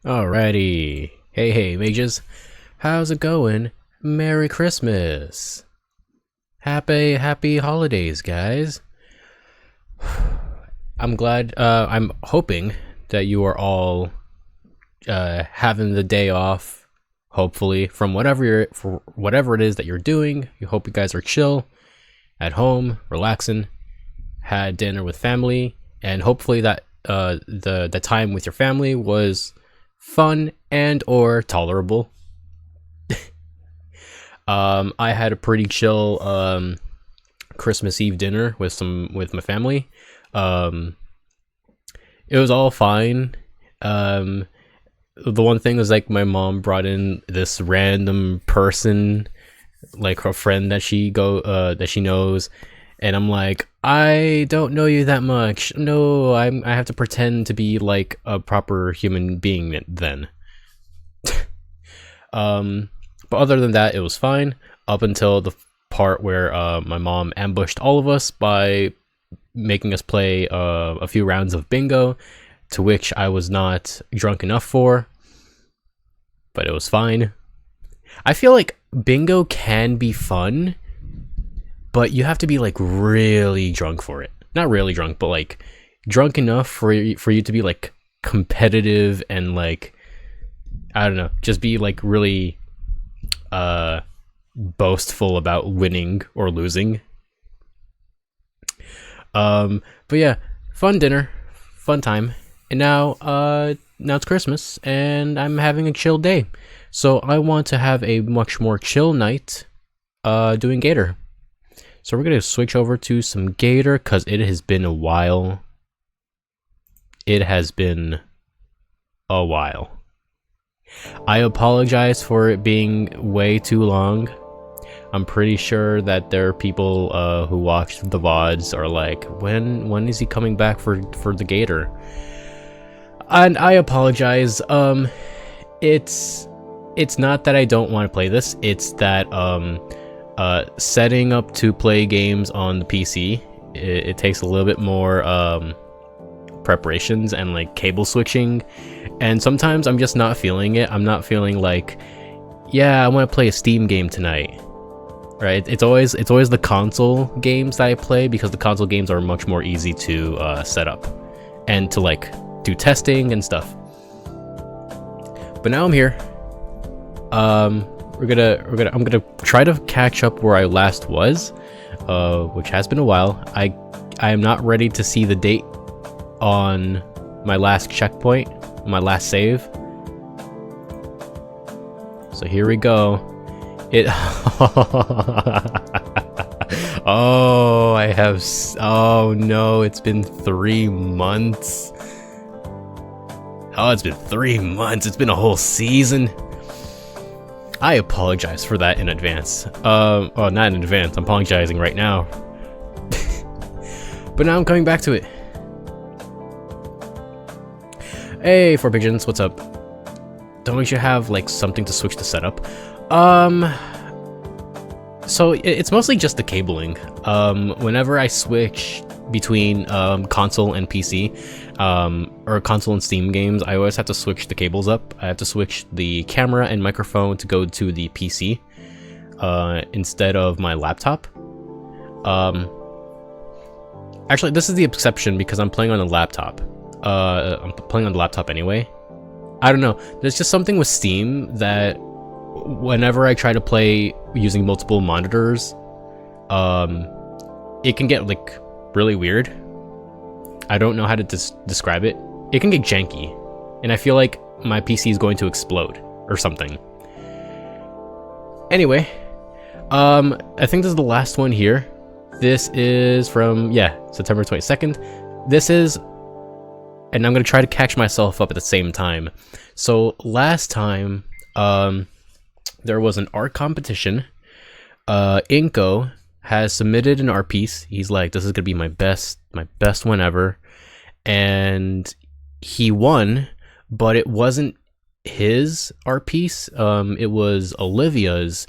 Alrighty. Hey, mages. How's it going? Merry Christmas. Happy holidays, guys. I'm hoping that you are all having the day off, hopefully, from whatever it is that you're doing. You hope you guys are chill, at home, relaxing, had dinner with family, and hopefully that the time with your family was fun and or tolerable. I had a pretty chill Christmas Eve dinner with my family. It was all fine. The one thing was like my mom brought in this random person, like her friend that she knows, and I'm like, I don't know you that much. No, I have to pretend to be like a proper human being then. But other than that, it was fine up until the part where my mom ambushed all of us by making us play a few rounds of bingo, to which I was not drunk enough for, but it was fine. I feel like bingo can be fun, but you have to be like really drunk for it. Not really drunk, but like drunk enough for you to be like competitive and like, I don't know, just be like really boastful about winning or losing. But yeah, fun dinner, fun time, and now it's Christmas and I'm having a chill day, so I want to have a much more chill night doing Gator. So we're gonna switch over to some Gator because it has been a while. It has been a while. I apologize for it being way too long. I'm pretty sure that there are people who watch the VODs are like, when is he coming back for the Gator? And I apologize. It's not that I don't want to play this. It's that setting up to play games on the PC, it takes a little bit more preparations and like cable switching, and sometimes I'm just not feeling it. I'm not feeling like, yeah, I want to play a Steam game tonight, right? It's always the console games that I play, because the console games are much more easy to set up and to like do testing and stuff. But now I'm here. I'm gonna try to catch up where I last was, which has been a while. I am not ready to see the date on my last checkpoint, my last save. So here we go. Oh no, it's been 3 months. Oh, it's been 3 months. It's been a whole season. I apologize for that in advance. Oh, not in advance. I'm apologizing right now. But now I'm coming back to it. Hey, Four Pigeons, what's up? Don't you have like something to switch the setup? So it's mostly just the cabling. Whenever I switch between console and PC, or console and Steam games, I always have to switch the cables up. I have to switch the camera and microphone to go to the PC instead of my laptop. Actually, this is the exception because I'm playing on a laptop. I'm playing on the laptop anyway. I don't know. There's just something with Steam that whenever I try to play using multiple monitors, it can get like really weird. I don't know how to describe it. It can get janky, and I feel like my PC is going to explode or something. Anyway, I think this is the last one here. This is from, September 22nd. This is, and I'm gonna try to catch myself up at the same time. So last time, there was an art competition. Inko has submitted an art piece. He's like, this is gonna be my best one ever, and he won, but it wasn't his art piece. It was Olivia's,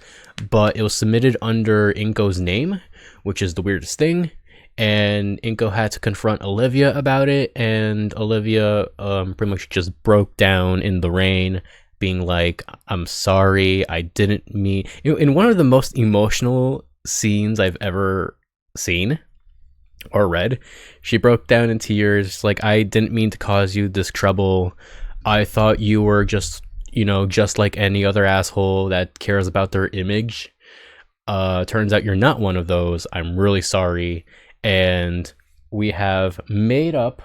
but it was submitted under Inko's name, which is the weirdest thing. and Inko had to confront Olivia about it, and Olivia pretty much just broke down in the rain, being like, I'm sorry, I didn't mean... In one of the most emotional scenes I've ever seen or read, she broke down in tears, like, I didn't mean to cause you this trouble. I thought you were just, just like any other asshole that cares about their image. Turns out you're not one of those. I'm really sorry. And we have made up.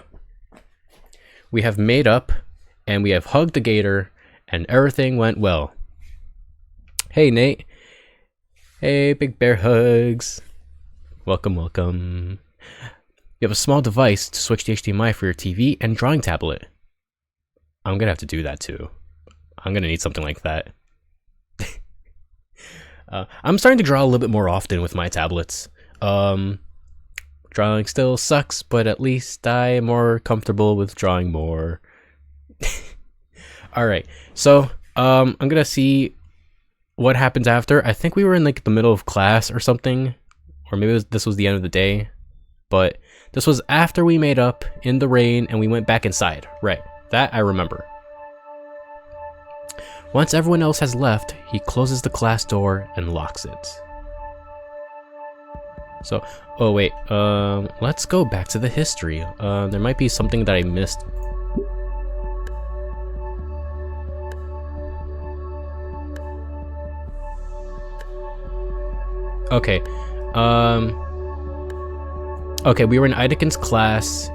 And we have hugged the gator, and everything went well. Hey, Nate. Hey, Big Bear Hugs. Welcome, welcome. You have a small device to switch to HDMI for your TV and drawing tablet. I'm gonna have to do that too. I'm gonna need something like that. I'm starting to draw a little bit more often with my tablets. Drawing still sucks, but at least I am more comfortable with drawing more. Alright, so I'm gonna see what happens after. I think we were in like the middle of class or something, or maybe this was the end of the day, but this was after we made up in the rain and we went back inside. Right, that I remember. Once everyone else has left, he closes the class door and locks it. So, oh wait, let's go back to the history. There might be something that I missed. Okay, okay, we were in Ideken's class,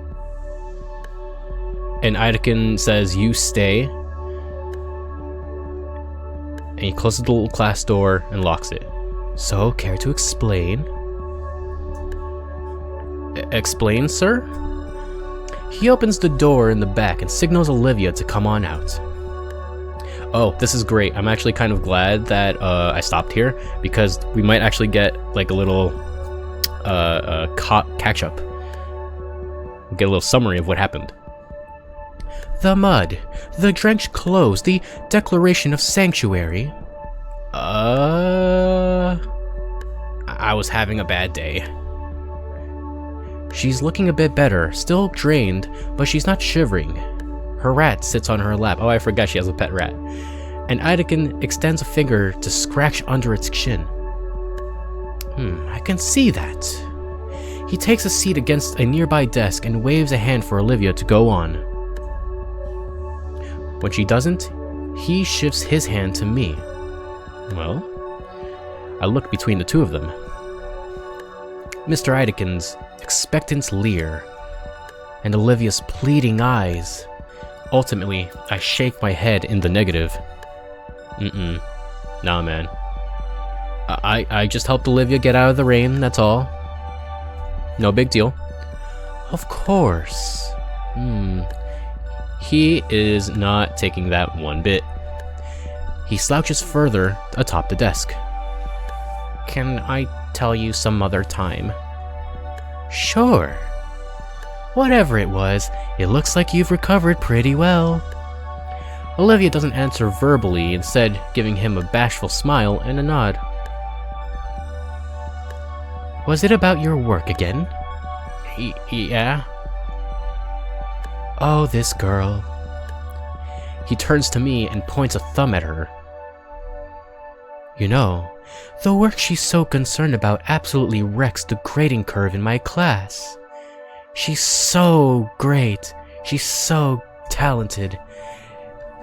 and Ideken says, you stay, and he closes the little class door and locks it. So, care to explain? Explain, sir? He opens the door in the back and signals Olivia to come on out. Oh, this is great. I'm actually kind of glad that I stopped here, because we might actually get like a little catch up. Get a little summary of what happened. The mud, the drenched clothes, the declaration of sanctuary. I was having a bad day. She's looking a bit better, still drained, but she's not shivering. Her rat sits on her lap. Oh, I forgot she has a pet rat. And Ideken extends a finger to scratch under its chin. I can see that. He takes a seat against a nearby desk and waves a hand for Olivia to go on. When she doesn't, he shifts his hand to me. Well, I look between the two of them. Mr. Ideken's expectant leer and Olivia's pleading eyes. Ultimately, I shake my head in the negative. Nah, man. I just helped Olivia get out of the rain, that's all. No big deal. Of course. He is not taking that one bit. He slouches further atop the desk. Can I tell you some other time? Sure. Whatever it was, it looks like you've recovered pretty well. Olivia doesn't answer verbally, instead giving him a bashful smile and a nod. Was it about your work again? Yeah. Oh, this girl. He turns to me and points a thumb at her. You know, the work she's so concerned about absolutely wrecks the grading curve in my class. She's so great. She's so talented.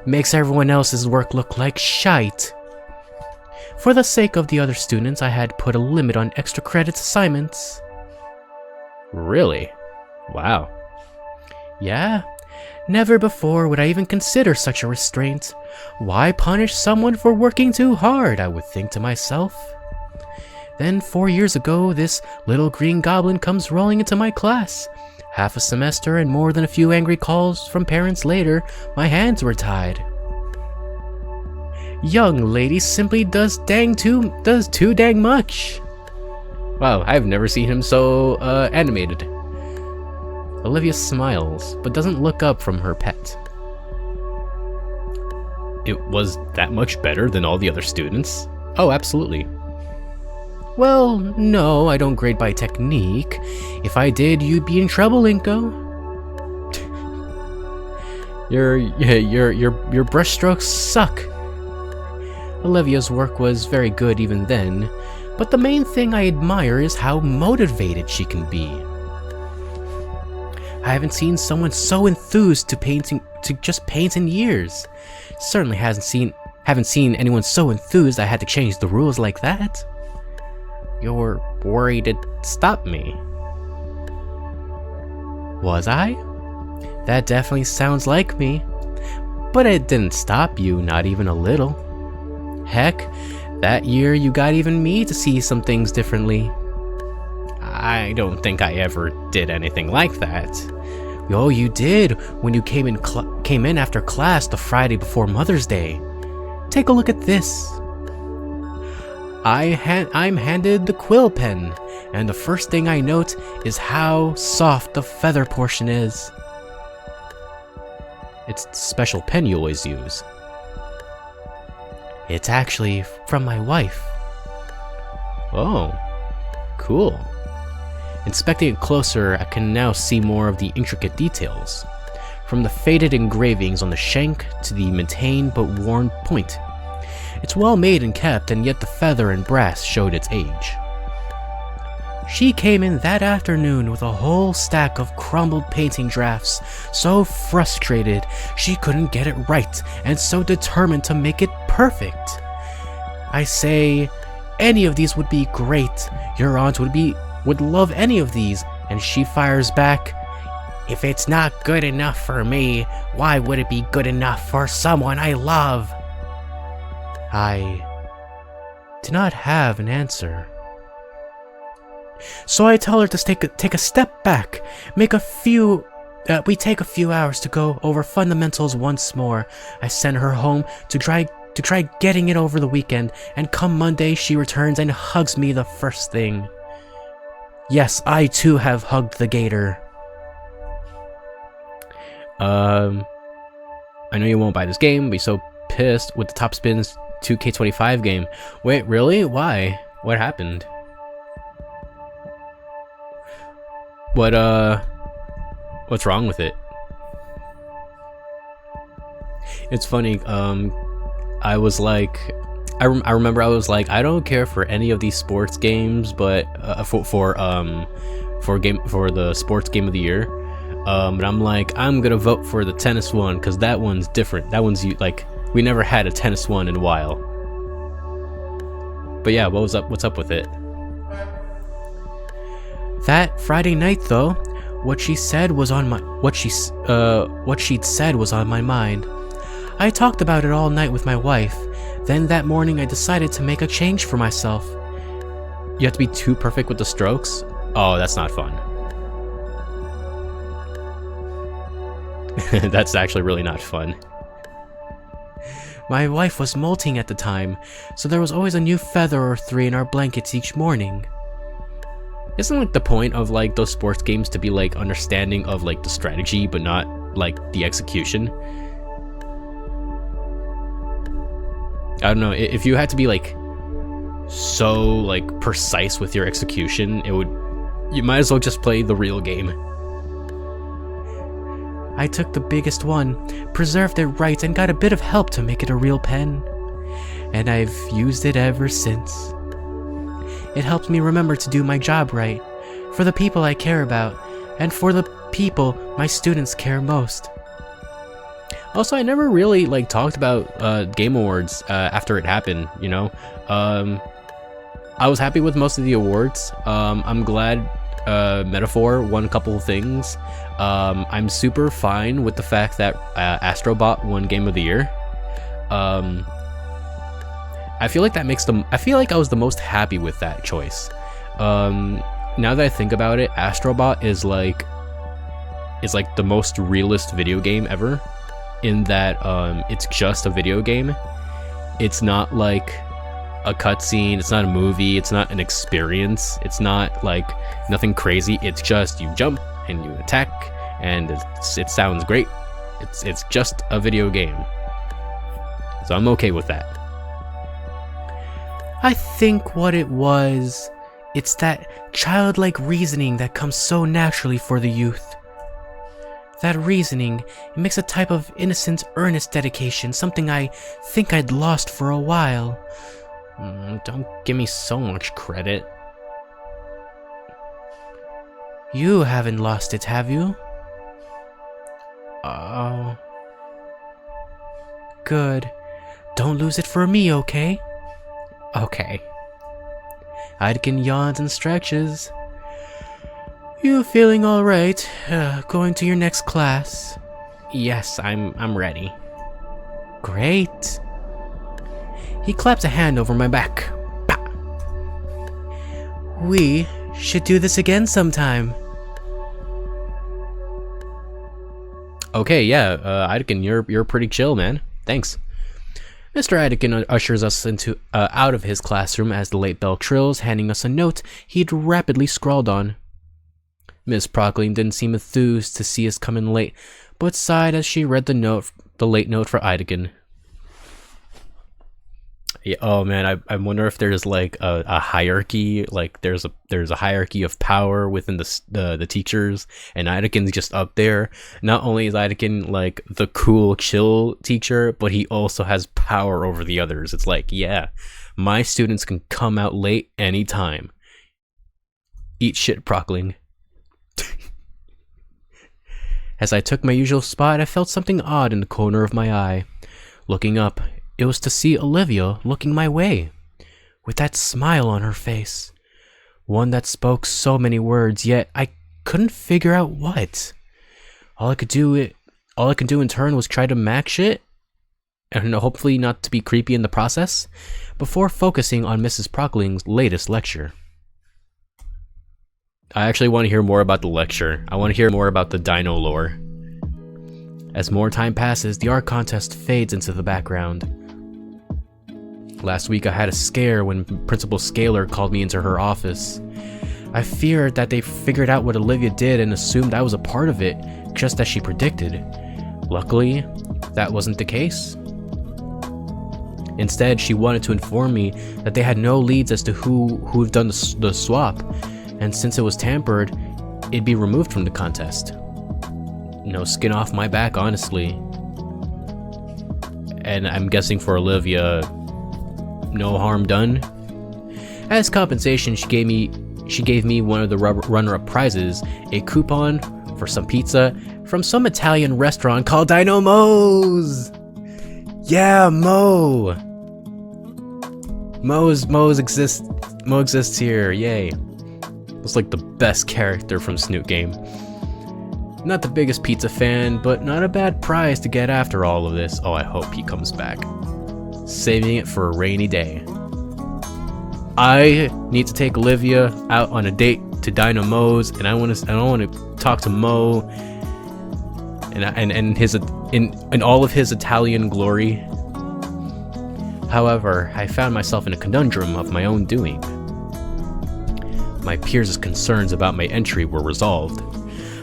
Makes everyone else's work look like shite. For the sake of the other students, I had put a limit on extra credits assignments. Really? Wow. Yeah. Never before would I even consider such a restraint. Why punish someone for working too hard, I would think to myself. Then 4 years ago, this little green goblin comes rolling into my class. Half a semester and more than a few angry calls from parents later, my hands were tied. Young lady simply does too dang much. Wow, I've never seen him so animated. Olivia smiles, but doesn't look up from her pet. It was that much better than all the other students? Oh, absolutely. Well, no, I don't grade by technique. If I did, you'd be in trouble, Inko. Your brushstrokes suck. Olivia's work was very good even then, but the main thing I admire is how motivated she can be. I haven't seen someone so enthused to just paint in years. Certainly haven't seen anyone so enthused I had to change the rules like that. You're worried it stopped me. Was I? That definitely sounds like me. But it didn't stop you, not even a little. Heck, that year you got even me to see some things differently. I don't think I ever did anything like that. Oh, you did when you came in after class the Friday before Mother's Day. Take a look at this. I'm handed the quill pen, and the first thing I note is how soft the feather portion is. It's the special pen you always use. It's actually from my wife. Oh, cool. Inspecting it closer, I can now see more of the intricate details. From the faded engravings on the shank to the maintained but worn point. It's well made and kept, and yet the feather and brass showed its age. She came in that afternoon with a whole stack of crumbled painting drafts, so frustrated she couldn't get it right, and so determined to make it perfect. I say, any of these would be great. Your aunt would love any of these, and she fires back, if it's not good enough for me, why would it be good enough for someone I love? I do not have an answer. So I tell her to take a step back, we take a few hours to go over fundamentals once more. I send her home to try getting it over the weekend, and come Monday she returns and hugs me the first thing. Yes, I too have hugged the Gator. I know you won't buy this game, be so pissed with the Top Spins 2K25 game. Wait, really? Why? What happened? What's wrong with it? It's funny, I was like, I remember I was like, I don't care for any of these sports games, but for the sports game of the year, but I'm like, I'm gonna vote for the tennis one because that one's different. That one's like, we never had a tennis one in a while. But yeah, what's up with it? That Friday night though, what she'd said was on my mind. I talked about it all night with my wife. Then that morning I decided to make a change for myself. You have to be too perfect with the strokes? Oh, that's not fun. That's actually really not fun. My wife was molting at the time, so there was always a new feather or three in our blankets each morning. Isn't like the point of like those sports games to be like understanding of like the strategy but not like the execution? I don't know, if you had to be like so like precise with your execution, you might as well just play the real game. I took the biggest one, preserved it right, and got a bit of help to make it a real pen. And I've used it ever since. It helps me remember to do my job right, for the people I care about, and for the people my students care most. Also, I never really like talked about Game Awards after it happened, you know? I was happy with most of the awards. I'm glad Metaphor won a couple of things. I'm super fine with the fact that Astrobot won Game of the Year. I feel like I feel like I was the most happy with that choice. Now that I think about it, Astrobot is like the most realist video game ever, in that it's just a video game. It's not like a cutscene, it's not a movie, it's not an experience, it's not like nothing crazy, it's just you jump and you attack and it sounds great. It's just a video game. So I'm okay with that. I think what it was, it's that childlike reasoning that comes so naturally for the youth. That reasoning, it makes a type of innocent, earnest dedication, something I think I'd lost for a while. Don't give me so much credit. You haven't lost it, have you? Oh. Good. Don't lose it for me, okay? Okay. Idkin yawns and stretches. You feeling alright? Going to your next class? Yes, I'm ready. Great. He claps a hand over my back. Bah. We should do this again sometime. Okay, yeah, Idkin, you're pretty chill, man. Thanks. Mr. Idkin ushers us into out of his classroom as the late bell trills, handing us a note he'd rapidly scrawled on. Miss Procling didn't seem enthused to see us come in late, but sighed as she read the late note for Idkin. Yeah, oh man, I wonder if there's like a hierarchy, like there's a hierarchy of power within the teachers, and Idkin's just up there. Not only is Idkin like the cool, chill teacher, but he also has power over the others. It's like, yeah, my students can come out late anytime. Eat shit, Procling. As I took my usual spot, I felt something odd in the corner of my eye. Looking up, it was to see Olivia looking my way, with that smile on her face. One that spoke so many words, yet I couldn't figure out what. All I could do in turn was try to match it, and hopefully not to be creepy in the process, before focusing on Mrs. Procling's latest lecture. I actually want to hear more about the lecture. I want to hear more about the dino lore. As more time passes, the art contest fades into the background. Last week I had a scare when Principal Scalar called me into her office. I feared that they figured out what Olivia did and assumed I was a part of it, just as she predicted. Luckily, that wasn't the case. Instead, she wanted to inform me that they had no leads as to who'd done the swap, and since it was tampered, it'd be removed from the contest. No skin off my back, honestly. And I'm guessing for Olivia, no harm done. As compensation, she gave me one of the runner-up prizes, a coupon for some pizza from some Italian restaurant called Dino Mo's. Yeah, Mo. Mo exists here. Yay. Looks like the best character from Snoot Game. Not the biggest pizza fan, but not a bad prize to get after all of this. Oh, I hope he comes back. Saving it for a rainy day. I need to take Olivia out on a date to Dino Mo's, and I want to talk to Mo and his in all of his Italian glory. However, I found myself in a conundrum of my own doing. My peers' concerns about my entry were resolved,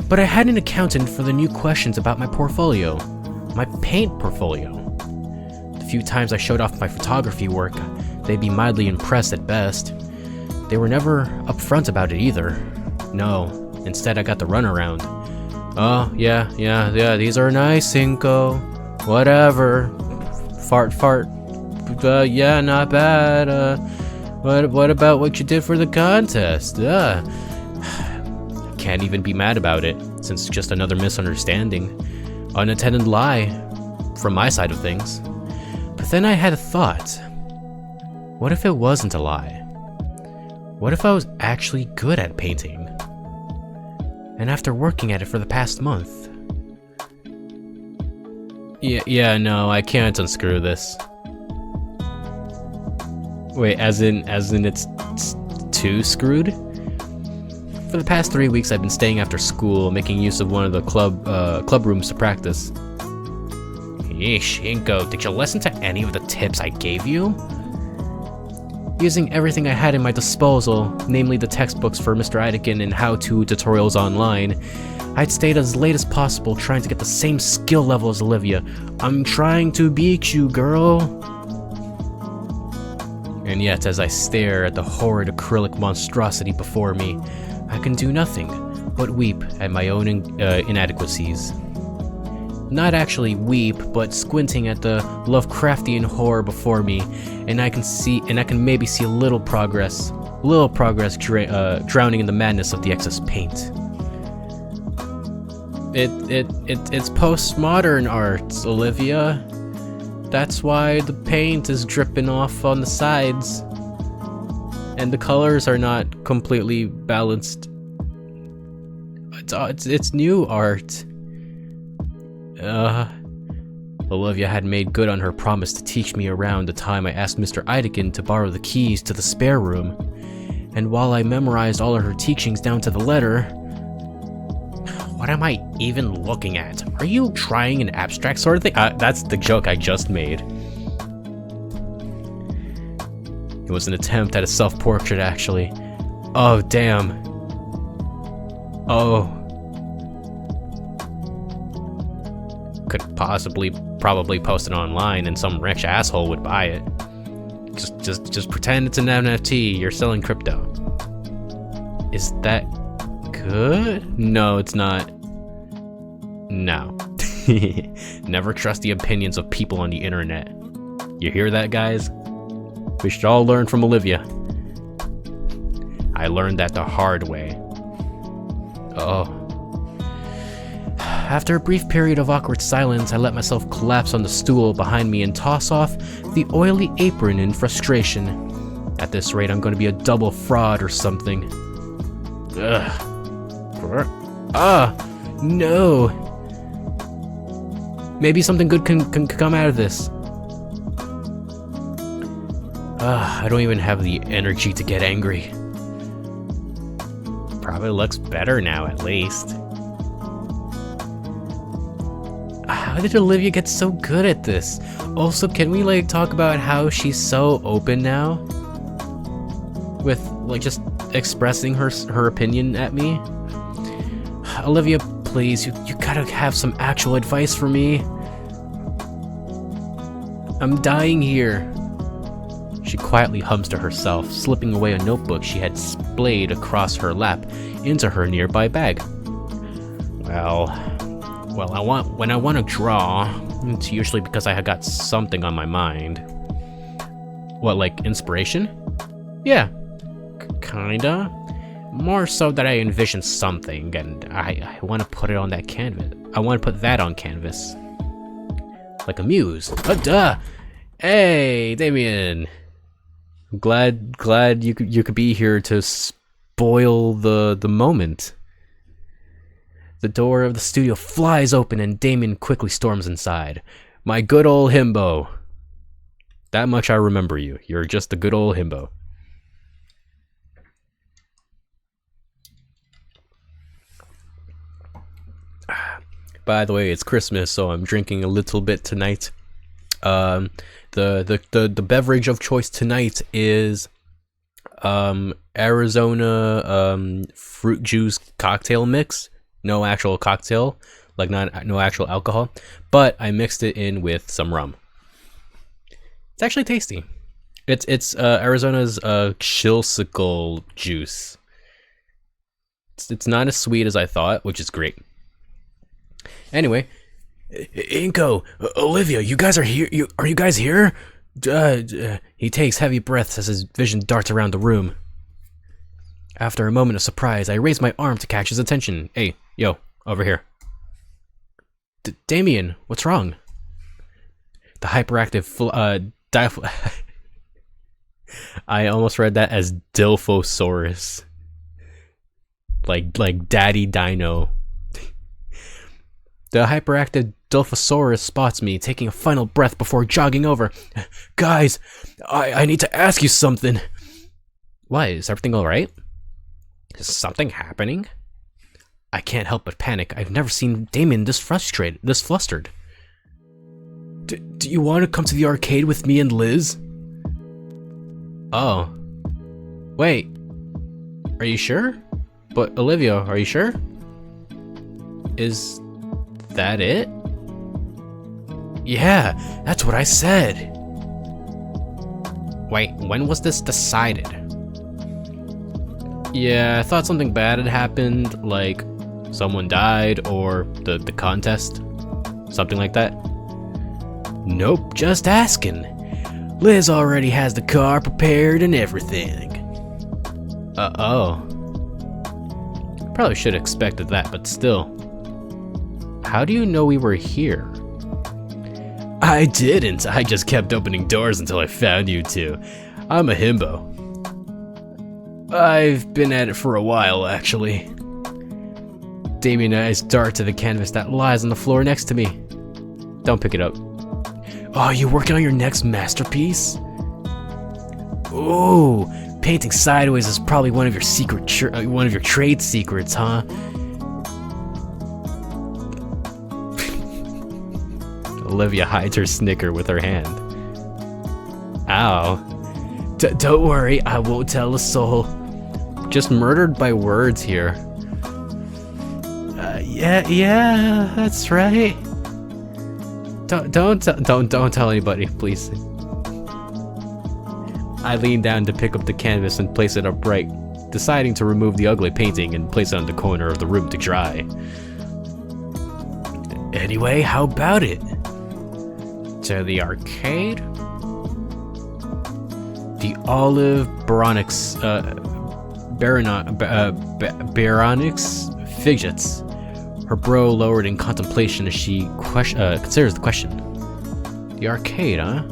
but I hadn't accounted for the new questions about my portfolio, my paint portfolio. The few times I showed off my photography work, they'd be mildly impressed at best. They were never upfront about it either. No, instead I got the runaround. Oh, yeah, these are nice, Cinco. Whatever. Fart. Yeah, not bad. What about what you did for the contest? Can't even be mad about it, since it's just another misunderstanding. Unattended lie, from my side of things. But then I had a thought. What if it wasn't a lie? What if I was actually good at painting? And after working at it for the past month... Yeah, no, I can't unscrew this. Wait, as in it's too screwed? For the past 3 weeks, I've been staying after school, making use of one of the club rooms to practice. Yeesh, Inko, did you listen to any of the tips I gave you? Using everything I had in my disposal, namely the textbooks for Mr. Idkin and how-to tutorials online, I'd stayed as late as possible trying to get the same skill level as Olivia. I'm trying to beat you, girl. And yet, as I stare at the horrid acrylic monstrosity before me, I can do nothing but weep at my own inadequacies. Not actually weep, but squinting at the Lovecraftian horror before me, and I can maybe see a little progress drowning in the madness of the excess paint. It's postmodern art, Olivia. That's why the paint is dripping off on the sides, and the colors are not completely balanced. It's new art. Olivia had made good on her promise to teach me around the time I asked Mr. Ideken to borrow the keys to the spare room. And while I memorized all of her teachings down to the letter... What am I even looking at? Are you trying an abstract sort of thing? That's the joke I just made. It was an attempt at a self-portrait, actually. Oh, damn. Oh. Could probably post it online and some rich asshole would buy it. Just pretend it's an NFT, you're selling crypto. Is that good? No, it's not. No. Never trust the opinions of people on the internet. You hear that, guys? We should all learn from Olivia. I learned that the hard way. Oh. After a brief period of awkward silence, I let myself collapse on the stool behind me and toss off the oily apron in frustration. At this rate, I'm going to be a double fraud or something. Ugh. No. Maybe something good can come out of this. I don't even have the energy to get angry. Probably looks better now, at least. How did Olivia get so good at this? Also, can we talk about how she's so open now? With just expressing her opinion at me? Olivia, please, you gotta have some actual advice for me. I'm dying here. She quietly hums to herself, slipping away a notebook she had splayed across her lap into her nearby bag. Well, when I want to draw, it's usually because I have got something on my mind. What, like inspiration? Yeah, kinda. More so that I envision something, and I want to put it on that canvas. I want to put that on canvas. Like a muse. Oh, duh! Hey, Damien! I'm glad you could be here to spoil the moment. The door of the studio flies open and Damien quickly storms inside. My good old himbo. That much I remember you. You're just a good old himbo. By the way, it's Christmas, so I'm drinking a little bit tonight. The beverage of choice tonight is Arizona fruit juice cocktail mix. No actual cocktail, no actual alcohol, but I mixed it in with some rum. It's actually tasty. It's Arizona's chilsicle juice. It's not as sweet as I thought, which is great. Anyway, Inko, Olivia, you guys are here. Are you guys here? He takes heavy breaths as his vision darts around the room. After a moment of surprise, I raise my arm to catch his attention. Hey, yo, over here. Damien, what's wrong? The hyperactive I almost read that as Dilphosaurus. Like Daddy Dino. The hyperactive Dilphosaurus spots me, taking a final breath before jogging over. Guys, I need to ask you something. Why, is everything alright? Is something happening? I can't help but panic. I've never seen Damien this flustered. Do you want to come to the arcade with me and Liz? Oh. Wait. Are you sure? But Olivia, are you sure? Is that it? Yeah, that's what I said. Wait, when was this decided? Yeah, I thought something bad had happened, like someone died or the contest. Something like that. Nope, just asking. Liz already has the car prepared and everything. Oh. Probably should have expected that, but still. How do you know we were here? I didn't. I just kept opening doors until I found you two. I'm a himbo. I've been at it for a while, actually. Damien and I dart to the canvas that lies on the floor next to me. Don't pick it up. Oh, you working on your next masterpiece? Ooh, painting sideways is probably one of your one of your trade secrets, huh? Olivia hides her snicker with her hand. Ow. Don't worry, I won't tell a soul. Just murdered by words here. Yeah, that's right. Don't tell anybody, please. I lean down to pick up the canvas and place it upright, deciding to remove the ugly painting and place it on the corner of the room to dry. Anyway, how about it? To the arcade? The Olive Baronix fidgets. Her brow lowered in contemplation as she considers the question. The arcade, huh?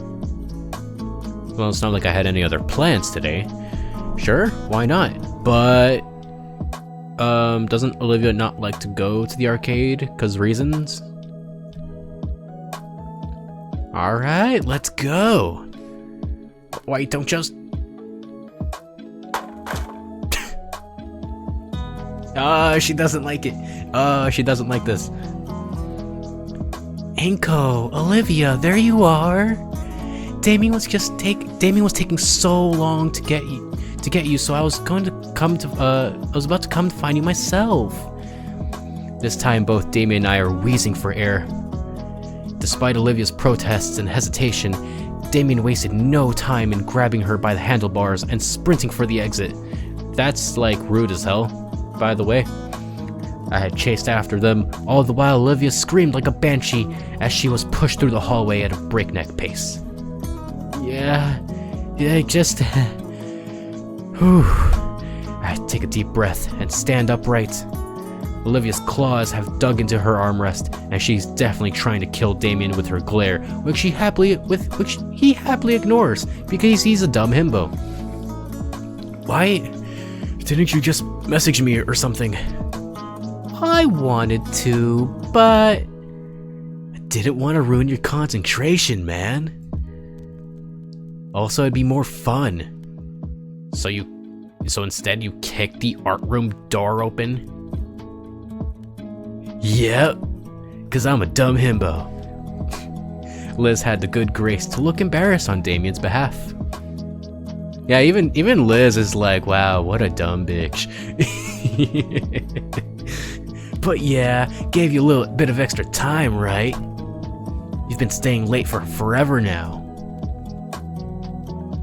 Well, it's not like I had any other plans today. Sure, why not? But doesn't Olivia not like to go to the arcade? 'Cause reasons? Alright, let's go. Wait, don't just... she doesn't like it. She doesn't like this. Inko, Olivia, there you are. Damien was taking so long to get you, so I was about to come to find you myself. This time both Damien and I are wheezing for air. Despite Olivia's protests and hesitation, Damien wasted no time in grabbing her by the handlebars and sprinting for the exit. That's like rude as hell, by the way. I had chased after them, all the while Olivia screamed like a banshee as she was pushed through the hallway at a breakneck pace. Yeah, just... Whew. I take a deep breath and stand upright. Olivia's claws have dug into her armrest, and she's definitely trying to kill Damien with her glare, which he happily ignores because he's a dumb himbo. Why didn't you just message me or something? I wanted to, but I didn't want to ruin your concentration, man. Also, it'd be more fun. So instead you kicked the art room door open? Yep, 'cause I'm a dumb himbo. Liz had the good grace to look embarrassed on Damien's behalf. Yeah, even Liz is like, wow, what a dumb bitch. But yeah, gave you a little bit of extra time, right? You've been staying late for forever now.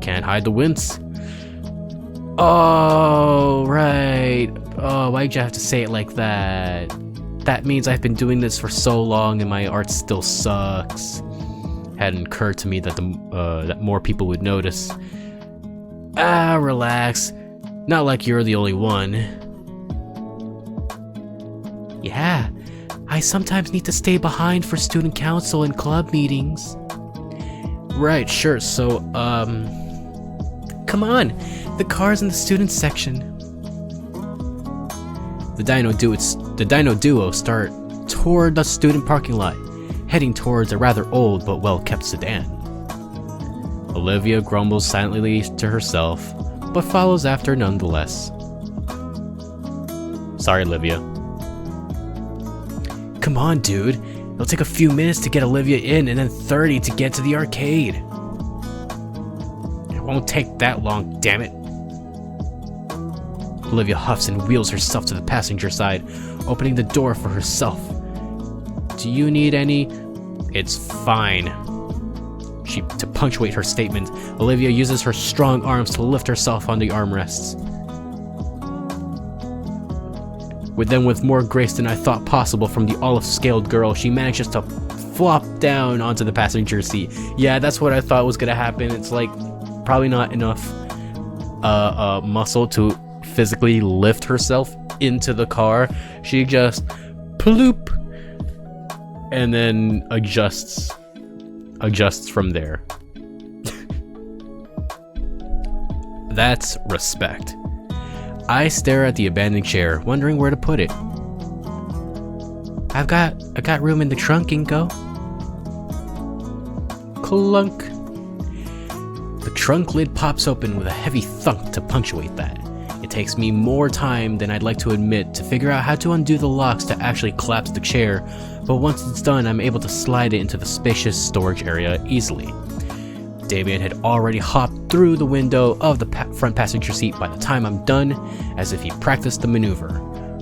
Can't hide the wince. Oh, right. Oh, why'd you have to say it like that? That means I've been doing this for so long and my art still sucks. Hadn't occurred to me that that more people would notice. Ah, relax. Not like you're the only one. Yeah, I sometimes need to stay behind for student council and club meetings. Right, sure, so, come on, the car's in the student section. The Dino Duo start toward the student parking lot, heading towards a rather old but well-kept sedan. Olivia grumbles silently to herself, but follows after nonetheless. Sorry, Olivia. Come on, dude. It'll take a few minutes to get Olivia in and then 30 to get to the arcade. It won't take that long, damn it. Olivia huffs and wheels herself to the passenger side, opening the door for herself. Do you need any? It's fine. To punctuate her statement, Olivia uses her strong arms to lift herself on the armrests. With more grace than I thought possible from the olive-scaled girl, she manages to flop down onto the passenger seat. Yeah, that's what I thought was gonna happen. It's like probably not enough muscle to physically lift herself into the car. She just ploop and then adjusts from there. That's respect. I stare at the abandoned chair, wondering where to put it. I got room in the trunk, Inko. Clunk. The trunk lid pops open with a heavy thunk to punctuate that. It takes me more time than I'd like to admit to figure out how to undo the locks to actually collapse the chair, but once it's done, I'm able to slide it into the spacious storage area easily. Damien had already hopped through the window of the front passenger seat by the time I'm done, as if he practiced the maneuver.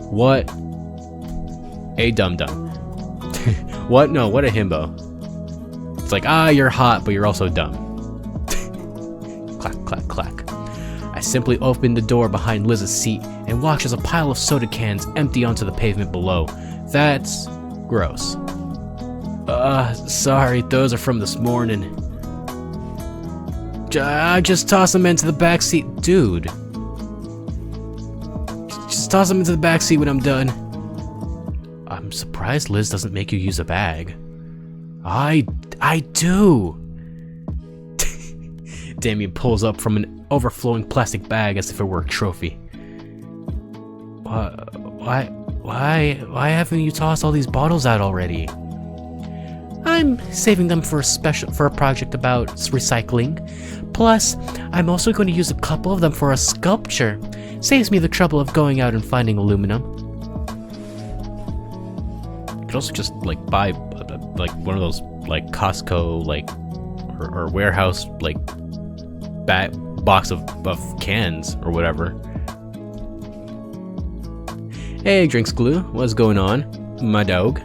What a dum-dum. What? No, what a himbo. It's like, you're hot, but you're also dumb. Clack, clack, clack. I simply open the door behind Liz's seat and watch as a pile of soda cans empty onto the pavement below. That's gross. Sorry, those are from this morning. Just toss them into the back seat, dude. Just toss them into the back seat when I'm done. I'm surprised Liz doesn't make you use a bag. I do. Damien pulls up from an overflowing plastic bag as if it were a trophy. Why haven't you tossed all these bottles out already? I'm saving them for a project about recycling. Plus, I'm also going to use a couple of them for a sculpture. Saves me the trouble of going out and finding aluminum. You could also just buy one of those Costco or warehouse box of cans or whatever. Hey, Drinks Glue, what's going on, my dog?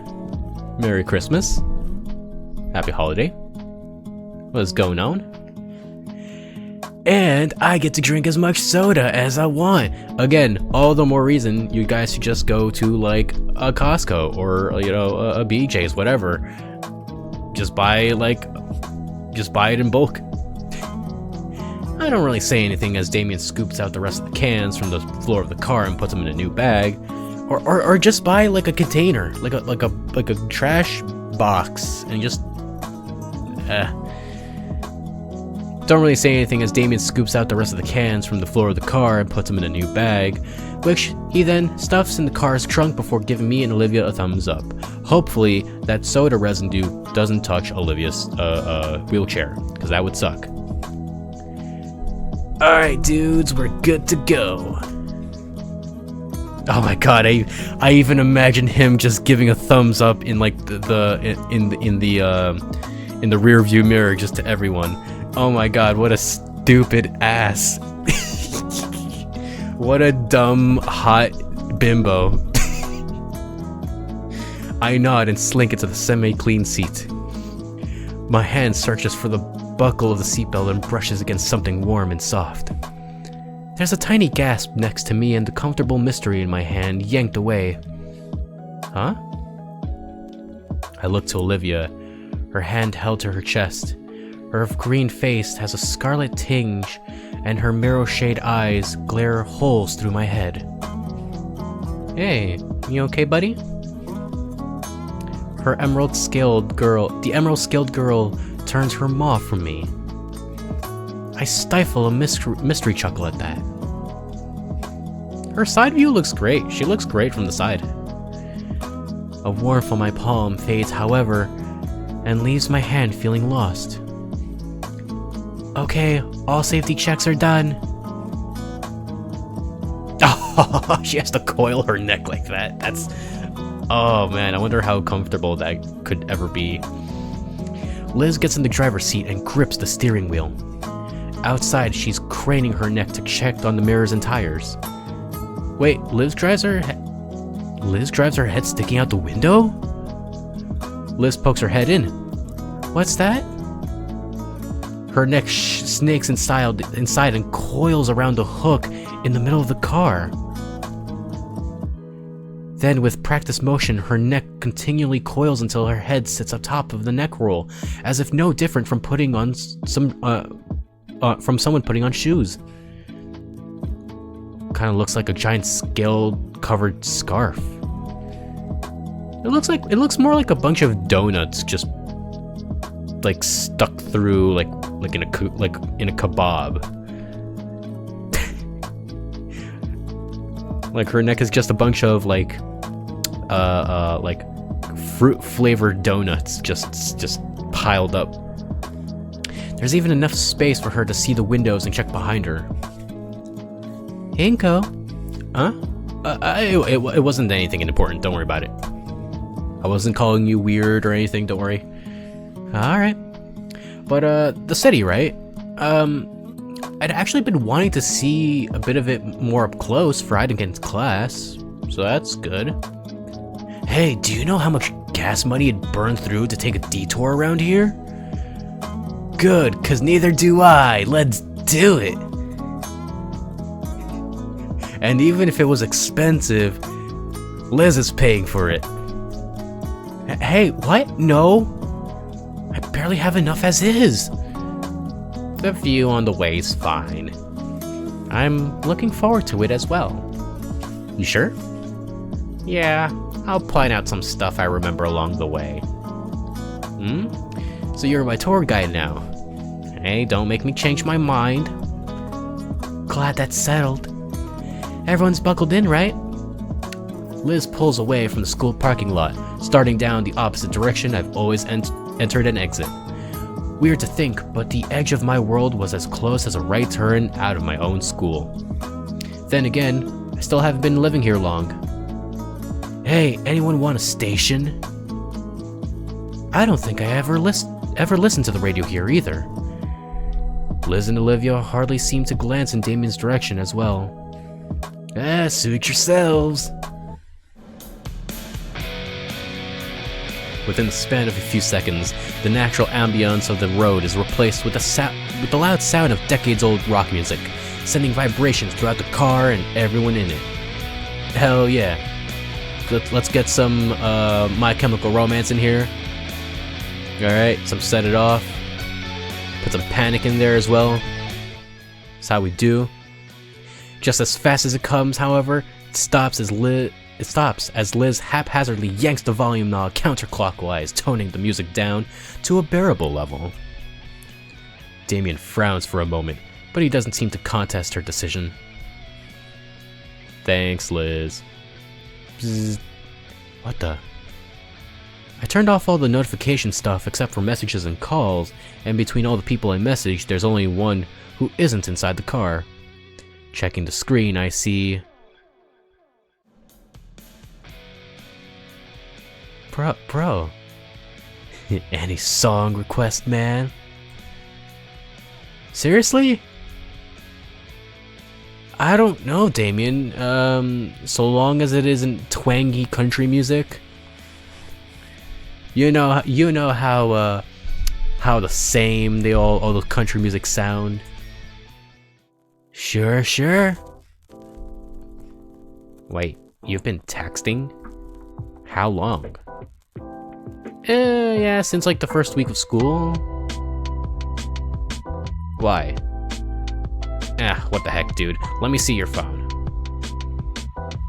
Merry Christmas. Happy holiday. What's going on? And I get to drink as much soda as I want. Again, all the more reason you guys should just go to a Costco or a BJ's, whatever. Just buy it in bulk. I don't really say anything as Damien scoops out the rest of the cans from the floor of the car and puts them in a new bag, or just buy a container, like a trash box, and just Don't really say anything as Damien scoops out the rest of the cans from the floor of the car and puts them in a new bag, which he then stuffs in the car's trunk before giving me and Olivia a thumbs up. Hopefully, that soda residue doesn't touch Olivia's wheelchair, because that would suck. Alright dudes, we're good to go. Oh my god, I even imagine him just giving a thumbs up in in the rear view mirror just to everyone. Oh my god, what a stupid ass. What a dumb, hot bimbo. I nod and slink into the semi-clean seat. My hand searches for the buckle of the seatbelt and brushes against something warm and soft. There's a tiny gasp next to me and the comfortable mystery in my hand yanked away. Huh? I look to Olivia, her hand held to her chest. Her green face has a scarlet tinge, and her mirror-shade eyes glare holes through my head. Hey, you okay, buddy? The emerald-scaled girl turns her maw from me. I stifle a mystery chuckle at that. Her side view looks great. She looks great from the side. A warmth on my palm fades, however, and leaves my hand feeling lost. Okay, all safety checks are done. Oh, she has to coil her neck like that. That's... Oh man, I wonder how comfortable that could ever be. Liz gets in the driver's seat and grips the steering wheel. Outside, she's craning her neck to check on the mirrors and tires. Wait, Liz drives her head sticking out the window? Liz pokes her head in. What's that? Her neck snakes inside and coils around the hook in the middle of the car. Then, with practiced motion, her neck continually coils until her head sits atop of the neck roll, as if no different from putting on from someone putting on shoes. Kind of looks like a giant scale-covered scarf. It looks more like a bunch of donuts just like stuck through like in a kebab. Like her neck is just a bunch of like fruit flavored donuts just piled up. There's even enough space for her to see the windows and check behind her. Inko? Huh? It wasn't anything important, don't worry about it. I wasn't calling you weird or anything, don't worry. Alright. But the city, right? I'd actually been wanting to see a bit of it more up close for Heideken's class, so that's good. Hey, do you know how much gas money it burned through to take a detour around here? Good, cause neither do I. Let's do it. And even if it was expensive, Liz is paying for it. Hey, what? No. I barely have enough as is. The view on the way is fine. I'm looking forward to it as well. You sure? Yeah, I'll point out some stuff I remember along the way. So you're my tour guide now. Hey, don't make me change my mind. Glad that's settled. Everyone's buckled in, right? Liz pulls away from the school parking lot, starting down the opposite direction I've always entered and exit. Weird to think, but the edge of my world was as close as a right turn out of my own school. Then again, I still haven't been living here long. Hey, anyone want a station? I don't think I ever listened to the radio here either. Liz and Olivia hardly seem to glance in Damien's direction as well. Suit yourselves. Within the span of a few seconds, the natural ambience of the road is replaced with the loud sound of decades-old rock music, sending vibrations throughout the car and everyone in it. Hell yeah. Let's get some My Chemical Romance in here. Alright, some Set It Off. Put some Panic in there as well. That's how we do. Just as fast as it comes, however, it stops as Liz haphazardly yanks the volume knob counterclockwise, toning the music down to a bearable level. Damien frowns for a moment, but he doesn't seem to contest her decision. Thanks, Liz. Bzzz. What the? I turned off all the notification stuff except for messages and calls, and between all the people I messaged, there's only one who isn't inside the car. Checking the screen, I see... Bro. Any song request, man? Seriously? I don't know, Damien. So long as it isn't twangy country music. You know how the same all the country music sound. Sure. Wait, you've been texting? How long? Yeah, since like the first week of school. Why? What the heck, dude. Let me see your phone.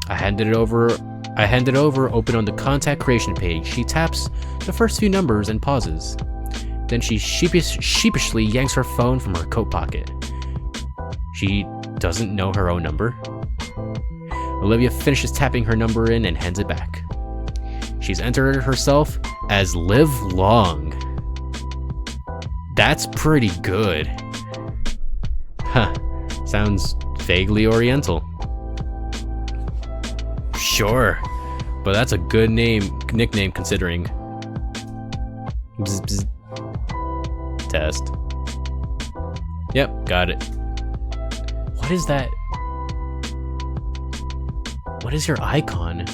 I handed it over, open on the contact creation page. She taps the first few numbers and pauses. Then she sheepishly yanks her phone from her coat pocket. She doesn't know her own number. Olivia finishes tapping her number in and hands it back. She's entered herself as Live Long. That's pretty good. Huh. Sounds vaguely oriental. Sure, but that's a good nickname considering. Bzz, bzz. Test. Yep, got it. What is that? What is your icon?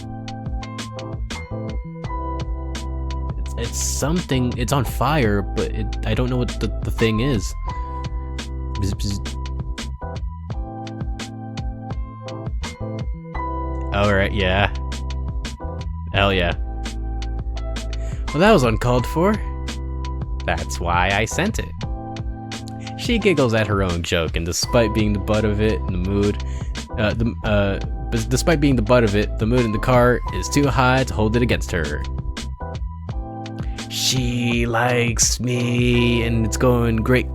It's something. It's on fire, but I don't know what the thing is. Bzz, bzz. Alright, yeah. Hell yeah. Well, that was uncalled for. That's why I sent it. She giggles at her own joke, and despite being the butt of it, the mood in the car is too high to hold it against her. She likes me, and it's going great.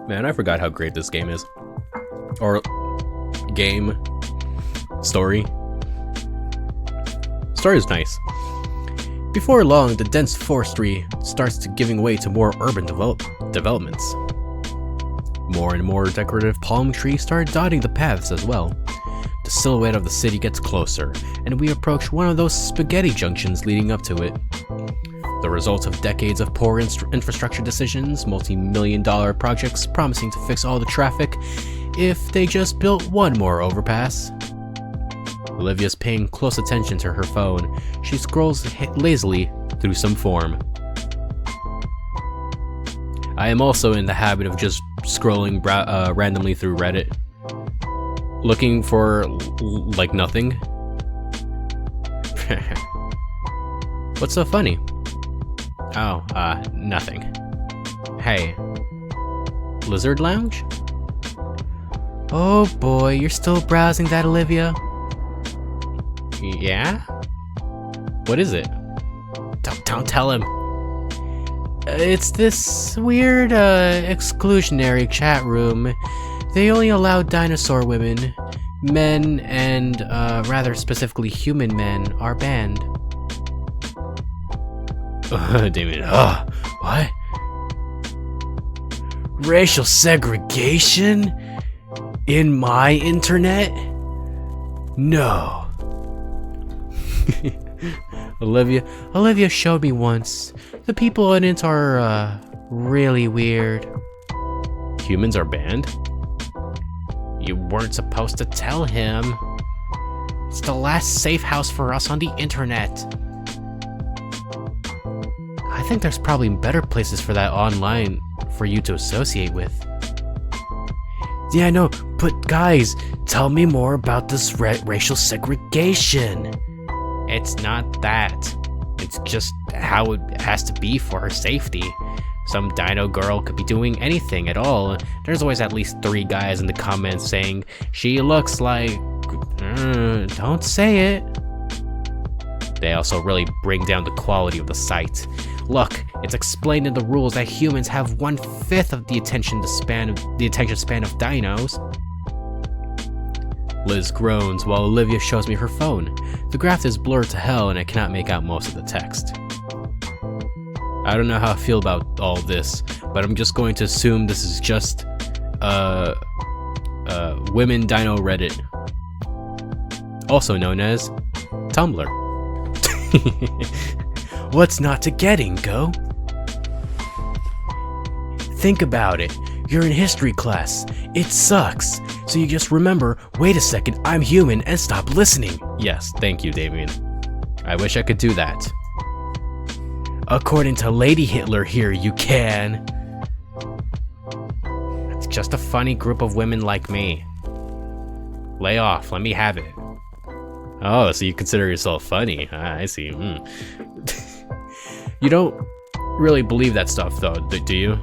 Man, I forgot how great this game is. Or game. Story. Story is nice. Before long, the dense forestry starts giving way to more urban developments. More and more decorative palm trees start dotting the paths as well. The silhouette of the city gets closer, and we approach one of those spaghetti junctions leading up to it. The result of decades of poor infrastructure decisions, multi-million-dollar projects promising to fix all the traffic if they just built one more overpass. Olivia's paying close attention to her phone. She scrolls lazily through some form. I am also in the habit of just scrolling randomly through Reddit, looking for, like, nothing. What's so funny? Oh, nothing. Hey. Lizard Lounge? Oh boy, you're still browsing that, Olivia? Yeah? What is it? Don't tell him. It's this weird, exclusionary chat room. They only allow dinosaur women. Men and, rather specifically human men are banned. Damien, what? Racial segregation? In my internet? No. Olivia showed me once. The people on it are, really weird. Humans are banned? You weren't supposed to tell him. It's the last safe house for us on the internet. I think there's probably better places for that online for you to associate with. Yeah, I know, but guys, tell me more about this racial segregation. It's not that. It's just how it has to be for her safety. Some dino girl could be doing anything at all. There's always at least 3 guys in the comments saying, she looks like... don't say it. They also really bring down the quality of the site. Look, it's explained in the rules that humans have 1/5 of the attention span of dinos. Liz groans while Olivia shows me her phone. The graph is blurred to hell and I cannot make out most of the text. I don't know how I feel about all this, but I'm just going to assume this is just Women Dino Reddit, also known as Tumblr. What's not to get, Inko? Think about it. You're in history class. It sucks. So you just remember, wait a second, I'm human, and stop listening. Yes, thank you, Damien. I wish I could do that. According to Lady Hitler here, you can. It's just a funny group of women like me. Lay off, let me have it. Oh, so you consider yourself funny. I see. You don't really believe that stuff, though, do you?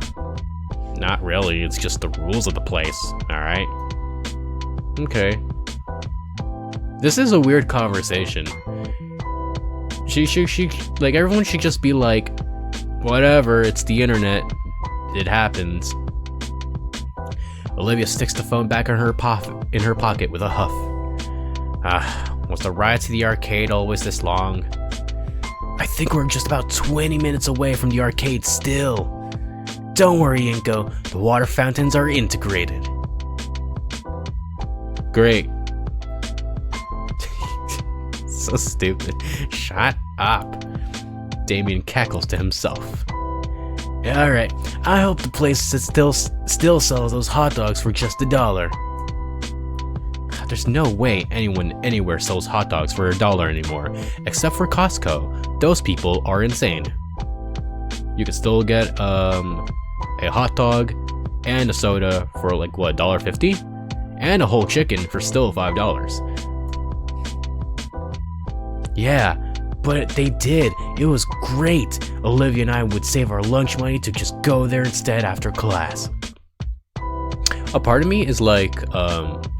Not really, it's just the rules of the place, alright? Okay. This is a weird conversation. She, like, everyone should just be like, whatever, it's the internet, it happens. Olivia sticks the phone back in her pocket with a huff. Was the ride to the arcade always this long? I think we're just about 20 minutes away from the arcade still. Don't worry, Inko, the water fountains are integrated. Great. So stupid. Shut up. Damien cackles to himself. Alright, I hope the place still sells those hot dogs for just $1. There's no way anyone anywhere sells hot dogs for $1 anymore, except for Costco. Those people are insane. You can still get a hot dog and a soda for like what, $1.50? And a whole chicken for still $5. Yeah, but they did. It was great. Olivia and I would save our lunch money to just go there instead after class. A part of me is like,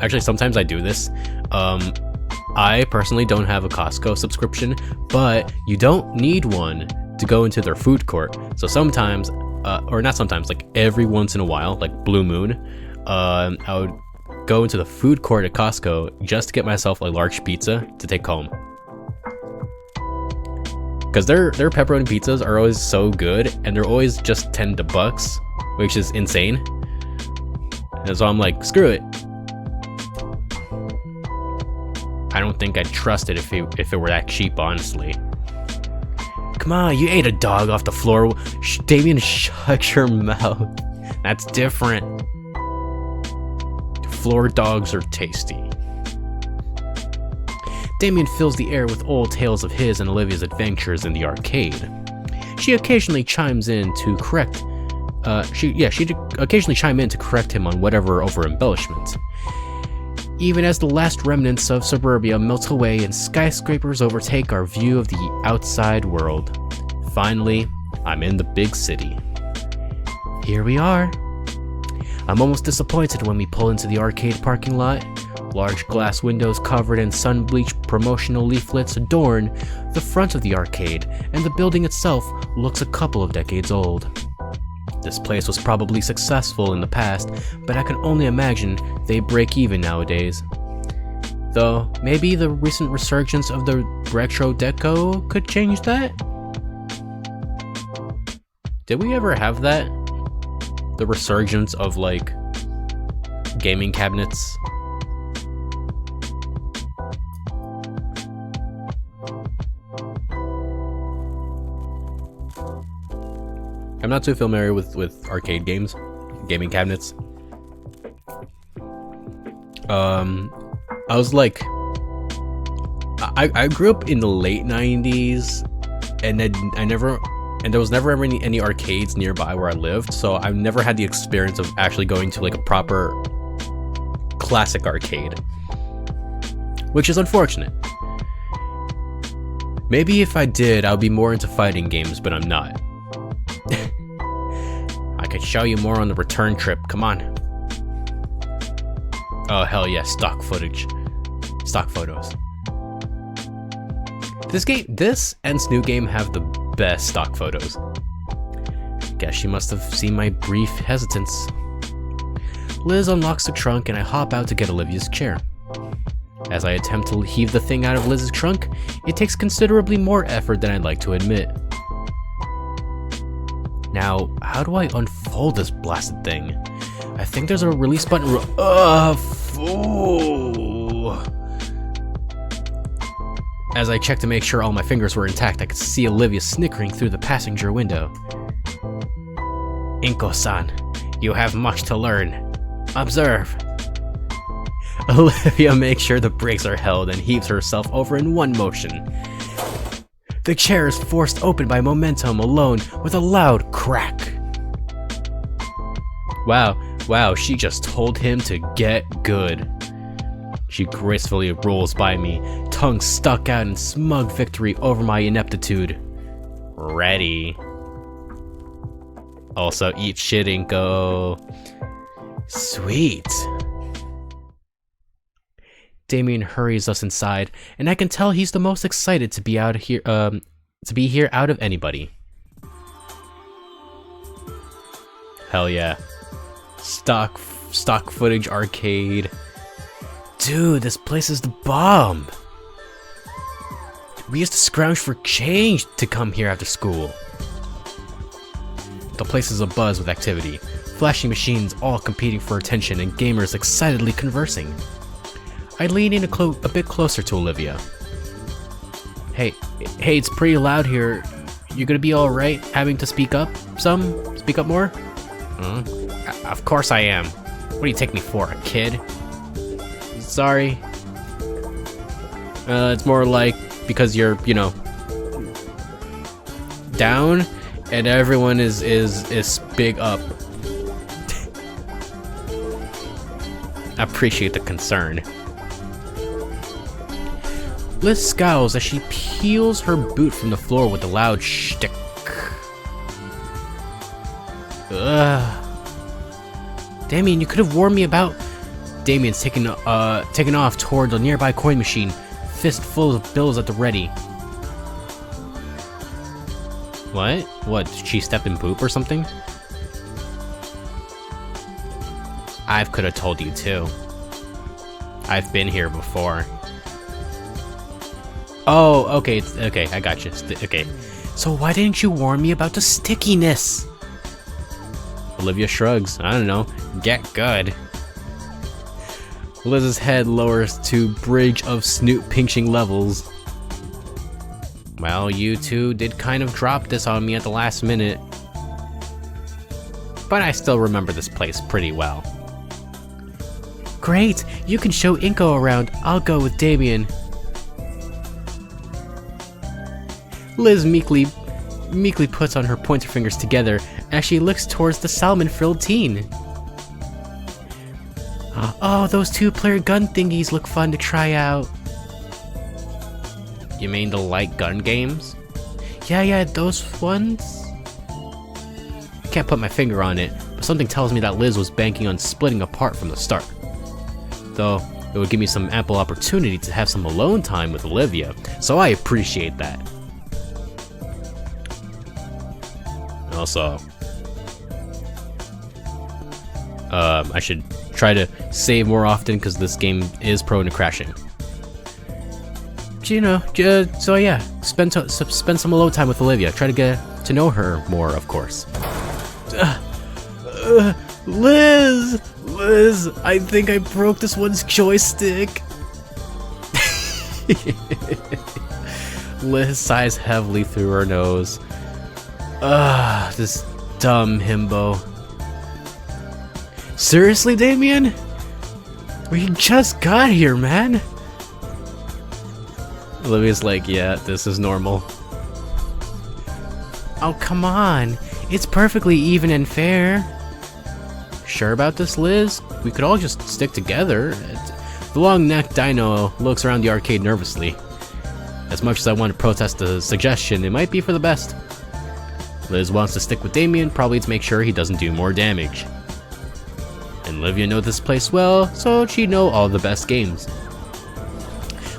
actually sometimes I do this. I personally don't have a Costco subscription, but you don't need one to go into their food court. So sometimes, or not sometimes, like every once in a while, like Blue Moon, I would go into the food court at Costco just to get myself a large pizza to take home. Because their pepperoni pizzas are always so good, and they're always just $10, which is insane. And so I'm like, screw it. I don't think I'd trust it if it were that cheap, honestly. Come on, you ate a dog off the floor. Damien, shut your mouth. That's different. Floor dogs are tasty. Damien fills the air with old tales of his and Olivia's adventures in the arcade. She occasionally chimes in to correct she'd occasionally chime in to correct him on whatever over-embellishment. Even as the last remnants of suburbia melt away and skyscrapers overtake our view of the outside world. Finally, I'm in the big city. Here we are. I'm almost disappointed when we pull into the arcade parking lot. Large glass windows covered in sun-bleached promotional leaflets adorn the front of the arcade, and the building itself looks a couple of decades old. This place was probably successful in the past, but I can only imagine they break even nowadays. Though, maybe the recent resurgence of the retro deco could change that? Did we ever have that? The resurgence of, like, gaming cabinets? I'm not too familiar with arcade games, gaming cabinets. I was like, I grew up in the late 90s, and there was never ever any arcades nearby where I lived, so I've never had the experience of actually going to like a proper classic arcade, which is unfortunate. Maybe if I did, I'll be more into fighting games, but I'm not. I could show you more on the return trip, come on. Oh hell yeah, stock footage. Stock photos. This and Snoot Game have the best stock photos. Guess she must have seen my brief hesitance. Liz unlocks the trunk and I hop out to get Olivia's chair. As I attempt to heave the thing out of Liz's trunk, it takes considerably more effort than I'd like to admit. Now, how do I unfold this blasted thing? I think there's a release button. Fool! As I checked to make sure all my fingers were intact, I could see Olivia snickering through the passenger window. Inko-san, you have much to learn. Observe. Olivia makes sure the brakes are held and heaves herself over in one motion. The chair is forced open by momentum alone with a loud crack. Wow, she just told him to get good. She gracefully rolls by me, tongue stuck out in smug victory over my ineptitude. Ready. Also, eat shit and go. Sweet. Damien hurries us inside, and I can tell he's the most excited to be out here. To be here out of anybody. Hell yeah! Stock footage arcade. Dude, this place is the bomb. We used to scrounge for change to come here after school. The place is abuzz with activity, flashy machines all competing for attention and gamers excitedly conversing. I lean in a bit closer to Olivia. Hey, it's pretty loud here. You gonna be alright having to speak up some? Speak up more? Of course I am. What do you take me for, a kid? sorry. It's more like because you're, you know, down, and everyone is big up. I appreciate the concern. Liz scowls as she peels her boot from the floor with a loud shtick. Ugh. Damien, you could have warned me about... Damien's taking off toward the nearby coin machine, fist full of bills at the ready. What? What, she stepped in poop or something? I could have told you too. I've been here before. Oh, okay, okay, I got you. Okay. So why didn't you warn me about the stickiness? Olivia shrugs. I don't know. Get good. Liz's head lowers to bridge of snoot pinching levels. Well, you two did kind of drop this on me at the last minute. But I still remember this place pretty well. Great! You can show Inko around. I'll go with Damien. Liz meekly puts on her pointer fingers together as she looks towards the salmon-frilled teen. Oh, those two-player gun thingies look fun to try out. You mean the light gun games? Yeah, those ones? Can't put my finger on it, but something tells me that Liz was banking on splitting apart from the start. Though, it would give me some ample opportunity to have some alone time with Olivia, so I appreciate that. Also, I should try to save more often because this game is prone to crashing. You know, so yeah, spend some alone time with Olivia. Try to get to know her more, of course. Liz, I think I broke this one's joystick. Liz sighs heavily through her nose. This dumb himbo. Seriously, Damien? We just got here, man. Olivia's like, yeah, this is normal. Oh, come on. It's perfectly even and fair. Sure about this, Liz? We could all just stick together. The long-necked dino looks around the arcade nervously. As much as I want to protest the suggestion, it might be for the best. Liz wants to stick with Damien, probably to make sure he doesn't do more damage. And Olivia knows this place well, so she'd know all the best games.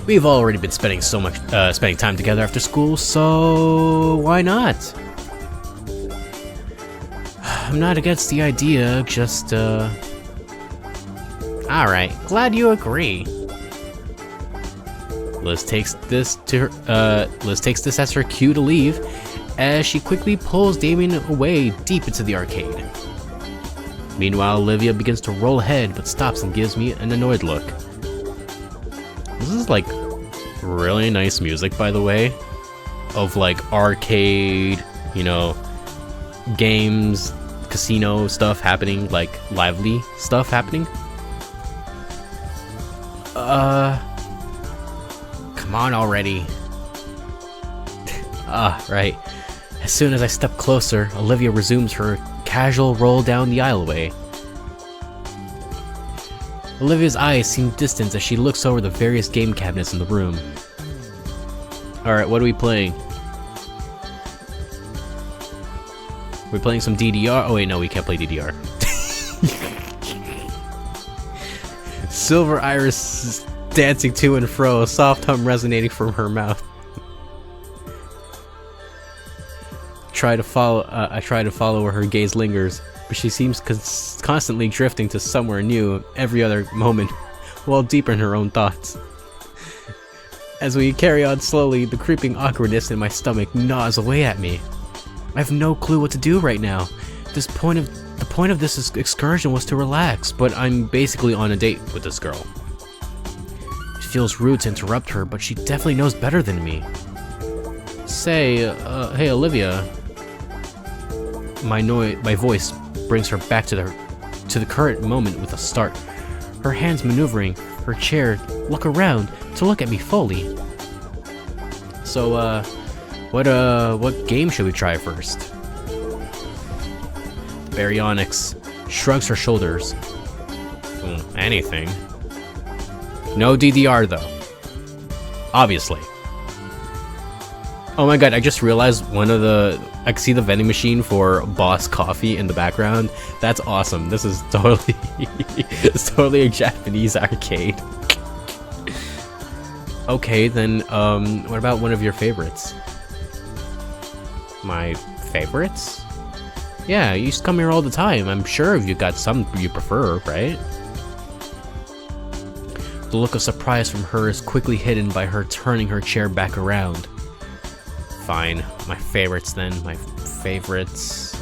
We've already been spending time together after school, so why not? I'm not against the idea, just Alright, glad you agree. Liz takes this as her cue to leave, as she quickly pulls Damien away deep into the arcade. Meanwhile, Olivia begins to roll ahead, but stops and gives me an annoyed look. This is like really nice music, by the way, of like arcade, you know, games, casino stuff happening, like lively stuff happening. Come on already. Right. As soon as I step closer, Olivia resumes her casual roll down the aisleway. Olivia's eyes seem distant as she looks over the various game cabinets in the room. Alright, what are we playing? We're playing some DDR? Oh wait, no, we can't play DDR. Silver Iris dancing to and fro, a soft hum resonating from her mouth. I try to follow where her gaze lingers, but she seems constantly drifting to somewhere new every other moment, while deep in her own thoughts. As we carry on slowly, the creeping awkwardness in my stomach gnaws away at me. I have no clue what to do right now. The point of this excursion was to relax, but I'm basically on a date with this girl. It feels rude to interrupt her, but she definitely knows better than me. Say, hey Olivia. My voice brings her back to the current moment with a start. Her hands maneuvering, her chair, look around to look at me fully. So, what game should we try first? Baryonyx shrugs her shoulders. Anything. No DDR though. Obviously. Oh my god, I just realized I can see the vending machine for Boss Coffee in the background. That's awesome. This is totally it's totally a Japanese arcade. Okay, then what about one of your favorites? My favorites? Yeah, you used to come here all the time. I'm sure you got some you prefer, right? The look of surprise from her is quickly hidden by her turning her chair back around. Fine, my favorites then, my favorites.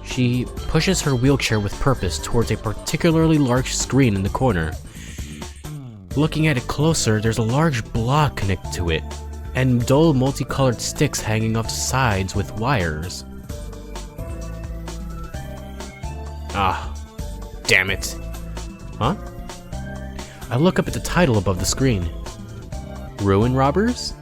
She pushes her wheelchair with purpose towards a particularly large screen in the corner. Looking at it closer, there's a large block connected to it, and dull multicolored sticks hanging off the sides with wires. Ah, damn it. Huh? I look up at the title above the screen. Ruin Robbers?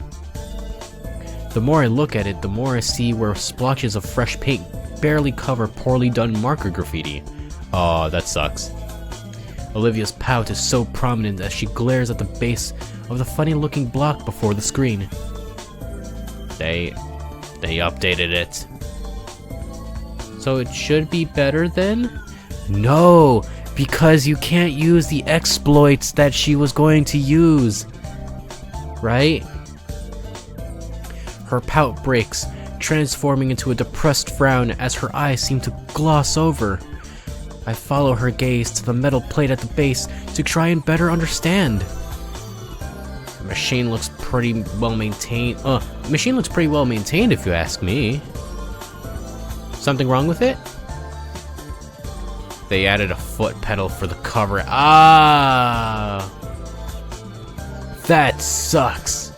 The more I look at it, the more I see where splotches of fresh paint barely cover poorly done marker graffiti. Aw, that sucks. Olivia's pout is so prominent as she glares at the base of the funny-looking block before the screen. They updated it. So it should be better then? No, because you can't use the exploits that she was going to use. Right? Her pout breaks, transforming into a depressed frown as her eyes seem to gloss over. I follow her gaze to the metal plate at the base to try and better understand. The machine looks pretty well maintained. Machine looks pretty well maintained if you ask me. Something wrong with it? They added a foot pedal for the cover. Ah! That sucks.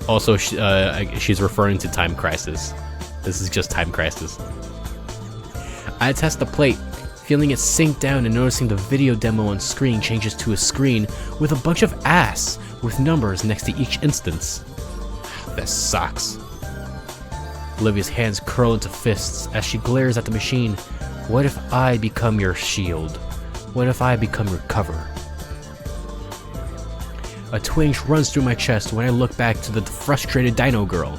Also, she's referring to Time Crisis. This is just Time Crisis. I test the plate, feeling it sink down and noticing the video demo on screen changes to a screen with a bunch of ass with numbers next to each instance. This sucks. Olivia's hands curl into fists as she glares at the machine. What if I become your shield? What if I become your cover? A twinge runs through my chest when I look back to the frustrated Dino Girl.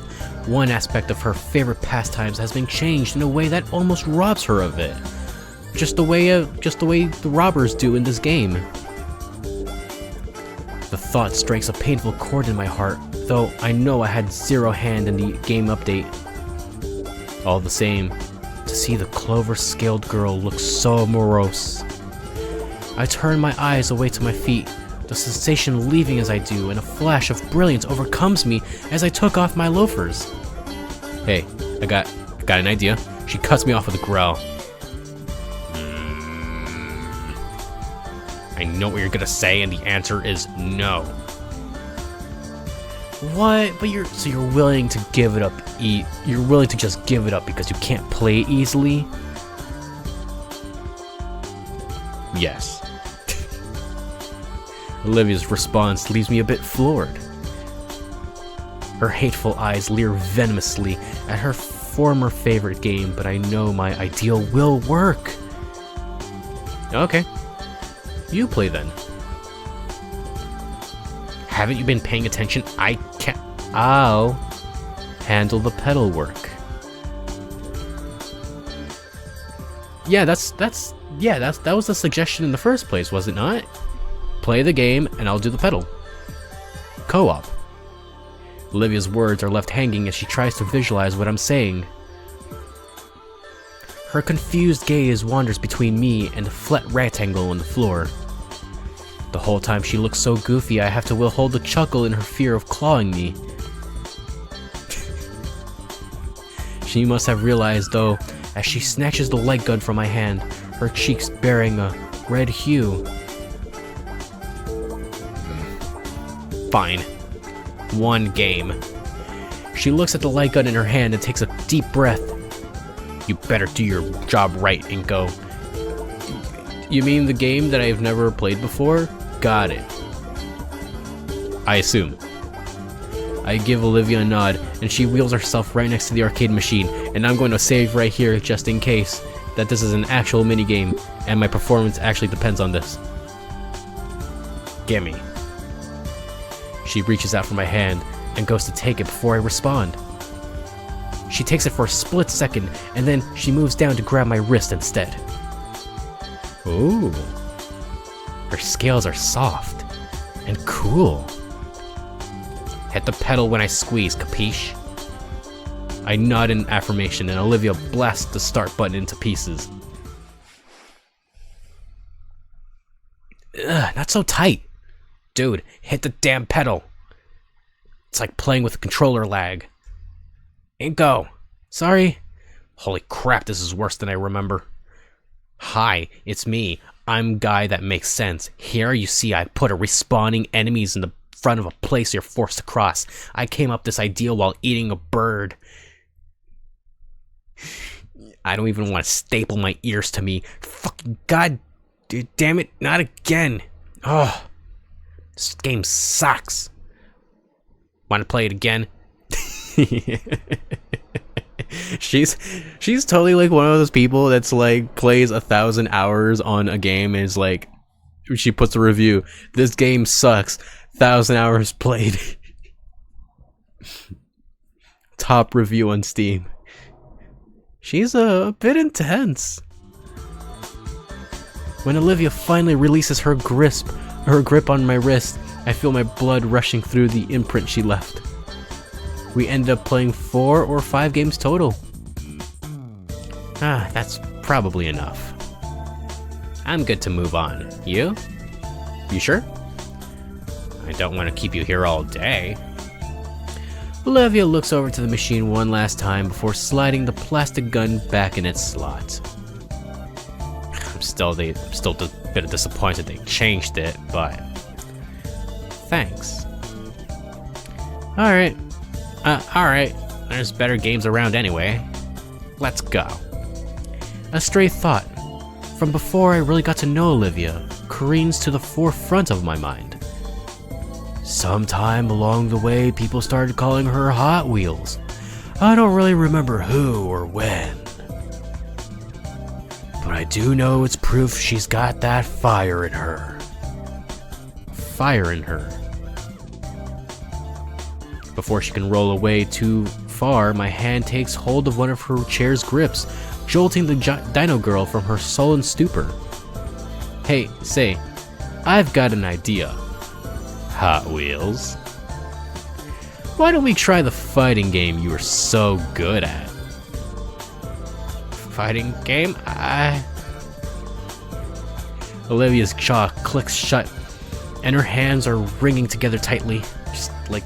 One aspect of her favorite pastimes has been changed in a way that almost robs her of it. Just the way the robbers do in this game. The thought strikes a painful chord in my heart, though I know I had zero hand in the game update. All the same, to see the clover-scaled girl look so morose. I turn my eyes away to my feet, the sensation leaving as I do, and a flash of brilliance overcomes me as I took off my loafers. Hey, I got an idea. She cuts me off with a growl. I know what you're gonna say, and the answer is no. What? But you're willing to give it up? You're willing to just give it up because you can't play it easily? Yes. Olivia's response leaves me a bit floored. Her hateful eyes leer venomously at her former favorite game, but I know my ideal will work. Okay. You play then. Haven't you been paying attention? I'll handle the pedal work. Yeah, that was the suggestion in the first place, was it not? Play the game, and I'll do the pedal. Co-op. Olivia's words are left hanging as she tries to visualize what I'm saying. Her confused gaze wanders between me and the flat rectangle on the floor. The whole time she looks so goofy, I have to withhold a chuckle in her fear of clawing me. She must have realized, though, as she snatches the light gun from my hand, her cheeks bearing a red hue. Fine. One game. She looks at the light gun in her hand and takes a deep breath. You better do your job right, Inko. You mean the game that I've never played before? Got it. I assume. I give Olivia a nod, and she wheels herself right next to the arcade machine, and I'm going to save right here just in case that this is an actual minigame, and my performance actually depends on this. Gimme. She reaches out for my hand and goes to take it before I respond. She takes it for a split second, and then she moves down to grab my wrist instead. Ooh. Her scales are soft and cool. Hit the pedal when I squeeze, capiche? I nod in affirmation, and Olivia blasts the start button into pieces. Ugh, not so tight. Dude, hit the damn pedal. It's like playing with a controller lag. And go. Sorry. Holy crap, this is worse than I remember. Hi, it's me. I'm Guy That Makes Sense. Here you see I put a respawning enemies in the front of a place you're forced to cross. I came up this idea while eating a bird. I don't even want to staple my ears to me. Fucking god damn it, not again. Oh, this game sucks. Want to play it again? She's totally like one of those people that's like plays 1,000 hours on a game and is like, she puts a review, this game sucks, 1,000 hours played. Top review on Steam. She's a bit intense. When Olivia finally releases her grip on my wrist, I feel my blood rushing through the imprint she left. We end up playing 4 or 5 games total. That's probably enough. I'm good to move on. You? You sure? I don't want to keep you here all day. Olivia looks over to the machine one last time before sliding the plastic gun back in its slot. I'm still a bit disappointed they changed it, but thanks. Alright. Alright. There's better games around anyway. Let's go. A stray thought from before I really got to know Olivia careens to the forefront of my mind. Sometime along the way, people started calling her Hot Wheels. I don't really remember who or when. But I do know it's proof she's got that fire in her. Fire in her. Before she can roll away too far, my hand takes hold of one of her chair's grips, jolting the dino girl from her sullen stupor. Hey, say, I've got an idea. Hot Wheels. Why don't we try the fighting game you were so good at? Fighting game? Olivia's jaw clicks shut, and her hands are wringing together tightly, just like,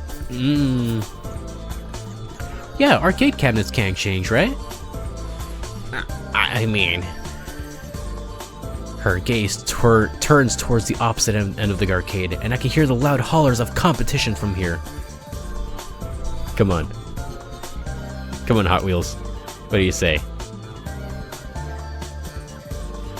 Yeah, arcade cabinets can't change, right? I mean... Her gaze turns towards the opposite end of the arcade, and I can hear the loud hollers of competition from here. Come on. Come on, Hot Wheels. What do you say?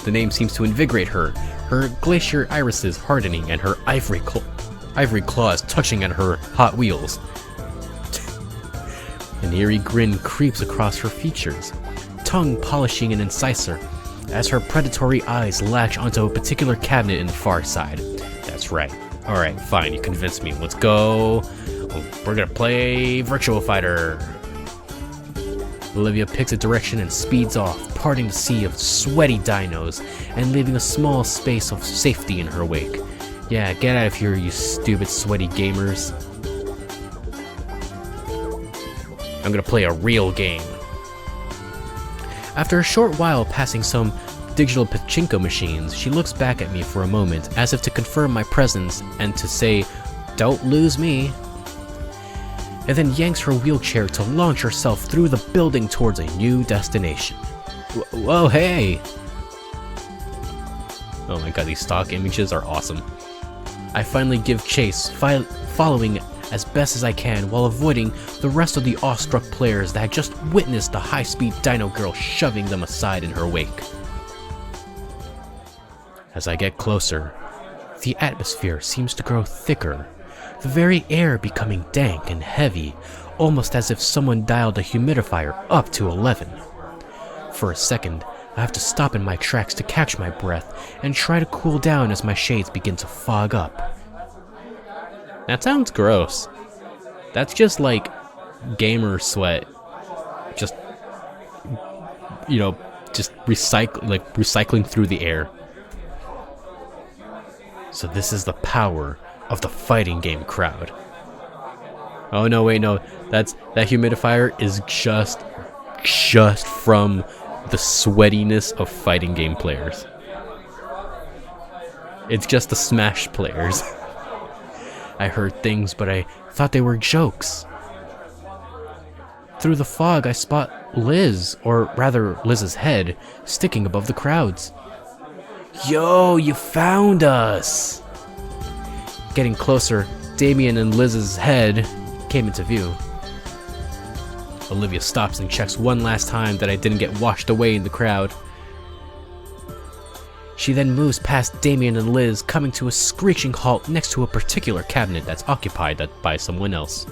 The name seems to invigorate her, her glacier irises hardening and her ivory claws touching at her Hot Wheels. An eerie grin creeps across her features, tongue polishing an incisor, as her predatory eyes latch onto a particular cabinet in the far side. That's right. Alright, fine, you convinced me. Let's go. We're gonna play Virtual Fighter. Olivia picks a direction and speeds off, parting the sea of sweaty dinos and leaving a small space of safety in her wake. Yeah, get out of here, you stupid sweaty gamers. I'm gonna play a real game. After a short while passing some digital pachinko machines, she looks back at me for a moment as if to confirm my presence and to say, "Don't lose me," and then yanks her wheelchair to launch herself through the building towards a new destination. Whoa, hey! Oh my god, these stock images are awesome. I finally give chase, following as best as I can while avoiding the rest of the awestruck players that had just witnessed the high-speed dino girl shoving them aside in her wake. As I get closer, the atmosphere seems to grow thicker, the very air becoming dank and heavy, almost as if someone dialed a humidifier up to 11. For a second, I have to stop in my tracks to catch my breath and try to cool down as my shades begin to fog up. That sounds gross. That's just like gamer sweat. Just, just recycling through the air. So this is the power of the fighting game crowd. Oh no, wait, no. That humidifier is just from the sweatiness of fighting game players. It's just the Smash players. I heard things, but I thought they were jokes. Through the fog, I spot Liz, or rather Liz's head, sticking above the crowds. Yo, you found us! Getting closer, Damien and Liz's head came into view. Olivia stops and checks one last time that I didn't get washed away in the crowd. She then moves past Damien and Liz, coming to a screeching halt next to a particular cabinet that's occupied by someone else.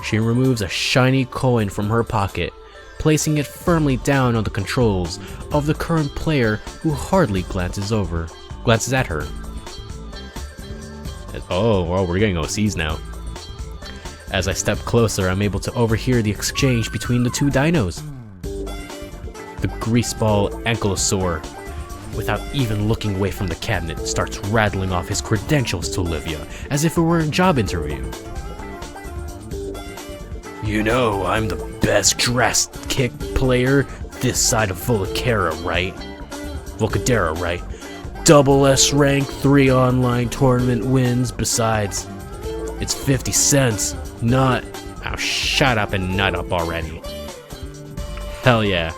She removes a shiny coin from her pocket, placing it firmly down on the controls of the current player, who hardly glances at her. Oh, well, we're getting OCs now. As I step closer, I'm able to overhear the exchange between the two dinos. The greaseball ankylosaur, without even looking away from the cabinet, starts rattling off his credentials to Olivia, as if it were a job interview. You know, I'm the best dressed kick player this side of Volcadera, right? Double S rank, 3 online tournament wins, besides, it's 50 cents, not... Oh, shut up and nut up already. Hell yeah.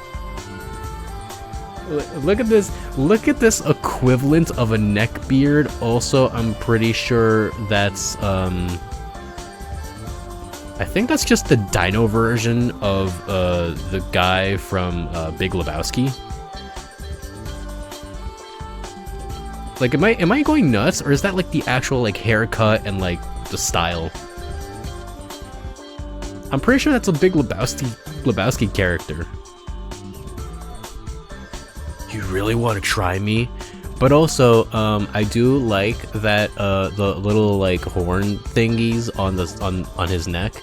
Look at this equivalent of a neck beard. Also, I'm pretty sure that's, I think that's just the dino version of, the guy from, Big Lebowski. Like, am I going nuts, or is that like the actual like haircut and like the style? I'm pretty sure that's a Big Lebowski character. You really want to try me? But also, I do like that the little like horn thingies on his neck.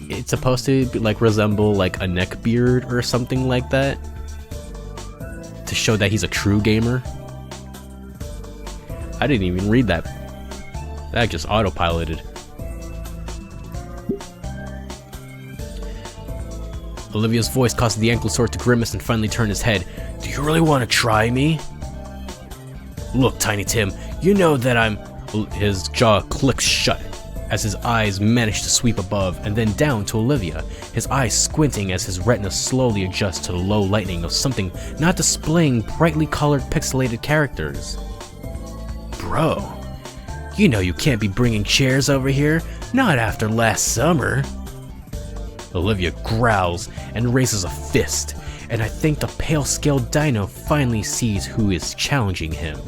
It's supposed to be, like, resemble like a neck beard or something like that, to show that he's a true gamer. I didn't even read that. That just autopiloted. Olivia's voice causes the ankylosaur to grimace and finally turn his head. Do you really want to try me? Look, Tiny Tim, you know that I'm... His jaw clicks shut as his eyes manage to sweep above and then down to Olivia, his eyes squinting as his retina slowly adjusts to the low lighting of something not displaying brightly colored pixelated characters. Bro, you know you can't be bringing chairs over here, not after last summer. Olivia growls and raises a fist, and I think the pale-scaled dino finally sees who is challenging him.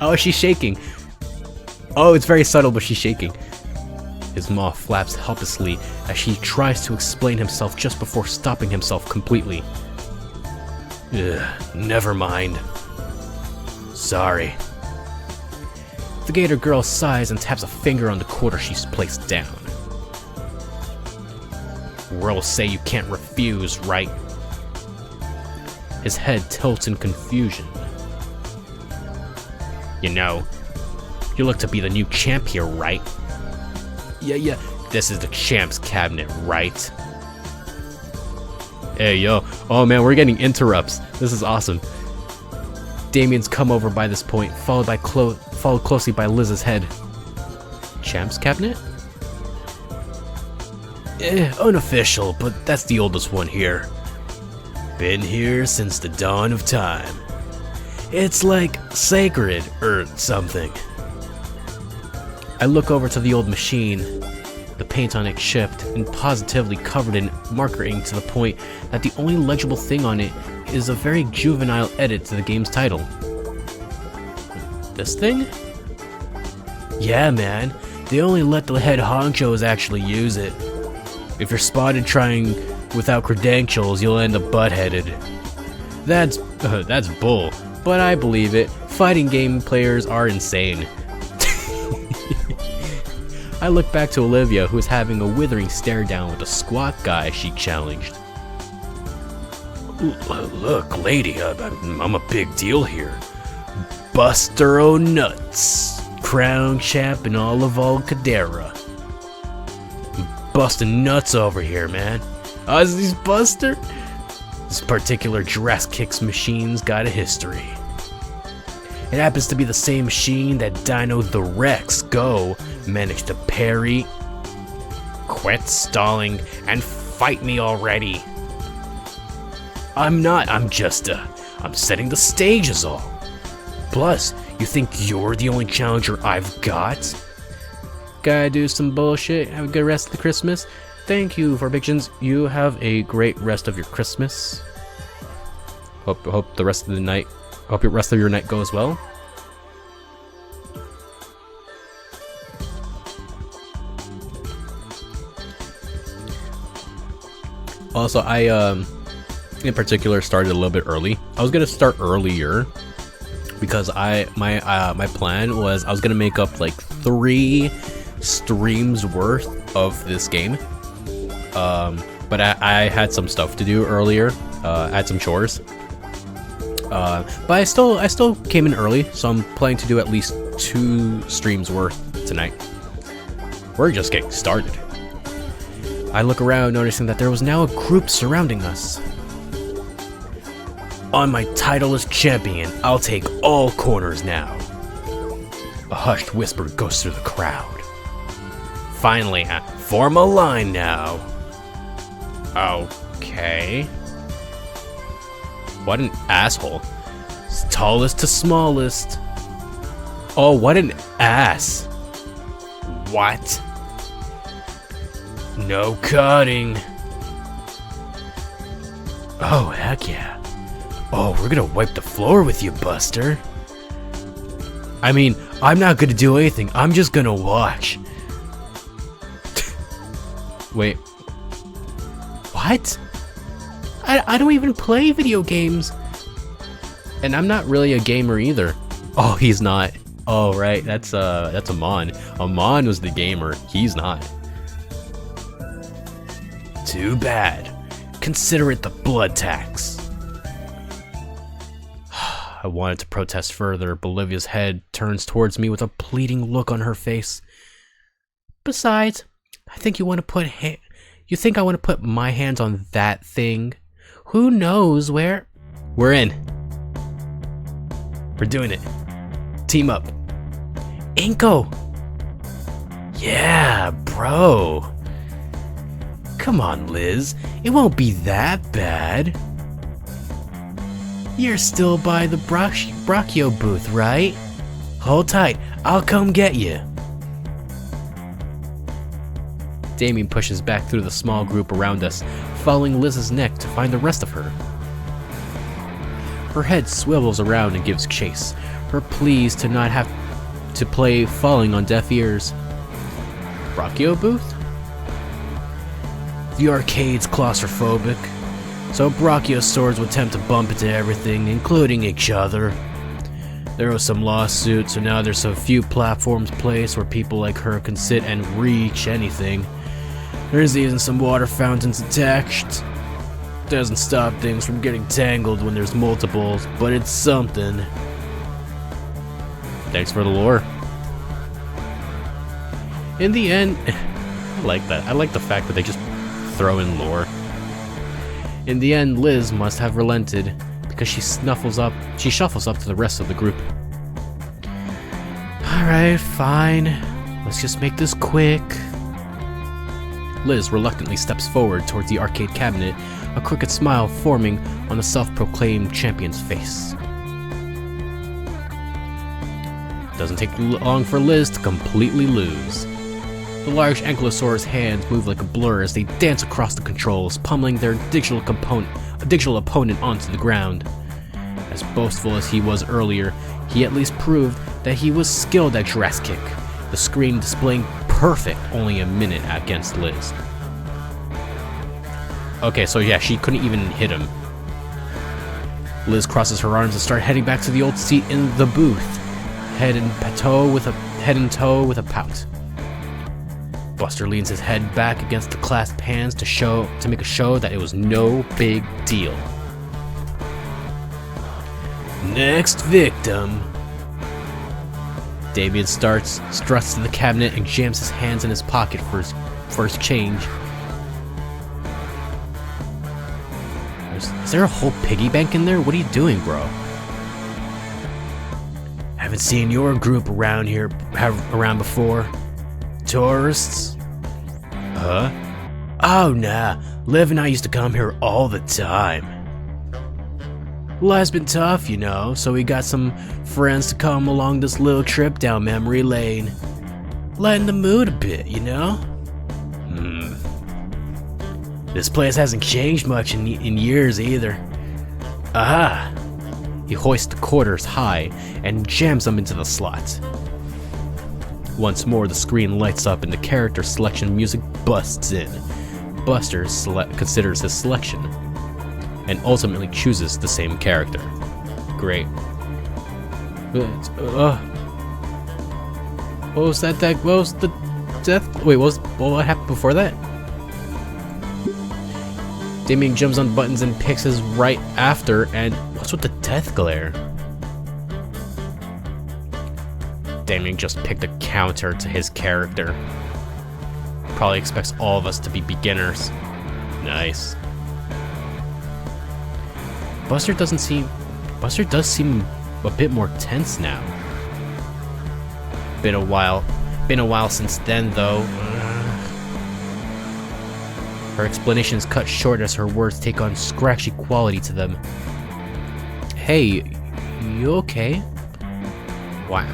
Oh, she's shaking. Oh, it's very subtle, but she's shaking. His maw flaps helplessly as he tries to explain himself just before stopping himself completely. Ugh, never mind. Sorry. The Gator girl sighs and taps a finger on the quarter she's placed down. Rules say you can't refuse, right? His head tilts in confusion. You know, you look to be the new champ here, right? Yeah, this is the champ's cabinet, right? Hey, yo. Oh man, we're getting interrupts. This is awesome. Damien's come over by this point, followed closely by Liz's head. Champ's cabinet? Unofficial, but that's the oldest one here. Been here since the dawn of time. It's like sacred or something. I look over to the old machine, the paint on it chipped and positively covered in marker ink to the point that the only legible thing on it is a very juvenile edit to the game's title. This thing? Yeah, man. They only let the head honchos actually use it. If you're spotted trying without credentials, you'll end up butt-headed. That's bull, but I believe it. Fighting game players are insane. I look back to Olivia, who is having a withering stare down with a squat guy she challenged. Look, lady, I'm a big deal here. Buster O'Nuts, crown champ in all of Alcadera. Busting nuts over here, man. Is this Buster? This particular dress kicks machine's got a history. It happens to be the same machine that Dino the Rex Go managed to parry. Quit stalling and fight me already. I'm setting the stage is all. Plus, you think you're the only challenger I've got? Gotta do some bullshit. Have a good rest of the Christmas. Thank you for Bigtions. You have a great rest of your Christmas. Hope the rest of the night. Hope the rest of your night goes well. Also, I in particular started a little bit early. I was gonna start earlier because my plan was I was gonna make up like 3 streams worth of this game. But I had some stuff to do earlier. I had some chores. But I still came in early, so I'm planning to do at least 2 streams worth tonight. We're just getting started. I look around, noticing that there was now a group surrounding us. On my title as champion, I'll take all corners now. A hushed whisper goes through the crowd. Finally, form a line now. Okay. What an asshole. Tallest to smallest. Oh, what an ass. What? No cutting. Oh, heck yeah. Oh, we're gonna wipe the floor with you, Buster. I mean, I'm not gonna do anything. I'm just gonna watch. Wait. What? I don't even play video games. And I'm not really a gamer either. Oh, he's not. Oh, right. That's Amon. Amon was the gamer. He's not. Too bad. Consider it the blood tax. I wanted to protest further, but Olivia's head turns towards me with a pleading look on her face. Besides, I think you want to put you think I want to put my hands on that thing? Who knows where? We're in. We're doing it. Team up. Inko! Yeah, bro. Come on, Liz. It won't be that bad. You're still by the Brachio booth, right? Hold tight. I'll come get you. Damien pushes back through the small group around us, following Liz's neck to find the rest of her. Her head swivels around and gives chase, her pleas to not have to play falling on deaf ears. Brachio booth? The arcade's claustrophobic, so Brachiosaurs would attempt to bump into everything, including each other. There was some lawsuit, so now there's a few platforms placed where people like her can sit and reach anything. There's even some water fountains attached. Doesn't stop things from getting tangled when there's multiples, but it's something. Thanks for the lore. In the end, I like that. I like the fact that they just throw in lore. In the end, Liz must have relented because she shuffles up to the rest of the group. Alright, fine. Let's just make this quick. Liz reluctantly steps forward towards the arcade cabinet, a crooked smile forming on the self-proclaimed champion's face. Doesn't take long for Liz to completely lose. The large Ankylosaurus hands move like a blur as they dance across the controls, pummeling their digital component digital opponent onto the ground. As boastful as he was earlier, he at least proved that he was skilled at dress kick, the screen displaying perfect only a minute against Liz. Okay, so yeah, she couldn't even hit him. Liz crosses her arms and starts heading back to the old seat in the booth, head and toe with a pout. Buster leans his head back against the clasped hands to make a show that it was no big deal. Next victim. Damien struts to the cabinet and jams his hands in his pocket for his first change. Is there a whole piggy bank in there? What are you doing, bro? Haven't seen your group around before. Tourists? Huh? Oh nah, Liv and I used to come here all the time. Life's been tough, you know, so we got some friends to come along this little trip down memory lane. Lighten the mood a bit, you know? This place hasn't changed much in years either. Aha! He hoists the quarters high and jams them into the slot. Once more, the screen lights up and the character selection music busts in. Buster considers his selection and ultimately chooses the same character. Great. What was that? What was the death? Wait, what happened before that? Damien jumps on buttons and picks his right after, and what's with the death glare? Damien just picked a counter to his character. Probably expects all of us to be beginners. Nice. Buster does seem a bit more tense now. Been a while since then though. Her explanations cut short as her words take on scratchy quality to them. Hey, you okay? Why,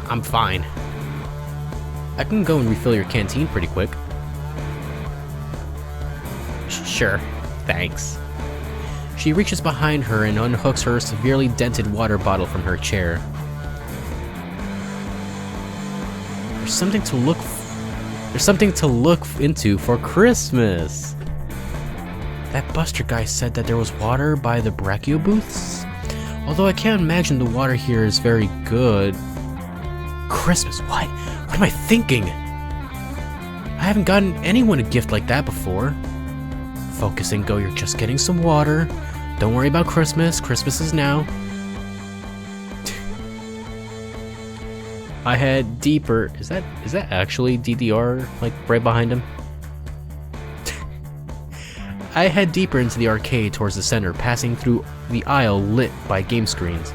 I'm fine. I can go and refill your canteen pretty quick. Sure, thanks. She reaches behind her and unhooks her severely dented water bottle from her chair. There's something to look into for Christmas. That Buster guy said that there was water by the Brachio booths. Although I can't imagine the water here is very good. Christmas, what? What am I thinking? I haven't gotten anyone a gift like that before. Focus and go, you're just getting some water. Don't worry about Christmas. Christmas is now. I head deeper. Is that actually DDR, like right behind him? I head deeper into the arcade towards the center, passing through the aisle lit by game screens.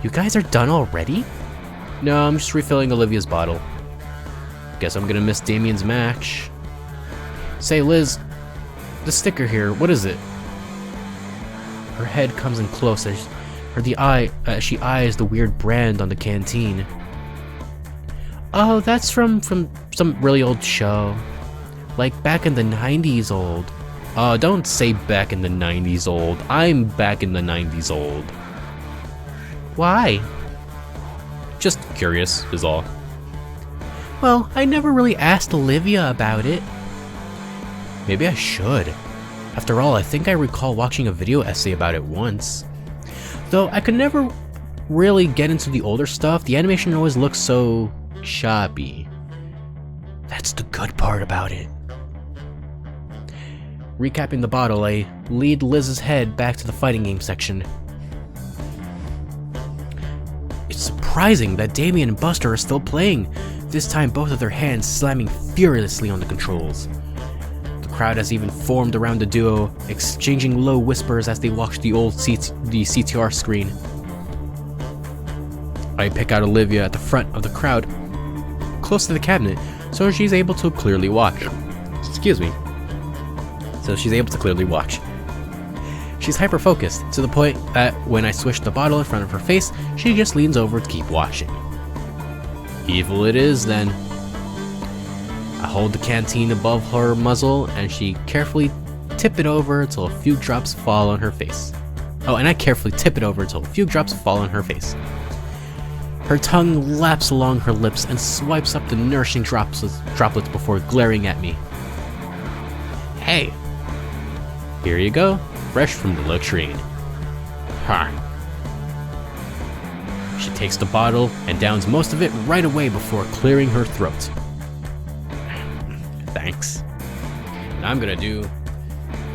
You guys are done already? No, I'm just refilling Olivia's bottle. Guess I'm gonna miss Damien's match. Say, Liz, the sticker here, what is it? Her head comes in close as she eyes the weird brand on the canteen. Oh, that's from some really old show. Like back in the 90s old. Don't say back in the 90s old. I'm back in the 90s old. Why? Just curious, is all. Well, I never really asked Olivia about it. Maybe I should. After all, I think I recall watching a video essay about it once. Though I could never really get into the older stuff, the animation always looks so choppy. That's the good part about it. Recapping the bottle, I lead Liz's head back to the fighting game section. It's surprising that Damien and Buster are still playing, this time both of their hands slamming furiously on the controls. The crowd has even formed around the duo, exchanging low whispers as they watch the old CTR screen. I pick out Olivia at the front of the crowd, close to the cabinet, so she's able to clearly watch. Excuse me. So she's able to clearly watch. She's hyper-focused, to the point that when I swish the bottle in front of her face, she just leans over to keep watching. Evil it is, then. I hold the canteen above her muzzle, and she carefully tip it over until a few drops fall on her face. Oh, and I carefully tip it over until a few drops fall on her face. Her tongue laps along her lips and swipes up the nourishing droplets before glaring at me. Hey, here you go, fresh from the latrine. Ha. She takes the bottle and downs most of it right away before clearing her throat. Thanks. And I'm gonna do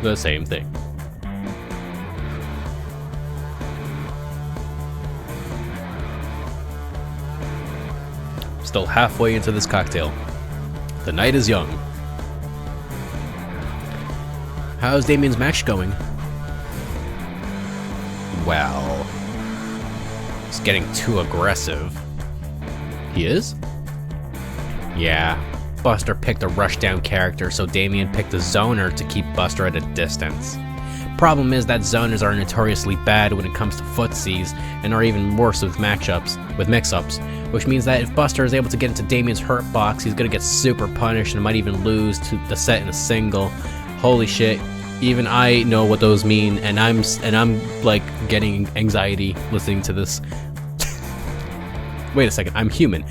the same thing. Still halfway into this cocktail. The night is young. How's Damien's match going? Well, it's getting too aggressive. He is? Yeah. Buster picked a rushdown character, so Damien picked a zoner to keep Buster at a distance. Problem is that zoners are notoriously bad when it comes to footsies, and are even worse with mix-ups, which means that if Buster is able to get into Damien's hurt box, he's gonna get super punished and might even lose to the set in a single. Holy shit, even I know what those mean, and I'm like getting anxiety listening to this. Wait a second, I'm human.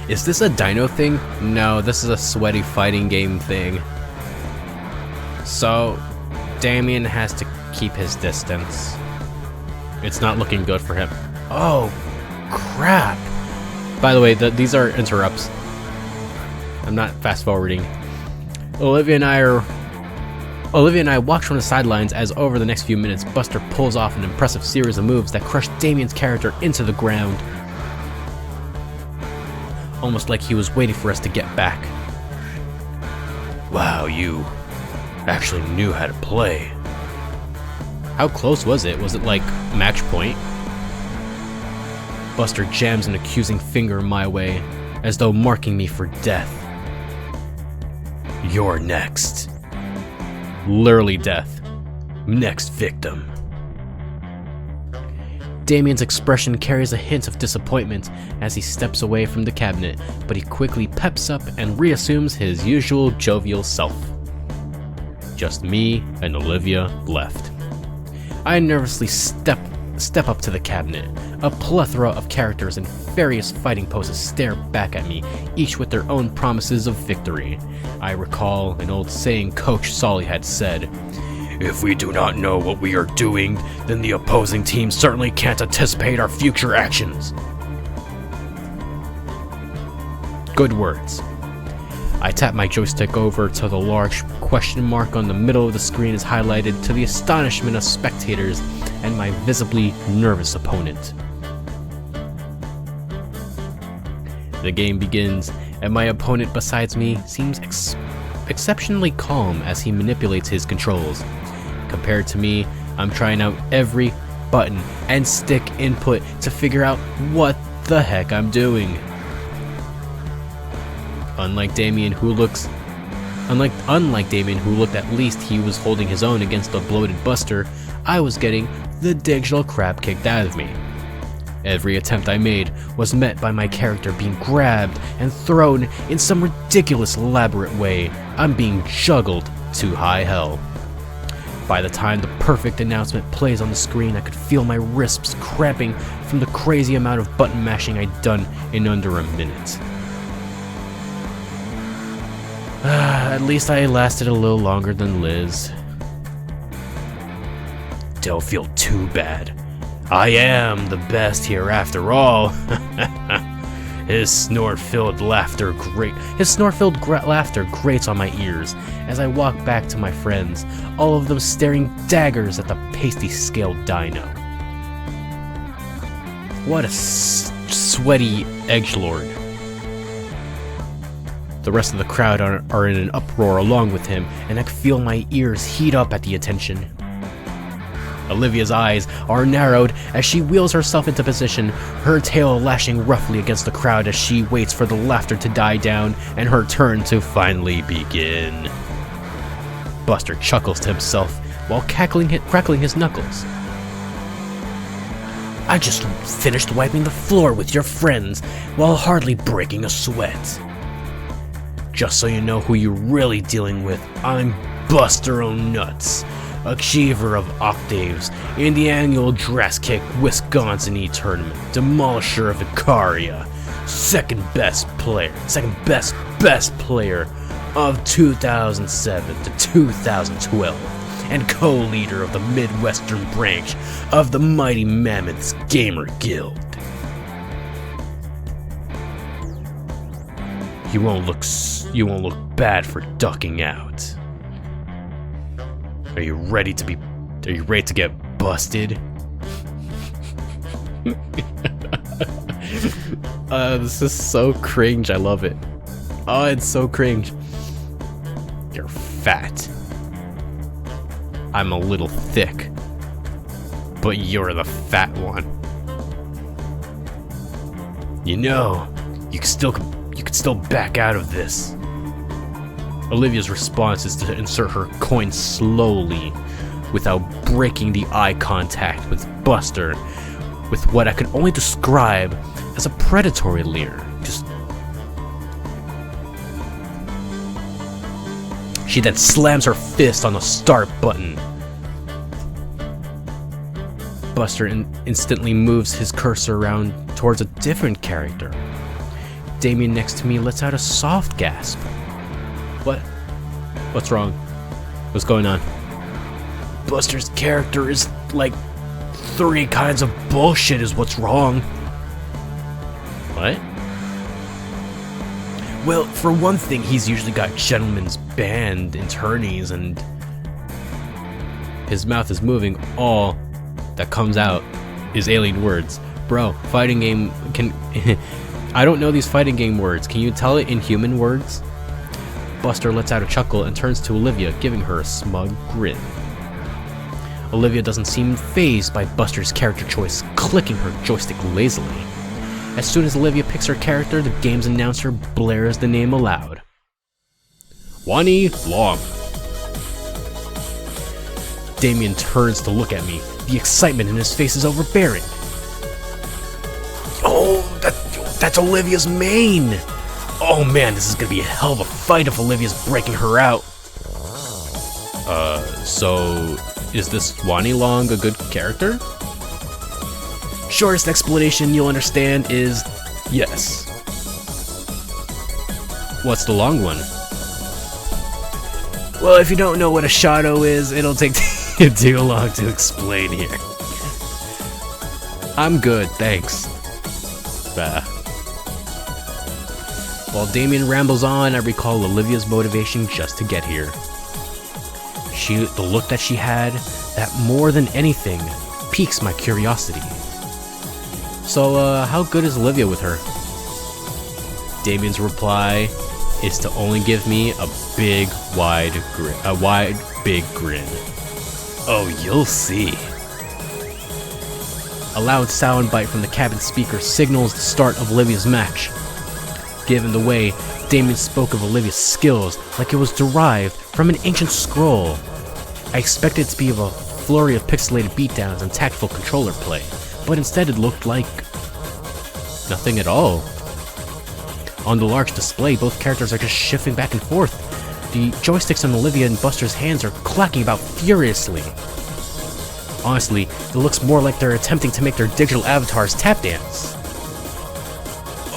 Is this a dino thing? No, this is a sweaty fighting game thing. So, Damien has to keep his distance. It's not looking good for him. Oh, crap. By the way, these are interrupts. I'm not fast forwarding. Olivia and I watch from the sidelines as over the next few minutes, Buster pulls off an impressive series of moves that crush Damien's character into the ground. Almost like he was waiting for us to get back. Wow, you actually knew how to play. How close was it? Was it like match point? Buster jams an accusing finger my way, as though marking me for death. You're next. Literally death. Next victim. Damien's expression carries a hint of disappointment as he steps away from the cabinet, but he quickly peps up and reassumes his usual jovial self. Just me and Olivia left. I nervously step up to the cabinet. A plethora of characters in various fighting poses stare back at me, each with their own promises of victory. I recall an old saying Coach Solly had said, "If we do not know what we are doing, then the opposing team certainly can't anticipate our future actions." Good words. I tap my joystick over till the large question mark on the middle of the screen is highlighted to the astonishment of spectators and my visibly nervous opponent. The game begins, and my opponent beside me seems exceptionally calm as he manipulates his controls. Compared to me, I'm trying out every button and stick input to figure out what the heck I'm doing. Unlike Damien, who looked at least he was holding his own against the bloated Buster, I was getting the digital crap kicked out of me. Every attempt I made was met by my character being grabbed and thrown in some ridiculous elaborate way. I'm being juggled to high hell. By the time the perfect announcement plays on the screen, I could feel my wrists cramping from the crazy amount of button mashing I'd done in under a minute. At least I lasted a little longer than Liz. Don't feel too bad. I am the best here after all. His snort-filled laughter grates on my ears as I walk back to my friends, all of them staring daggers at the pasty-scaled dino. What a sweaty edgelord. The rest of the crowd are in an uproar along with him, and I can feel my ears heat up at the attention. Olivia's eyes are narrowed as she wheels herself into position, her tail lashing roughly against the crowd as she waits for the laughter to die down and her turn to finally begin. Buster chuckles to himself while crackling his knuckles. I just finished wiping the floor with your friends while hardly breaking a sweat. Just so you know who you're really dealing with, I'm Buster O'Nuts, achiever of octaves in the annual Dress Kick Wisconsin E tournament, demolisher of Icaria, second best player of 2007 to 2012, and co-leader of the Midwestern branch of the Mighty Mammoths Gamer Guild. You won't look bad for ducking out. Are you ready to get busted? This is so cringe. I love it. Oh, it's so cringe. You're fat. I'm a little thick, but you're the fat one. You know, you can still back out of this. Olivia's response is to insert her coin slowly, without breaking the eye contact with Buster, with what I could only describe as a predatory leer. She then slams her fist on the start button. Buster instantly moves his cursor around towards a different character. Damien next to me lets out a soft gasp. What's wrong? What's going on? Buster's character is like 3 kinds of bullshit is what's wrong. What? Well, for one thing, he's usually got gentlemen's band attorneys and his mouth is moving. All that comes out is alien words. Bro, fighting game can... I don't know these fighting game words. Can you tell it in human words? Buster lets out a chuckle and turns to Olivia, giving her a smug grin. Olivia doesn't seem fazed by Buster's character choice, clicking her joystick lazily. As soon as Olivia picks her character, the game's announcer blares the name aloud. Wani Long. Damien turns to look at me. The excitement in his face is overbearing. Oh, that's Olivia's main! Oh man, this is gonna be a hell of a fight if Olivia's breaking her out. So is this Wani Long a good character? Shortest explanation you'll understand is yes. What's the long one? Well, if you don't know what a shadow is, it'll take too long to explain here. I'm good, thanks. While Damien rambles on, I recall Olivia's motivation just to get here. The look that she had, that more than anything, piques my curiosity. So, how good is Olivia with her? Damien's reply is to only give me a big, wide grin. Oh, you'll see. A loud soundbite from the cabin speaker signals the start of Olivia's match. Given the way Damien spoke of Olivia's skills like it was derived from an ancient scroll, I expected it to be of a flurry of pixelated beatdowns and tactful controller play, but instead it looked like nothing at all. On the large display, both characters are just shifting back and forth. The joysticks on Olivia and Buster's hands are clacking about furiously. Honestly, it looks more like they're attempting to make their digital avatars tap dance.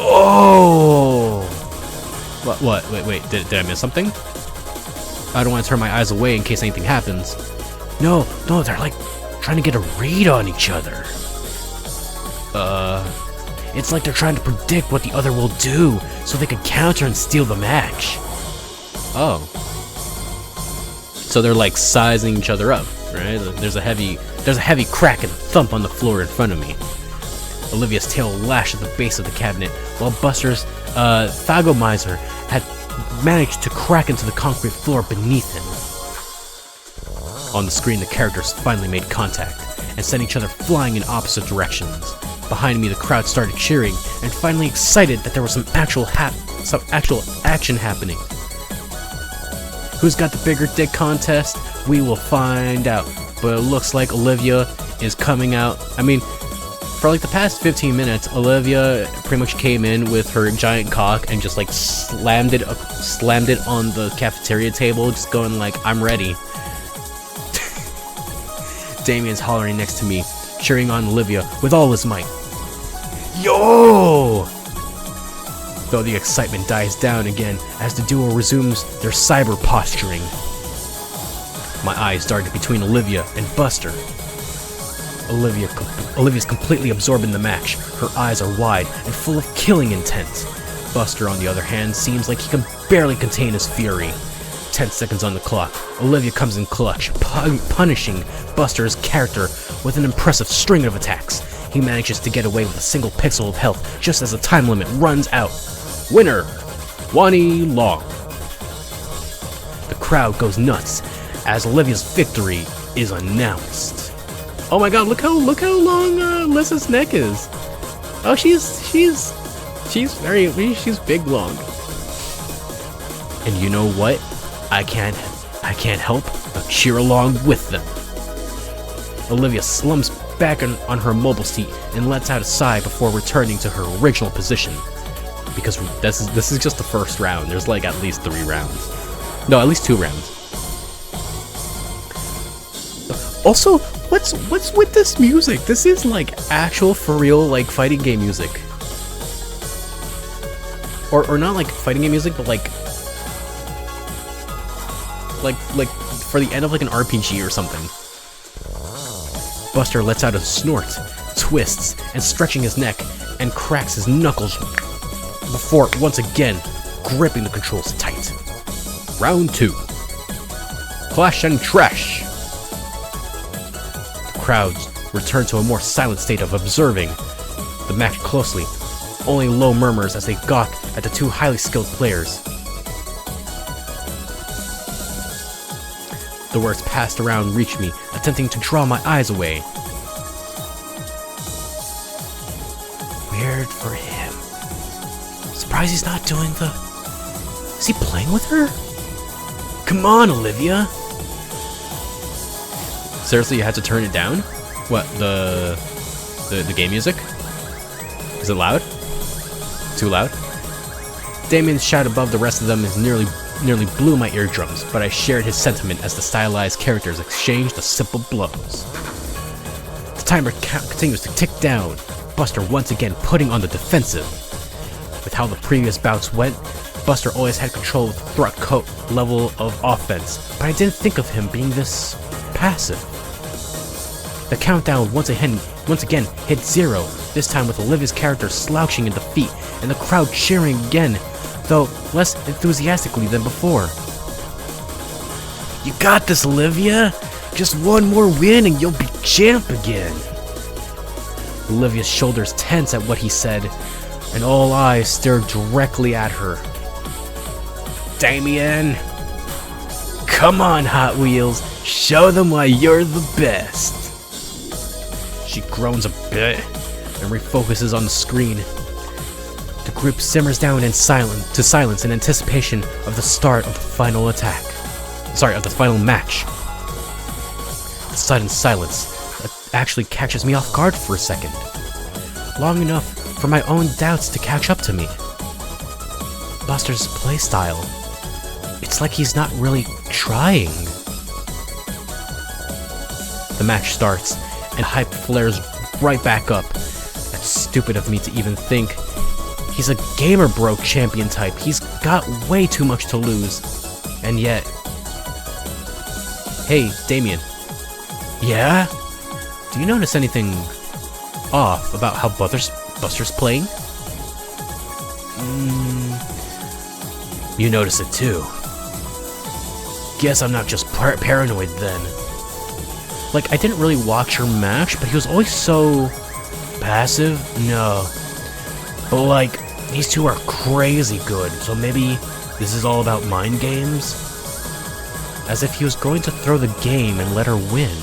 Oh! What? Wait, did I miss something? I don't want to turn my eyes away in case anything happens. No, they're like trying to get a read on each other. It's like they're trying to predict what the other will do so they can counter and steal the match. Oh. So they're like sizing each other up, right? There's a heavy crack and thump on the floor in front of me. Olivia's tail lashed at the base of the cabinet, while Buster's Thagomizer had managed to crack into the concrete floor beneath him. On the screen, the characters finally made contact and sent each other flying in opposite directions. Behind me, the crowd started cheering and finally excited that there was some actual action happening. Who's got the bigger dick contest? We will find out. But it looks like Olivia is coming out. I mean, for like the past 15 minutes, Olivia pretty much came in with her giant cock and just like slammed it on the cafeteria table, just going like, I'm ready. Damien's hollering next to me, cheering on Olivia with all his might. Yo! Though the excitement dies down again as the duo resumes their cyber posturing. My eyes darted between Olivia and Buster. Olivia's completely absorbed in the match. Her eyes are wide and full of killing intent. Buster, on the other hand, seems like he can barely contain his fury. 10 seconds on the clock. Olivia comes in clutch, punishing Buster's character with an impressive string of attacks. He manages to get away with a single pixel of health just as the time limit runs out. Winner, Wani Long. The crowd goes nuts as Olivia's victory is announced. Oh my god, look how long Lissa's neck is. Oh, she's big long. And you know what? I can't help but cheer along with them. Olivia slumps back on her mobile seat and lets out a sigh before returning to her original position. Because this is just the first round. There's like at least 3 rounds. No, at least 2 rounds. Also, what's with this music? This is like actual for real like fighting game music. Or not like fighting game music, but like for the end of like an RPG or something. Buster lets out a snort, twists, and stretching his neck, and cracks his knuckles before once again gripping the controls tight. Round 2. Clash and Trash. The crowds return to a more silent state of observing the match closely, only low murmurs as they gawk at the 2 highly skilled players. The words passed around reach me, attempting to draw my eyes away. Weird for him. Surprised he's not doing the... Is he playing with her? Come on, Olivia! Seriously, you had to turn it down? What, the game music? Is it loud? Too loud? Damien's shout above the rest of them is nearly blew my eardrums, but I shared his sentiment as the stylized characters exchanged the simple blows. The timer continues to tick down, Buster once again putting on the defensive. With how the previous bouts went, Buster always had control of the throat coat level of offense, but I didn't think of him being this passive. The countdown once again hit 0, this time with Olivia's character slouching in defeat and the crowd cheering again, though less enthusiastically than before. You got this, Olivia! Just one more win and you'll be champ again! Olivia's shoulders tense at what he said, and all eyes stare directly at her. Damien! Come on, Hot Wheels! Show them why you're the best! She groans a bit and refocuses on the screen. The group simmers down in silence in anticipation of the start of the final attack. Sorry, of the final match. The sudden silence actually catches me off guard for a second. Long enough for my own doubts to catch up to me. Buster's playstyle. It's like he's not really trying. The match starts, and hype flares right back up. That's stupid of me to even think. He's a gamer bro champion type. He's got way too much to lose. And yet... Hey, Damien. Yeah? Do you notice anything off about how Buster's playing? You notice it too. Guess I'm not just paranoid then. Like, I didn't really watch her match, but he was always so passive. No. But like, these two are crazy good, so maybe this is all about mind games? As if he was going to throw the game and let her win.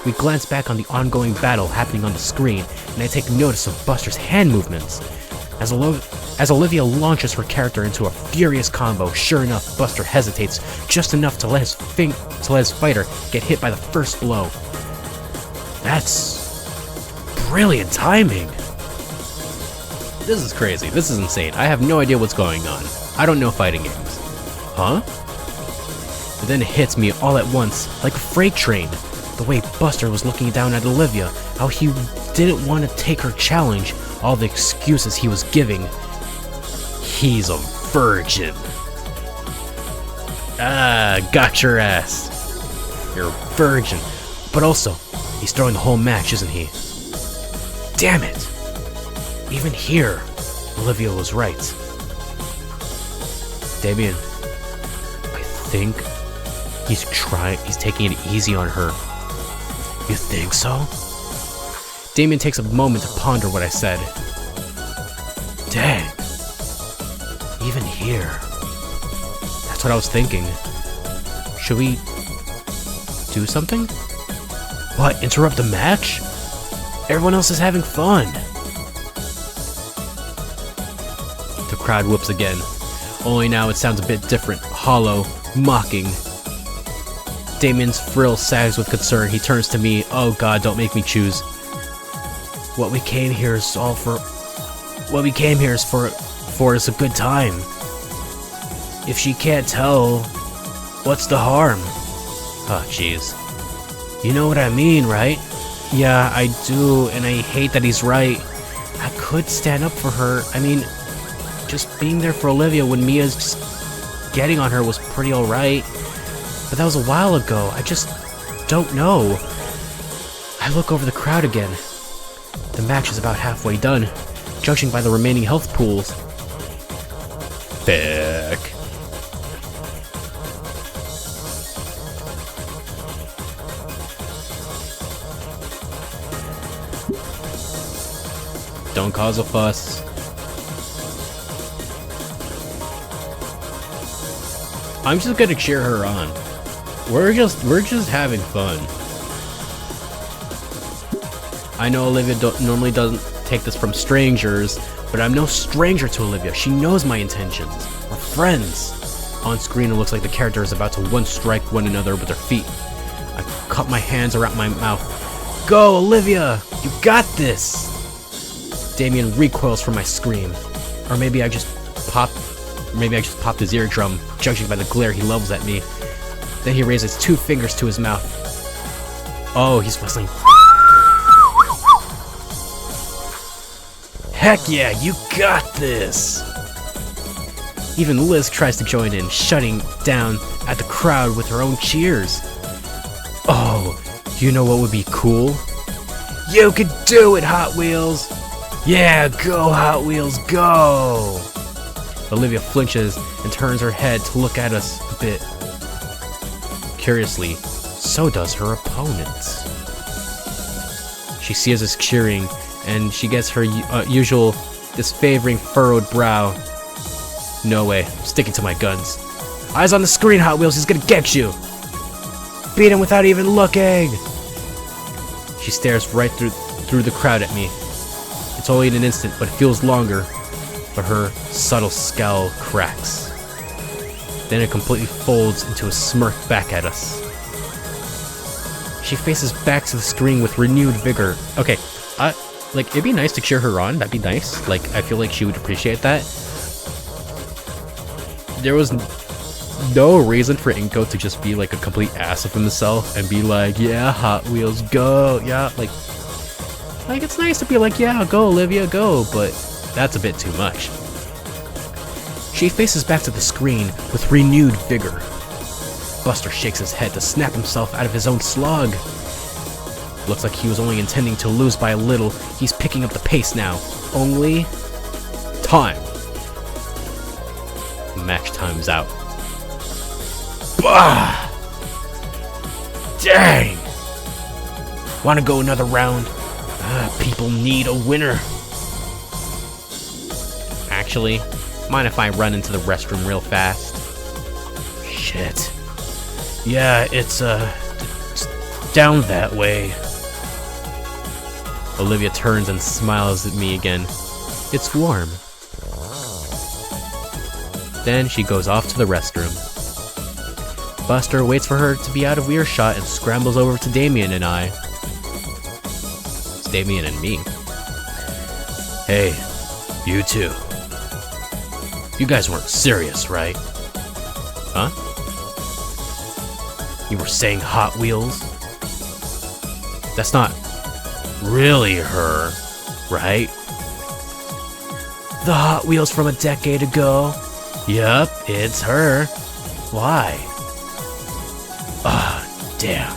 We glance back on the ongoing battle happening on the screen, and I take notice of Buster's hand movements. As Olivia launches her character into a furious combo, sure enough, Buster hesitates just enough to let his fighter get hit by the first blow. That's brilliant timing. This is crazy. This is insane. I have no idea what's going on. I don't know fighting games. Huh? But then it hits me all at once, like a freight train. The way Buster was looking down at Olivia, how he didn't want to take her challenge, all the excuses he was giving. He's a virgin. Ah, got your ass. You're a virgin. But also, he's throwing the whole match, isn't he? Damn it. Even here, Olivia was right. Damien, I think he's taking it easy on her. You think so? Damien takes a moment to ponder what I said. Dang. Even here. That's what I was thinking. Should we do something? What, interrupt the match? Everyone else is having fun. The crowd whoops again. Only now it sounds a bit different, hollow, mocking. Damien's frill sags with concern. He turns to me. Oh God, don't make me choose. What we came here is for is a good time. If she can't tell, what's the harm? Oh jeez. You know what I mean, right? Yeah, I do, and I hate that he's right. I could stand up for her. I mean, just being there for Olivia when Mia's just getting on her was pretty alright. But that was a while ago. I just don't know. I look over the crowd again. The match is about halfway done, judging by the remaining health pools. Back. Don't cause a fuss. I'm just gonna cheer her on. We're just having fun. I know Olivia normally doesn't take this from strangers, but I'm no stranger to Olivia. She knows my intentions. We're friends. On screen, it looks like the character is about to one-strike one another with their feet. I cup my hands around my mouth. Go, Olivia! You got this! Damien recoils from my scream. Or maybe I just popped his eardrum, judging by the glare he levels at me. Then he raises 2 fingers to his mouth. Oh, he's whistling. Heck yeah, you got this! Even Liz tries to join in, shutting down at the crowd with her own cheers. Oh, you know what would be cool? You could do it, Hot Wheels! Yeah, go Hot Wheels, go! Olivia flinches and turns her head to look at us a bit. Curiously, so does her opponent. She sees us cheering, and she gets her usual disfavoring furrowed brow. No way, I'm sticking to my guns. Eyes on the screen, Hot Wheels, he's gonna get you! Beat him without even looking! She stares right through the crowd at me. It's only in an instant, but it feels longer. But her subtle scowl cracks. Then it completely folds into a smirk back at us. She faces back to the screen with renewed vigor. Okay, like, it'd be nice to cheer her on. That'd be nice. Like, I feel like she would appreciate that. There was no reason for Inko to just be like a complete ass of himself and be like, yeah, Hot Wheels, go. Yeah, like it's nice to be like, yeah, go, Olivia, go, but that's a bit too much. She faces back to the screen with renewed vigor. Buster shakes his head to snap himself out of his own slog. Looks like he was only intending to lose by a little. He's picking up the pace now. Only time. Match time's out. Bah! Dang! Wanna go another round? People need a winner. Actually, mind if I run into the restroom real fast? Shit. Yeah, it's down that way. Olivia turns and smiles at me again. It's warm. Then she goes off to the restroom. Buster waits for her to be out of earshot and scrambles over to Damien and I. Is Damien and me. Hey, you two. You guys weren't serious, right? Huh? You were saying Hot Wheels? That's not really her, right? The Hot Wheels from a decade ago? Yup, it's her. Why? Ah, damn.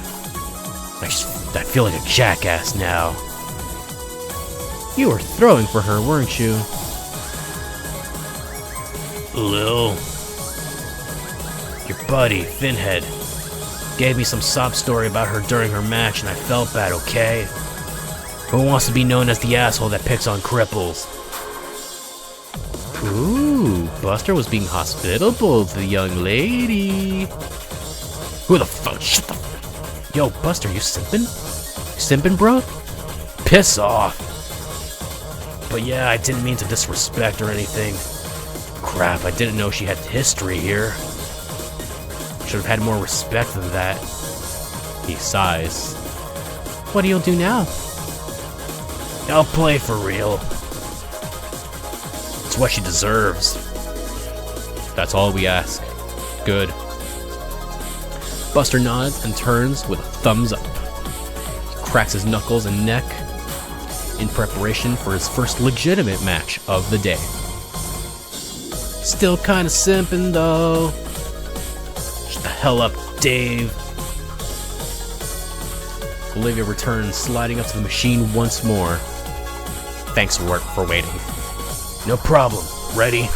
I feel like a jackass now. You were throwing for her, weren't you? Lil. Your buddy, Finhead, gave me some sob story about her during her match and I felt bad, okay? Who wants to be known as the asshole that picks on cripples? Ooh, Buster was being hospitable to the young lady. Who the fuck? Shut the fuck. Yo, Buster, you simping? Simping, bro? Piss off. But yeah, I didn't mean to disrespect or anything. Crap, I didn't know she had history here. Should have had more respect than that. He sighs. What do you do now? I'll play for real. It's what she deserves. That's all we ask. Good. Buster nods and turns with a thumbs up. He cracks his knuckles and neck in preparation for his first legitimate match of the day. Still kinda simping though. Shut the hell up, Dave. Olivia returns, sliding up to the machine once more. Thanks for waiting. No problem. Ready?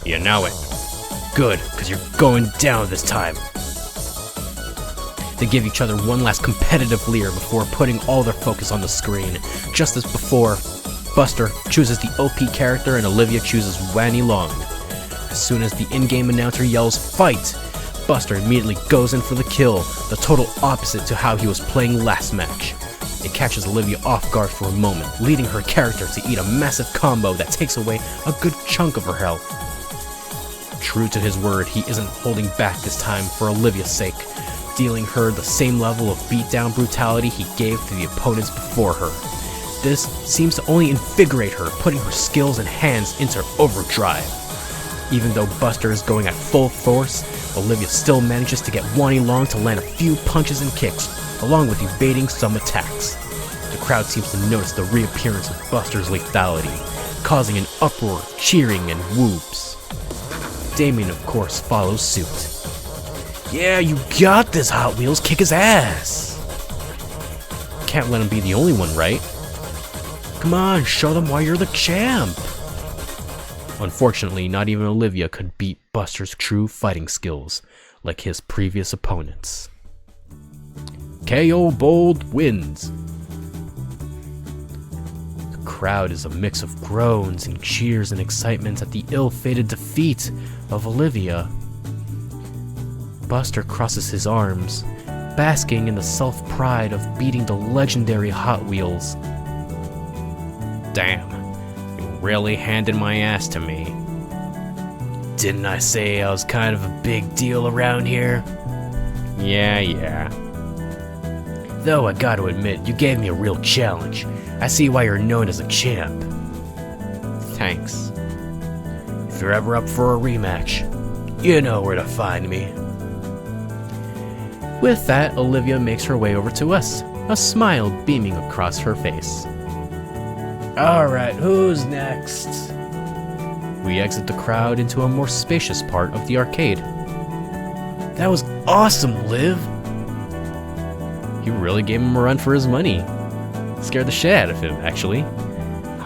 You know it. Good, because you're going down this time. They give each other one last competitive leer before putting all their focus on the screen. Just as before, Buster chooses the OP character and Olivia chooses Wani Hug. As soon as the in-game announcer yells, "Fight!" Buster immediately goes in for the kill, the total opposite to how he was playing last match. It catches Olivia off guard for a moment, leading her character to eat a massive combo that takes away a good chunk of her health. True to his word, he isn't holding back this time for Olivia's sake, dealing her the same level of beatdown brutality he gave to the opponents before her. This seems to only invigorate her, putting her skills and hands into overdrive. Even though Buster is going at full force, Olivia still manages to get Wani Hug to land a few punches and kicks, along with evading some attacks. The crowd seems to notice the reappearance of Buster's lethality, causing an uproar of cheering and whoops. Damien, of course, follows suit. Yeah, you got this, Hot Wheels, kick his ass! Can't let him be the only one, right? Come on, show them why you're the champ! Unfortunately, not even Olivia could beat Buster's true fighting skills, like his previous opponents. KO Bold wins! The crowd is a mix of groans and cheers and excitement at the ill-fated defeat of Olivia. Buster crosses his arms, basking in the self-pride of beating the legendary Hot Wheels. Damn, you really handed my ass to me. Didn't I say I was kind of a big deal around here? Yeah. Though I gotta admit, you gave me a real challenge. I see why you're known as a champ. Thanks. If you're ever up for a rematch, you know where to find me. With that, Olivia makes her way over to us, a smile beaming across her face. Alright, who's next? We exit the crowd into a more spacious part of the arcade. That was awesome, Liv! You really gave him a run for his money. Scared the shit out of him, actually.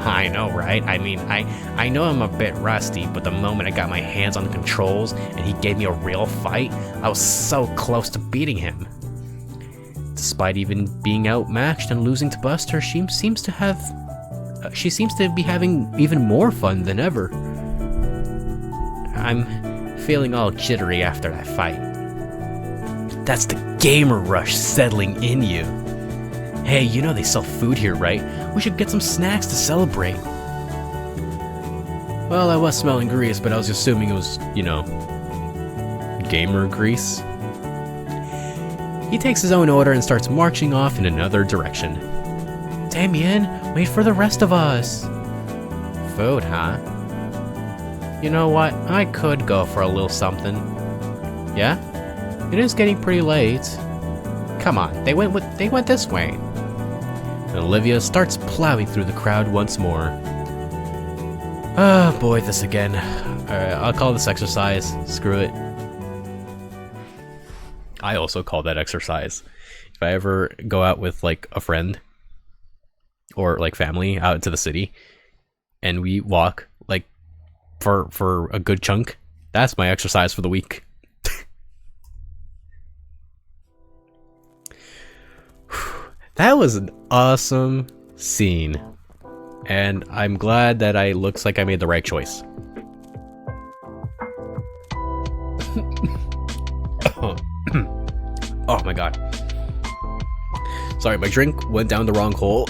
I know, right? I mean, I know I'm a bit rusty, but the moment I got my hands on the controls and he gave me a real fight, I was so close to beating him. Despite even being outmatched and losing to Buster, she seems to be having even more fun than ever. I'm feeling all jittery after that fight. That's the gamer rush settling in you. Hey, you know they sell food here, right? We should get some snacks to celebrate. Well, I was smelling grease, but I was assuming it was, gamer grease. He takes his own order and starts marching off in another direction. Damien, wait for the rest of us. Food, huh? You know what? I could go for a little something. Yeah? It is getting pretty late. Come on, they went this way. And Olivia starts plowing through the crowd once more. Oh boy, this again. Alright, I'll call this exercise. Screw it. I also call that exercise. If I ever go out with like a friend or like family out to the city and we walk like for a good chunk, that's my exercise for the week. That was an awesome scene, and I'm glad that looks like I made the right choice. Oh my god. Sorry, my drink went down the wrong hole.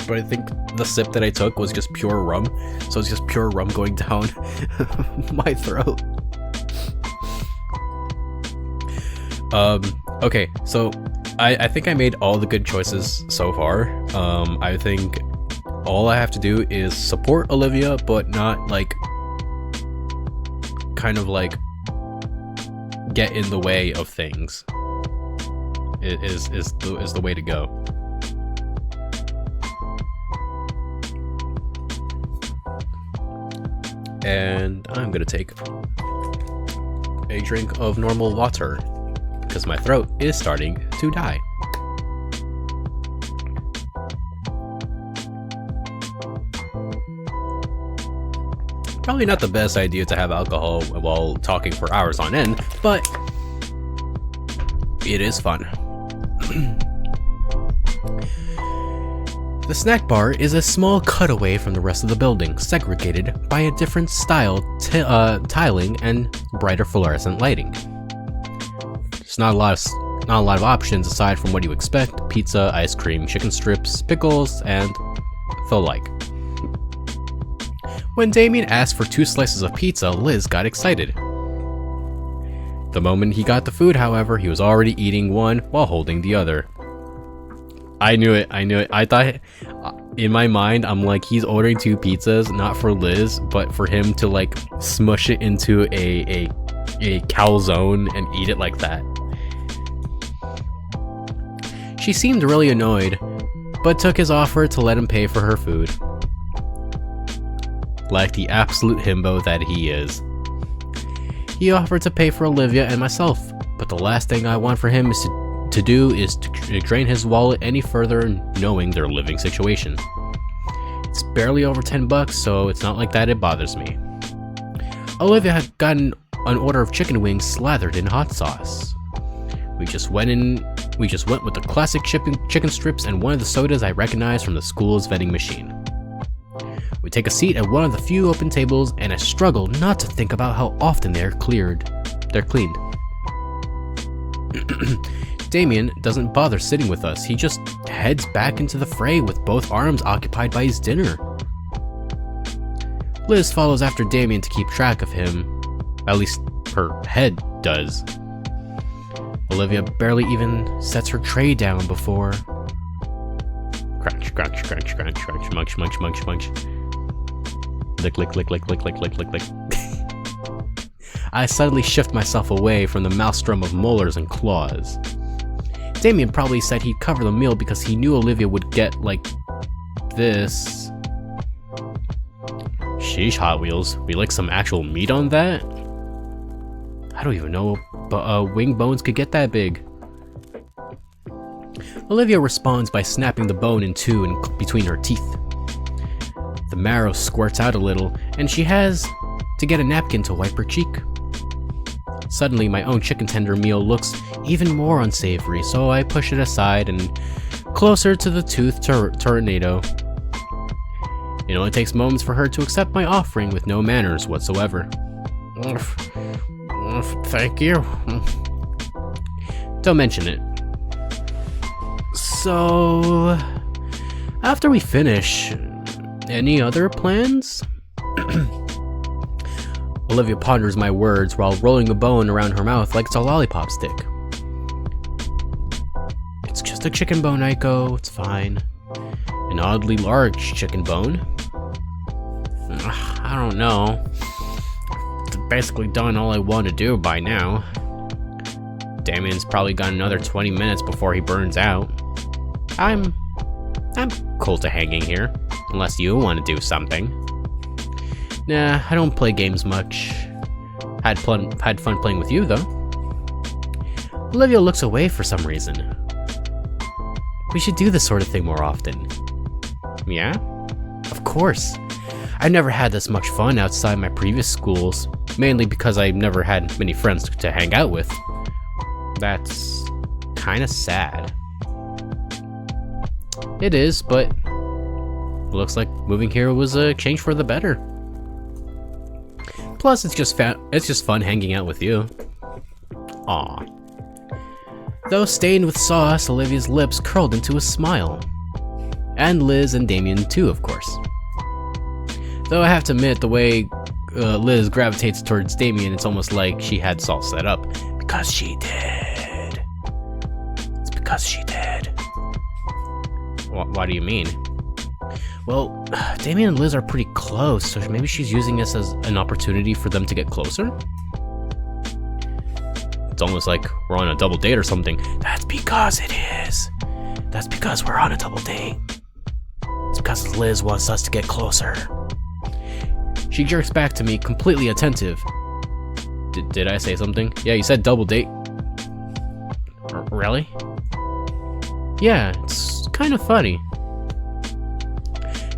But I think the sip that I took was just pure rum. So it's just pure rum going down my throat. Okay, so I think I made all the good choices so far. I think all I have to do is support Olivia, but not like kind of like get in the way of things. It is the way to go. And I'm gonna take a drink of normal water because my throat is starting to die. Probably not the best idea to have alcohol while talking for hours on end, but it is fun. The snack bar is a small cutaway from the rest of the building, segregated by a different style tiling and brighter fluorescent lighting. There's not a lot of options aside from what you expect: pizza, ice cream, chicken strips, pickles, and the like. When Damien asked for 2 slices of pizza, Liz got excited. The moment he got the food, however, he was already eating one while holding the other. I knew it. I thought, in my mind, I'm like, he's ordering 2 pizzas, not for Liz, but for him to like smush it into a calzone and eat it like that. She seemed really annoyed, but took his offer to let him pay for her food. Like the absolute himbo that he is. He offered to pay for Olivia and myself, but the last thing I want for him is to drain his wallet any further, knowing their living situation. It's barely over $10, so it's not like that it bothers me. Olivia had gotten an order of chicken wings slathered in hot sauce. We just went with the classic chicken strips and one of the sodas I recognized from the school's vending machine. We take a seat at one of the few open tables, and I struggle not to think about how often they're cleaned. Damien doesn't bother sitting with us. He just heads back into the fray with both arms occupied by his dinner. Liz follows after Damien to keep track of him. At least her head does. Olivia barely even sets her tray down before... Crunch, crunch, crunch, crunch, crunch, munch, munch, munch, munch. Lick, lick, lick, lick, lick, lick, lick, lick, lick. I suddenly shift myself away from the maelstrom of molars and claws. Damien probably said he'd cover the meal because he knew Olivia would get, like, this. Sheesh, Hot Wheels. We like some actual meat on that? I don't even know, but wing bones could get that big. Olivia responds by snapping the bone in two between her teeth. The marrow squirts out a little, and she has to get a napkin to wipe her cheek. Suddenly, my own chicken tender meal looks even more unsavory, so I push it aside and closer to the toothed tornado. It only takes moments for her to accept my offering with no manners whatsoever. Thank you. Don't mention it. So, after we finish, any other plans? Olivia ponders my words while rolling a bone around her mouth like it's a lollipop stick. It's just a chicken bone, Aiko. It's fine. An oddly large chicken bone. I don't know. I've basically done all I want to do by now. Damien's probably got another 20 minutes before he burns out. I'm cool to hanging here, unless you want to do something. Nah, I don't play games much. Had fun playing with you, though. Olivia looks away for some reason. We should do this sort of thing more often. Yeah? Of course. I've never had this much fun outside my previous schools, mainly because I've never had many friends to hang out with. That's kinda sad. It is, but looks like moving here was a change for the better. Plus, it's just fun hanging out with you. Aw. Though stained with sauce, Olivia's lips curled into a smile. And Liz and Damien too, of course. Though I have to admit, the way Liz gravitates towards Damien, it's almost like she had this all set up. Because she did. It's because she did. What do you mean? Well, Damien and Liz are pretty close, so maybe she's using this as an opportunity for them to get closer? It's almost like we're on a double date or something. That's because it is. That's because we're on a double date. It's because Liz wants us to get closer. She jerks back to me, completely attentive. Did I say something? Yeah, you said double date. Really? Yeah, it's kind of funny.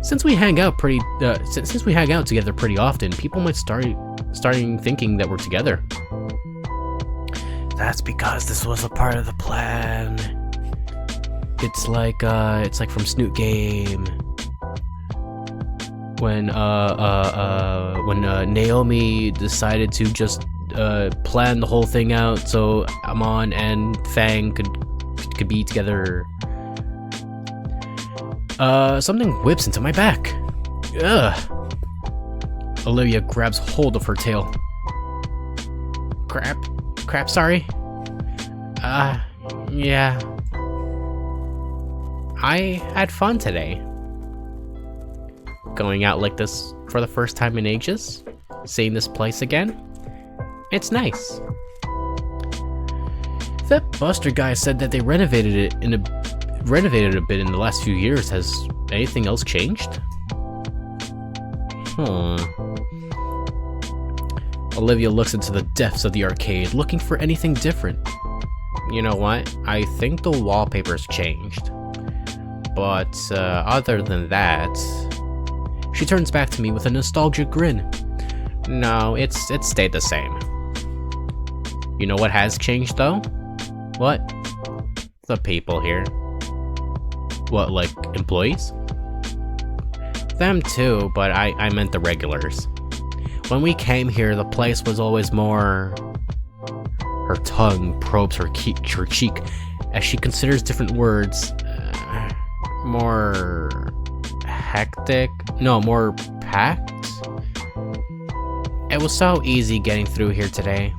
Since we hang out together pretty often, people might starting thinking that we're together. That's because this was a part of the plan. It's like from Snoot Game. When Naomi decided to just plan the whole thing out so Amon and Fang could be together. Something whips into my back. Ugh. Olivia grabs hold of her tail. Crap, sorry. Yeah. I had fun today. Going out like this for the first time in ages. Seeing this place again. It's nice. That Buster guy said that they renovated it a bit in the last few years. Has anything else changed? Olivia looks into the depths of the arcade, looking for anything different. You know what? I think the wallpaper's changed. But other than that... She turns back to me with a nostalgic grin. No, it's stayed the same. You know what has changed though? What? The people here. What, like employees? Them too, but I meant the regulars. When we came here, the place was always more... Her tongue probes her cheek as she considers different words. More... hectic? No, more packed? It was so easy getting through here today.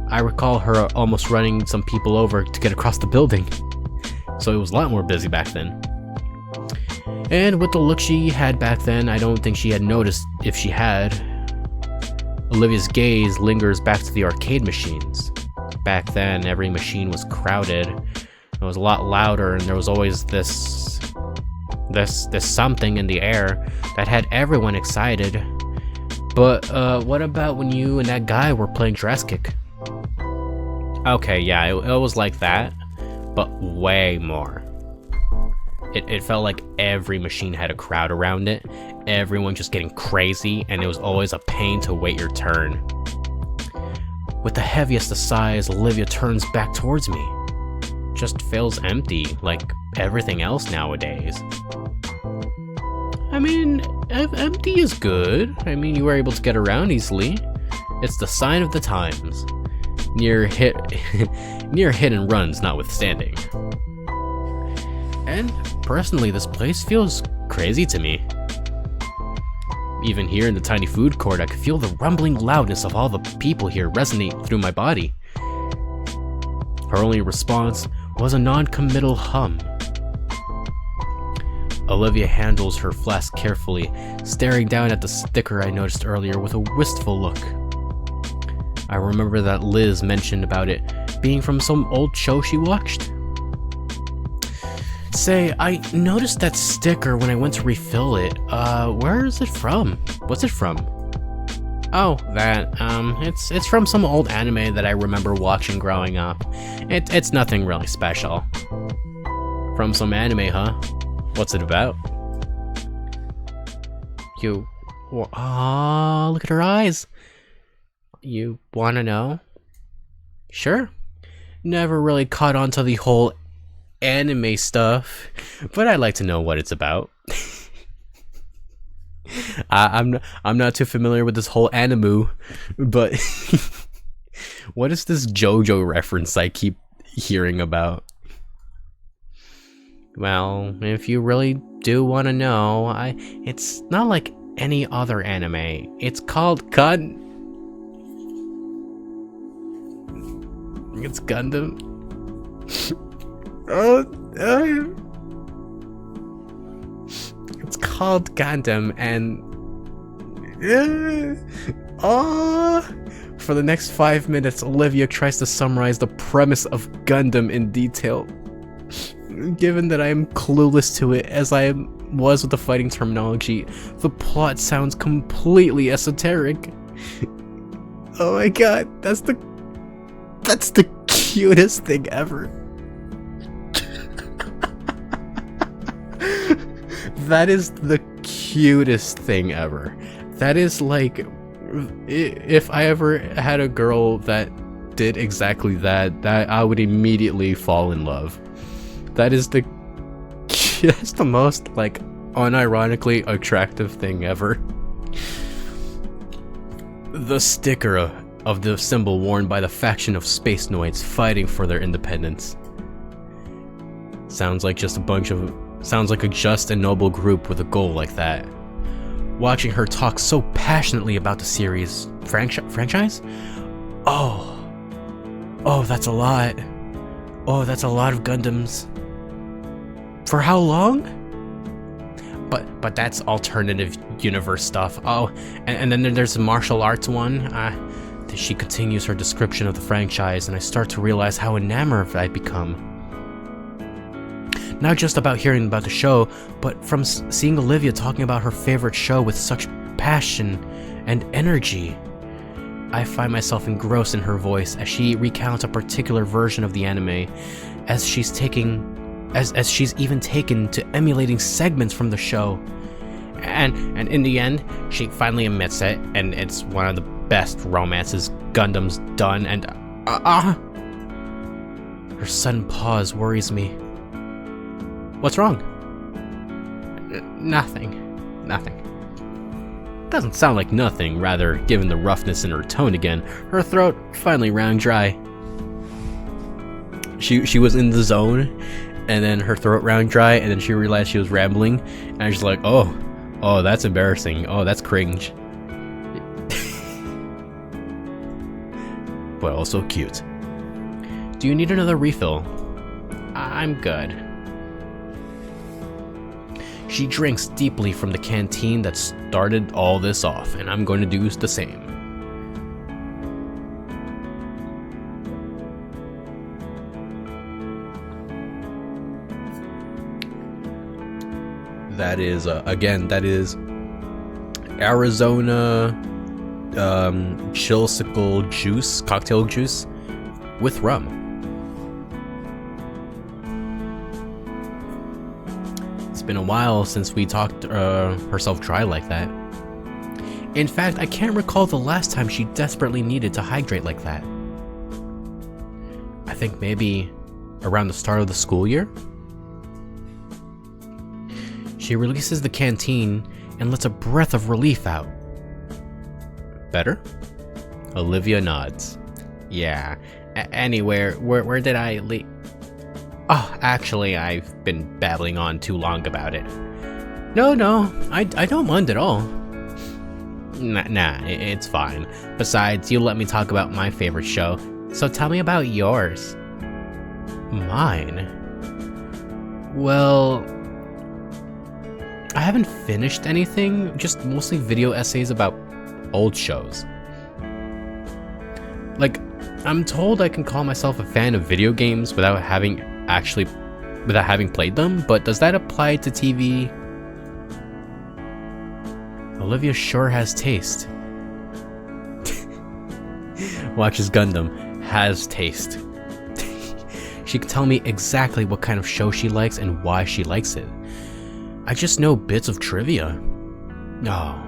I recall her almost running some people over to get across the building. So it was a lot more busy back then. And with the look she had back then, I don't think she had noticed if she had. Olivia's gaze lingers back to the arcade machines. Back then, every machine was crowded. It was a lot louder, and there was always this something in the air that had everyone excited. But what about when you and that guy were playing Dress Kick? Okay, yeah, it was like that, but way more. It felt like every machine had a crowd around it, everyone just getting crazy, and it was always a pain to wait your turn. With the heaviest of sighs, Olivia turns back towards me. Just feels empty, like everything else nowadays. I mean, empty is good. I mean, you were able to get around easily. It's the sign of the times. Near hit and runs notwithstanding. And personally, this place feels crazy to me. Even here in the tiny food court, I could feel the rumbling loudness of all the people here resonate through my body. Her only response was a non-committal hum. Olivia handles her flask carefully, staring down at the sticker I noticed earlier with a wistful look. I remember that Liz mentioned about it being from some old show she watched. Say, I noticed that sticker when I went to refill it. Where is it from? What's it from? Oh, that, it's from some old anime that I remember watching growing up. It's nothing really special. From some anime, huh? What's it about? Look at her eyes. You wanna know? Sure. Never really caught on to the whole anime stuff, but I'd like to know what it's about. I'm not too familiar with this whole anime, but what is this JoJo reference I keep hearing about? Well, if you really do want to know, it's not like any other anime. It's called It's Gundam. It's called Gundam, and for the next 5 minutes, Olivia tries to summarize the premise of Gundam in detail. Given that I am clueless to it as I was with the fighting terminology, the plot sounds completely esoteric. Oh my god, that's the cutest thing ever. That is the cutest thing ever. That is like, if I ever had a girl that did exactly that I would immediately fall in love. That's the most, like, unironically attractive thing ever. The sticker of the symbol worn by the faction of space noids fighting for their independence. Sounds like a just and noble group with a goal like that. Watching her talk so passionately about the series franchise? Oh, that's a lot. Oh, that's a lot of Gundams. For how long? But that's alternative universe stuff. Oh, and then there's the martial arts one. She continues her description of the franchise, and I start to realize how enamored I've become. Not just about hearing about the show, but from seeing Olivia talking about her favorite show with such passion and energy. I find myself engrossed in her voice as she recounts a particular version of the anime, as she's even taken to emulating segments from the show. And in the end, she finally admits it, and it's one of the best romances Gundam's done, and her sudden pause worries me. What's wrong? Nothing. Doesn't sound like nothing, rather, given the roughness in her tone again, her throat finally ran dry. She was in the zone, and then her throat ran dry, and then she realized she was rambling, and she's like, oh, that's embarrassing. Oh, that's cringe. But also cute. Do you need another refill? I'm good. She drinks deeply from the canteen that started all this off, and I'm going to do the same. That is, Arizona chillsicle juice, cocktail juice, with rum. It's been a while since we talked herself dry like that. In fact, I can't recall the last time she desperately needed to hydrate like that. I think maybe around the start of the school year? She releases the canteen and lets a breath of relief out. Better? Olivia nods. Yeah. Anyway, where did I leave? Oh, actually, I've been babbling on too long about it. No, I don't mind at all. Nah, it's fine. Besides, you let me talk about my favorite show, so tell me about yours. Mine? Well, I haven't finished anything, just mostly video essays about old shows. Like, I'm told I can call myself a fan of video games without having played them, but does that apply to TV? Olivia sure has taste. Watches Gundam, has taste. She can tell me exactly what kind of show she likes and why she likes it. I just know bits of trivia. No,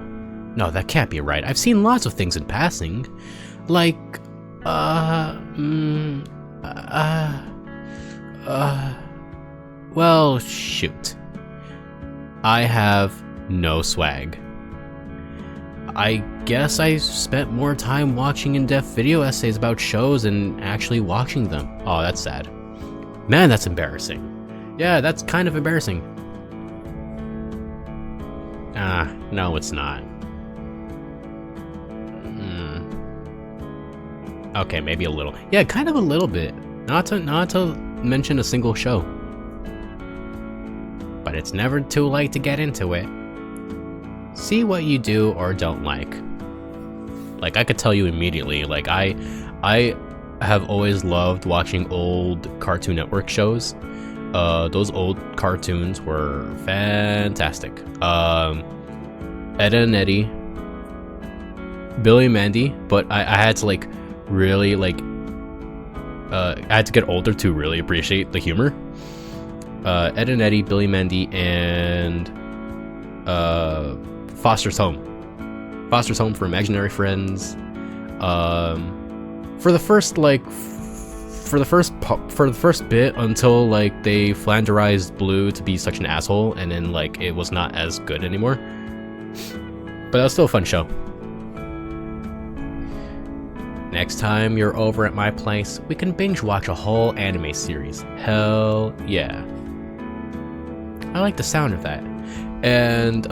that can't be right. I've seen lots of things in passing. Like, well, shoot. I have no swag. I guess I spent more time watching in-depth video essays about shows than actually watching them. Oh, that's sad. Man, that's embarrassing. Yeah, that's kind of embarrassing. No, it's not. Okay, maybe a little. Yeah, kind of a little bit. Not to mention a single show. But it's never too late to get into it. See what you do or don't like. Like, I could tell you immediately, like, I have always loved watching old Cartoon Network shows. Those old cartoons were fantastic. Ed and Eddie, Billy and Mandy, but I had to like really like I had to get older to really appreciate the humor. Ed and Eddie, Billy and Mandy, and Foster's Home. Foster's Home for Imaginary Friends. For the first bit until like they flanderized Blue to be such an asshole, and then like it was not as good anymore. But that was still a fun show. Next time you're over at my place, we can binge watch a whole anime series. Hell yeah. I like the sound of that. And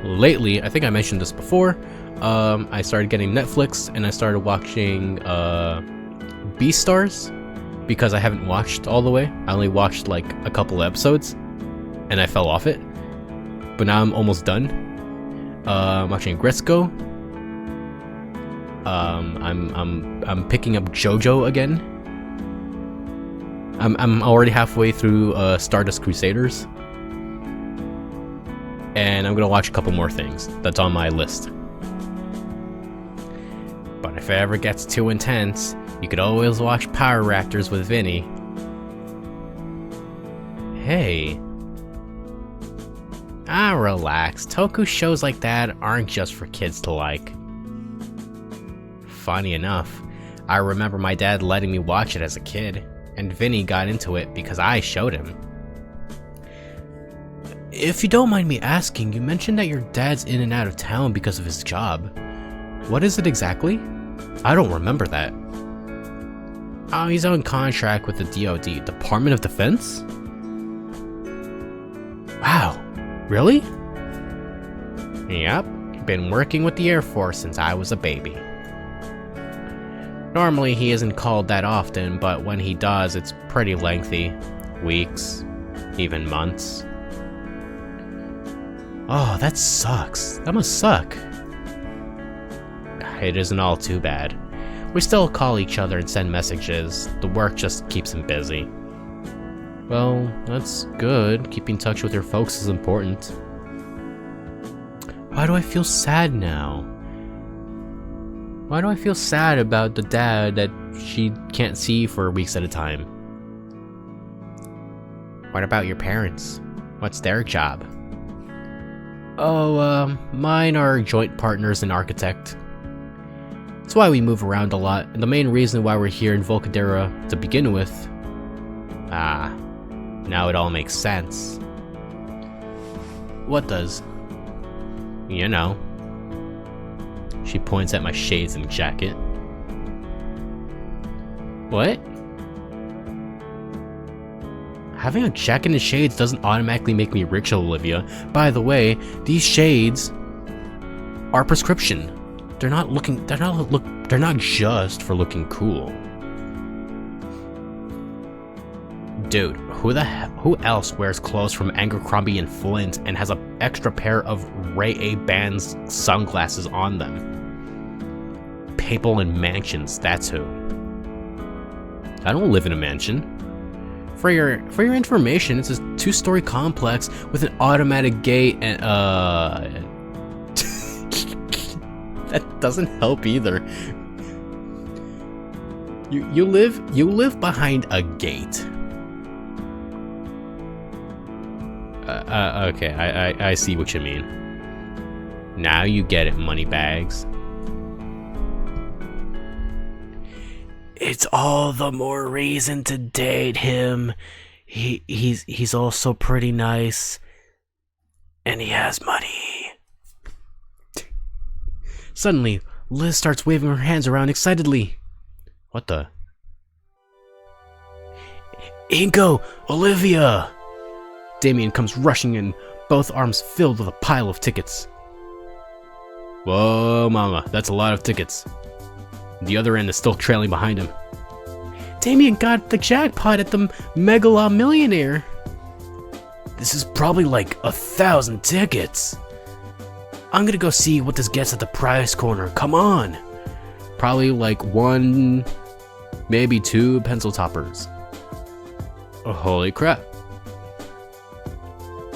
lately, I think I mentioned this before, I started getting Netflix and I started watching Beastars because I haven't watched all the way. I only watched like a couple episodes and I fell off it. But now I'm almost done. Watching Gresco. I'm picking up JoJo again. I'm already halfway through Stardust Crusaders. And I'm gonna watch a couple more things. That's on my list. But if it ever gets too intense, you could always watch Power Raptors with Vinny. Hey. Relax. Toku shows like that aren't just for kids to like. Funny enough, I remember my dad letting me watch it as a kid, and Vinny got into it because I showed him. If you don't mind me asking, you mentioned that your dad's in and out of town because of his job. What is it exactly? I don't remember that. Oh, he's on contract with the DoD, Department of Defense? Wow, really? Yep, been working with the Air Force since I was a baby. Normally he isn't called that often, but when he does, it's pretty lengthy. Weeks, even months. Oh, that sucks. That must suck. It isn't all too bad. We still call each other and send messages. The work just keeps him busy. Well, that's good. Keeping in touch with your folks is important. Why do I feel sad now? Why do I feel sad about the dad that she can't see for weeks at a time? What about your parents? What's their job? Oh, mine are joint partners and architect. That's why we move around a lot, and the main reason why we're here in Volcadera to begin with. Ah, now it all makes sense. What does? You know. She points at my shades and jacket. What? Having a jacket and shades doesn't automatically make me rich, Olivia. By the way, these shades are prescription. They're not just for looking cool. Dude, who else wears clothes from Abercrombie and Flint and has an extra pair of Ray-Bans sunglasses on them? People in mansions, that's who. I don't live in a mansion. For your information, it's a 2-story complex with an automatic gate and that doesn't help either. You live behind a gate. Okay, I see what you mean. Now you get it, moneybags. It's all the more reason to date him. He's also pretty nice, and he has money. Suddenly, Liz starts waving her hands around excitedly. What the? Inko! Olivia! Damien comes rushing in, both arms filled with a pile of tickets. Whoa, mama, that's a lot of tickets. The other end is still trailing behind him. Damien got the jackpot at the Megala Millionaire. This is probably like 1,000 tickets. I'm gonna go see what this gets at the prize corner. Come on. Probably like 1, maybe 2 pencil toppers. Oh, holy crap.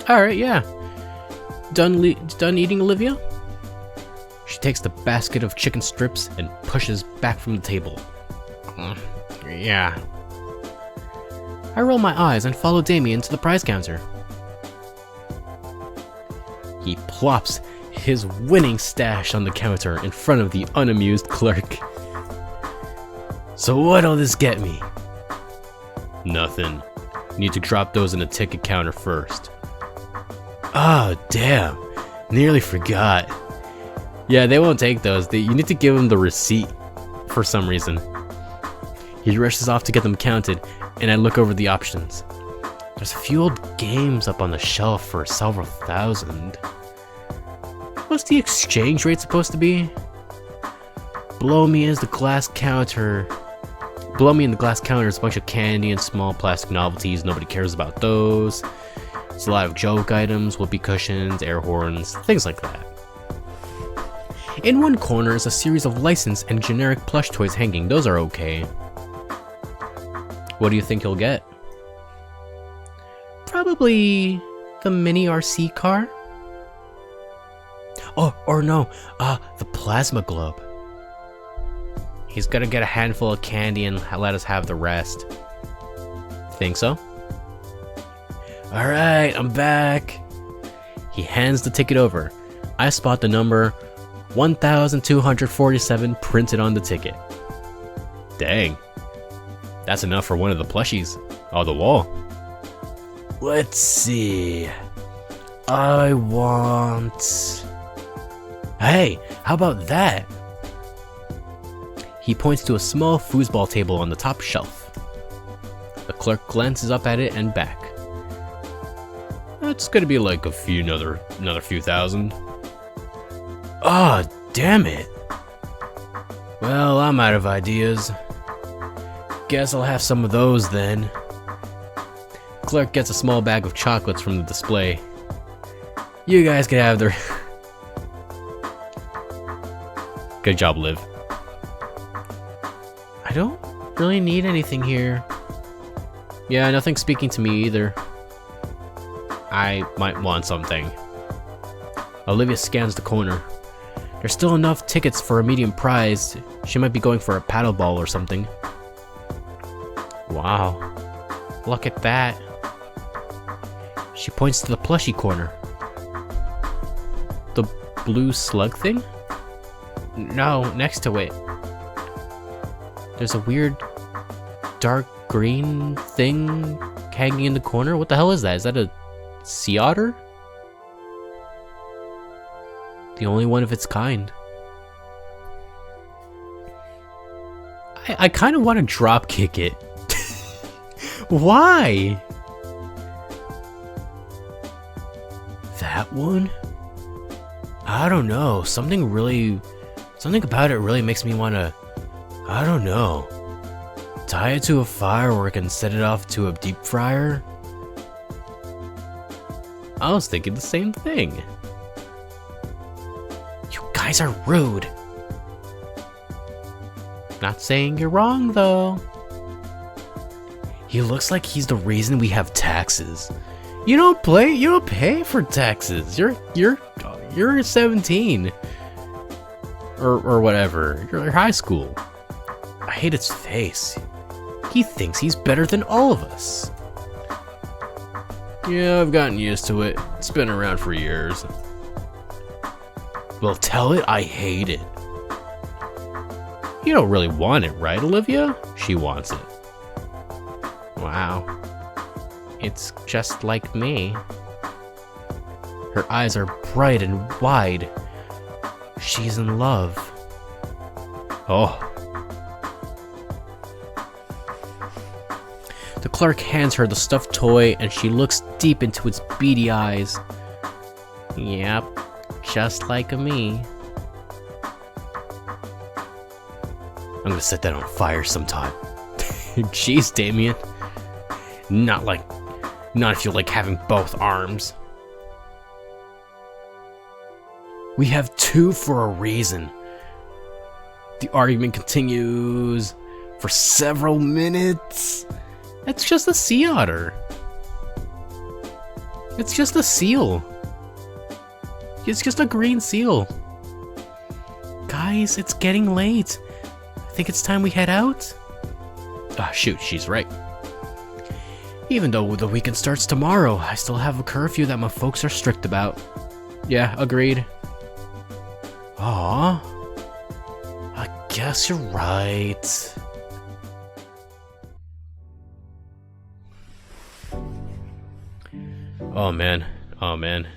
Alright, yeah. Done eating, Olivia? She takes the basket of chicken strips and pushes back from the table. Yeah. I roll my eyes and follow Damien to the prize counter. He plops his winning stash on the counter in front of the unamused clerk. So what'll this get me? Nothing. Need to drop those in the ticket counter first. Oh, damn. Nearly forgot. Yeah, they won't take those. You need to give them the receipt for some reason. He rushes off to get them counted, and I look over the options. There's a few old games up on the shelf for several thousand. What's the exchange rate supposed to be? Below me is the glass counter. Below me in the glass counter is a bunch of candy and small plastic novelties. Nobody cares about those. There's a lot of joke items, whoopee cushions, air horns, things like that. In one corner is a series of licensed and generic plush toys hanging. Those are okay. What do you think you'll get? Probably the mini RC car? Oh, or no, the plasma globe. He's gonna get a handful of candy and let us have the rest. Think so? Alright, I'm back. He hands the ticket over. I spot the number 1,247 printed on the ticket. Dang. That's enough for one of the plushies on the wall. Let's see. I want... Hey, how about that? He points to a small foosball table on the top shelf. The clerk glances up at it and back. That's gonna be like another few thousand. Ah, oh, damn it. Well, I'm out of ideas. Guess I'll have some of those then. Clerk gets a small bag of chocolates from the display. You guys can have their... Good job, Liv. I don't really need anything here. Yeah, nothing's speaking to me either. I might want something. Olivia scans the corner. There's still enough tickets for a medium prize. She might be going for a paddleball or something. Wow. Look at that. She points to the plushie corner. The blue slug thing? No, next to it. There's a weird dark green thing hanging in the corner. What the hell is that? Is that a sea otter? The only one of its kind. I kind of want to drop kick it. Why? That one? I don't know. Something about it really makes me want to... I don't know. Tie it to a firework and set it off to a deep fryer? I was thinking the same thing. You guys are rude. Not saying you're wrong, though. He looks like he's the reason we have taxes. You don't pay for taxes. You're 17. Or whatever. You're high school. I hate its face. He thinks he's better than all of us. Yeah, I've gotten used to it. It's been around for years. Well, tell it I hate it. You don't really want it, right, Olivia? She wants it. Wow. It's just like me. Her eyes are bright and wide. She's in love. Oh. The clerk hands her the stuffed toy and she looks deep into its beady eyes. Yep, just like me. I'm gonna set that on fire sometime. Jeez, Damien. Not if you like having both arms. We have two for a reason. The argument continues for several minutes. It's just a sea otter. It's just a seal. It's just a green seal. Guys, it's getting late. I think it's time we head out. Ah, shoot, she's right. Even though the weekend starts tomorrow, I still have a curfew that my folks are strict about. Yeah, agreed. Aw. I guess you're right. Oh man. Oh man.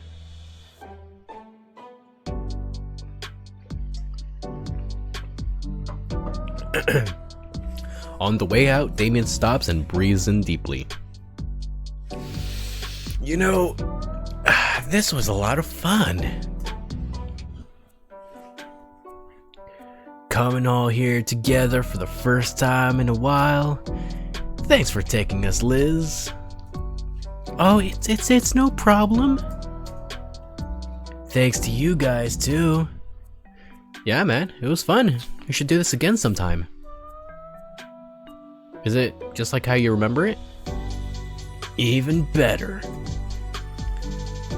On the way out, Damien stops and breathes in deeply. You know, this was a lot of fun. Coming all here together for the first time in a while. Thanks for taking us, Liz. Oh, it's no problem. Thanks to you guys too. Yeah, man, it was fun. We should do this again sometime. Is it just like how you remember it? Even better.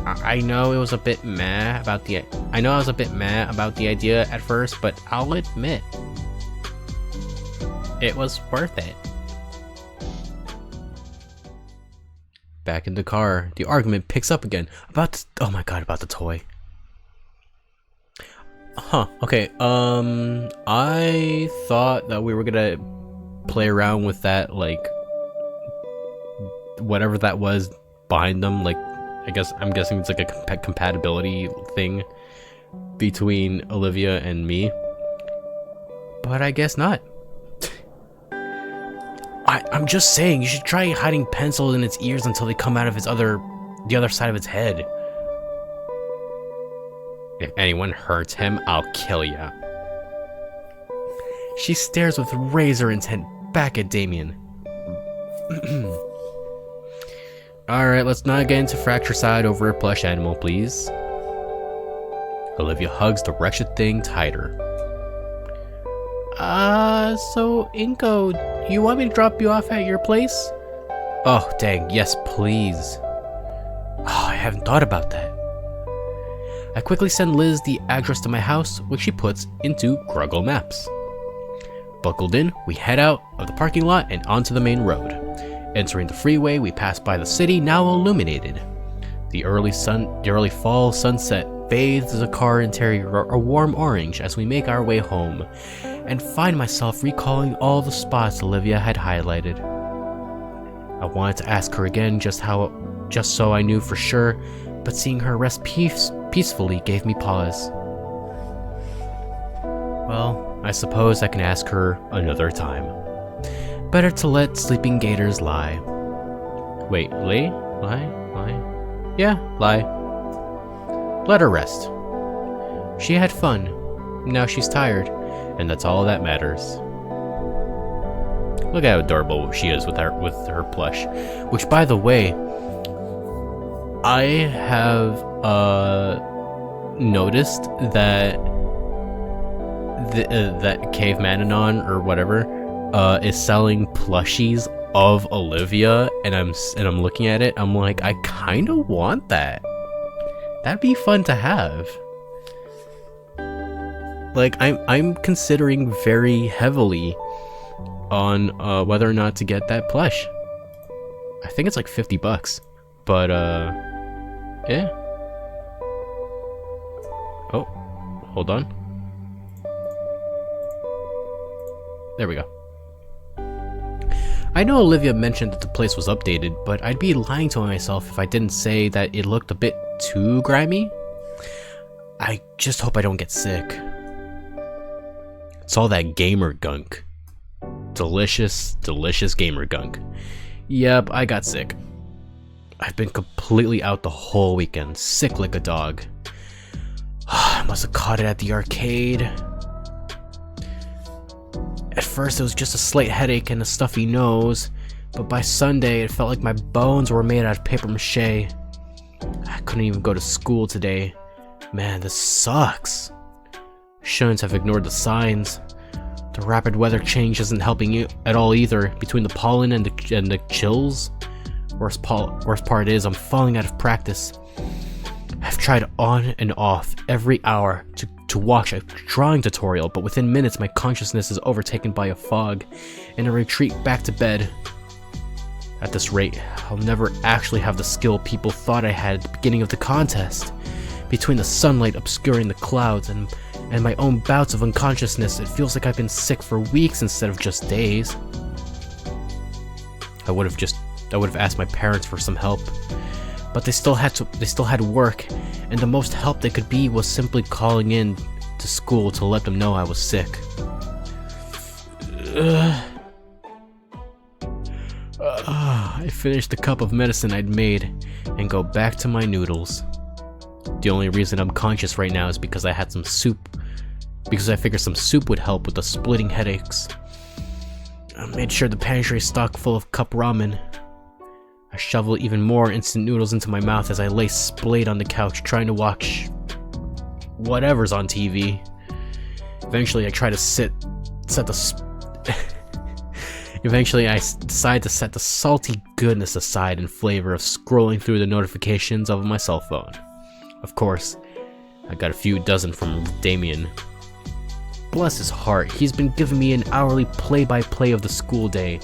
I know it was a bit meh about the. I know I was a bit meh about the idea at first, but I'll admit, it was worth it. Back in the car, the argument picks up again about. Oh my god, about the toy. Huh. Okay. I thought that we were gonna play around with that, like whatever that was behind them, like. I'm guessing it's like a compatibility thing between Olivia and me, but I guess not. I'm just saying, you should try hiding pencils in its ears until they come out of the other side of its head. If anyone hurts him, I'll kill ya. She stares with razor intent back at Damien. Alright, let's not get into fratricide over a plush animal, please. Olivia hugs the wretched thing tighter. So, Inko, you want me to drop you off at your place? Oh, dang, yes, please. Oh, I haven't thought about that. I quickly send Liz the address to my house, which she puts into Google Maps. Buckled in, we head out of the parking lot and onto the main road. Entering the freeway, we pass by the city, now illuminated. The early fall sunset bathes the car interior a warm orange as we make our way home, and find myself recalling all the spots Olivia had highlighted. I wanted to ask her again just so I knew for sure, but seeing her rest peacefully gave me pause. Well, I suppose I can ask her another time. Better to let sleeping gators lie. Wait, lie? Yeah, lie. Let her rest. She had fun. Now she's tired, and that's all that matters. Look at how adorable she is with her plush. Which, by the way, I have noticed that that Caveman Anon or whatever is selling plushies of Olivia, and I'm looking at it. I'm like, I kind of want that. That'd be fun to have. Like, I'm considering very heavily on whether or not to get that plush. I think it's like $50, but yeah. Oh, hold on. There we go. I know Olivia mentioned that the place was updated, but I'd be lying to myself if I didn't say that it looked a bit too grimy. I just hope I don't get sick. It's all that gamer gunk. Delicious, delicious gamer gunk. Yep, I got sick. I've been completely out the whole weekend, sick like a dog. I must have caught it at the arcade. At first it was just a slight headache and a stuffy nose, but by Sunday it felt like my bones were made out of paper mache. I couldn't even go to school today. Man, this sucks. Shouldn't have ignored the signs. The rapid weather change isn't helping you at all either, between the pollen and the chills. Worst part is I'm falling out of practice. I've tried on and off every hour to watch a drawing tutorial, but within minutes my consciousness is overtaken by a fog, and I retreat back to bed. At this rate, I'll never actually have the skill people thought I had at the beginning of the contest. Between the sunlight obscuring the clouds and my own bouts of unconsciousness, it feels like I've been sick for weeks instead of just days. I would have asked my parents for some help, but they still had work, and the most help they could be was simply calling in to school to let them know I was sick. I finished the cup of medicine I'd made and go back to my noodles. The only reason I'm conscious right now is because I had some soup, because I figured some soup would help with the splitting headaches. I made sure the pantry is stocked full of cup ramen. I shoveled even more instant noodles into my mouth as I lay splayed on the couch trying to watch whatever's on TV. Eventually I try to Eventually I decide to set the salty goodness aside in favor of scrolling through the notifications of my cell phone. Of course, I got a few dozen from Damien. Bless his heart, he's been giving me an hourly play-by-play of the school day.